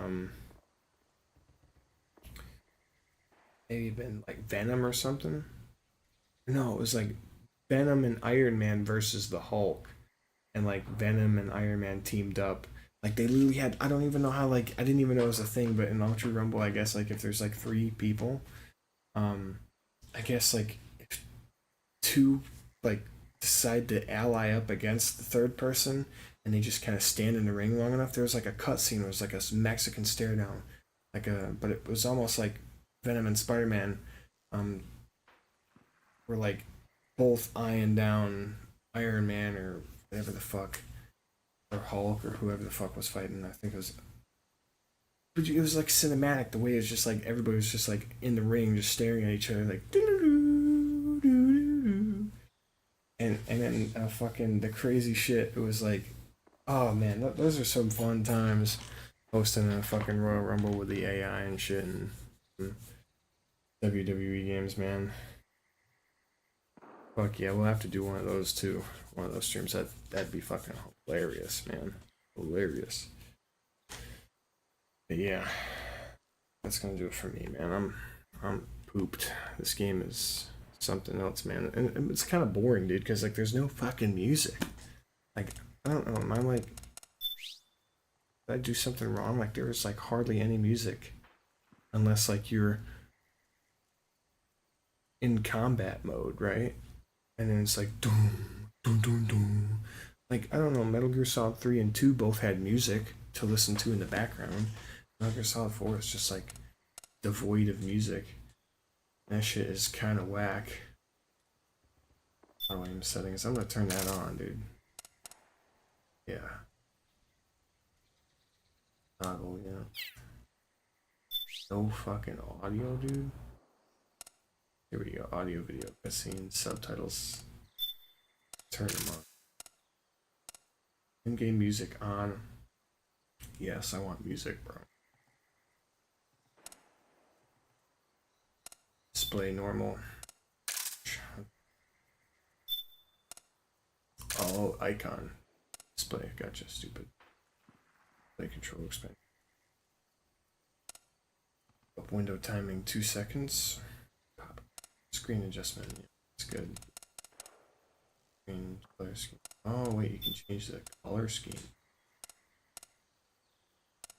maybe been like Venom or something. No, it was like Venom and Iron Man versus the Hulk, and like Venom and Iron Man teamed up. Like they literally had, I don't even know how, like I didn't even know it was a thing, but in Ultra Rumble, I guess like if there's like 3 people, I guess like if 2 like decide to ally up against the third person and they just kind of stand in the ring long enough, there was like a cutscene. It was like a Mexican stare down, but it was almost like Venom and Spider-Man were like both eyeing down Iron Man or whatever the fuck, or Hulk or whoever the fuck was fighting. I think it was, but it was like cinematic the way it was just like everybody was just like in the ring just staring at each other like and then fucking the crazy shit. It was like, oh man, those are some fun times hosting a fucking Royal Rumble with the AI and shit, and WWE games, man. Fuck yeah, we'll have to do one of those too. One of those streams. That'd be fucking hilarious, man. Hilarious. But yeah, that's gonna do it for me, man. I'm pooped. This game is something else, man, and it's kind of boring, dude, because like there's no fucking music. Like I don't know, am I like, did I do something wrong? Like there was like hardly any music, unless like you're in combat mode, right? And then it's like doom, doom, doom, doom. Like I don't know, Metal Gear Solid 3 and 2 both had music to listen to in the background. Metal Gear Solid 4 is just like devoid of music. That shit is kind of whack. Oh, aim settings. I'm gonna turn that on, dude. Yeah. Toggle, yeah. No fucking audio, dude. Here we go. Audio, video, cutscenes, subtitles. Turn them on. In-game music on. Yes, I want music, bro. Display normal. Oh, icon. Display. Gotcha, stupid. Play control expand. Up window timing 2 seconds. Pop. Screen adjustment. Yeah, that's good. Screen color scheme. Oh wait, you can change the color scheme.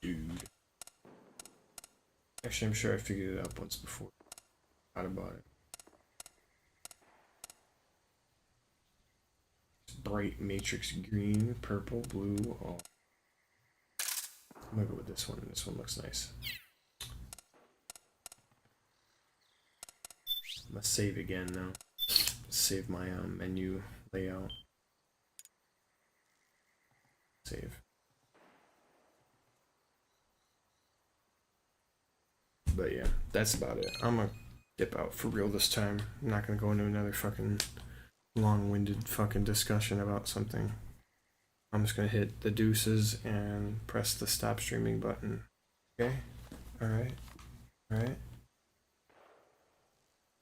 Dude. Actually, I'm sure I figured it out once before. Forgot about it. Bright matrix green, purple, blue. Oh. I'm gonna go with this one. This one looks nice. I'm gonna save again now. Save my menu layout. Save. But yeah, that's about it. I'm gonna dip out for real this time. I'm not gonna go into another fucking long-winded fucking discussion about something. I'm just gonna hit the deuces and press the stop streaming button. Okay? Alright. Alright.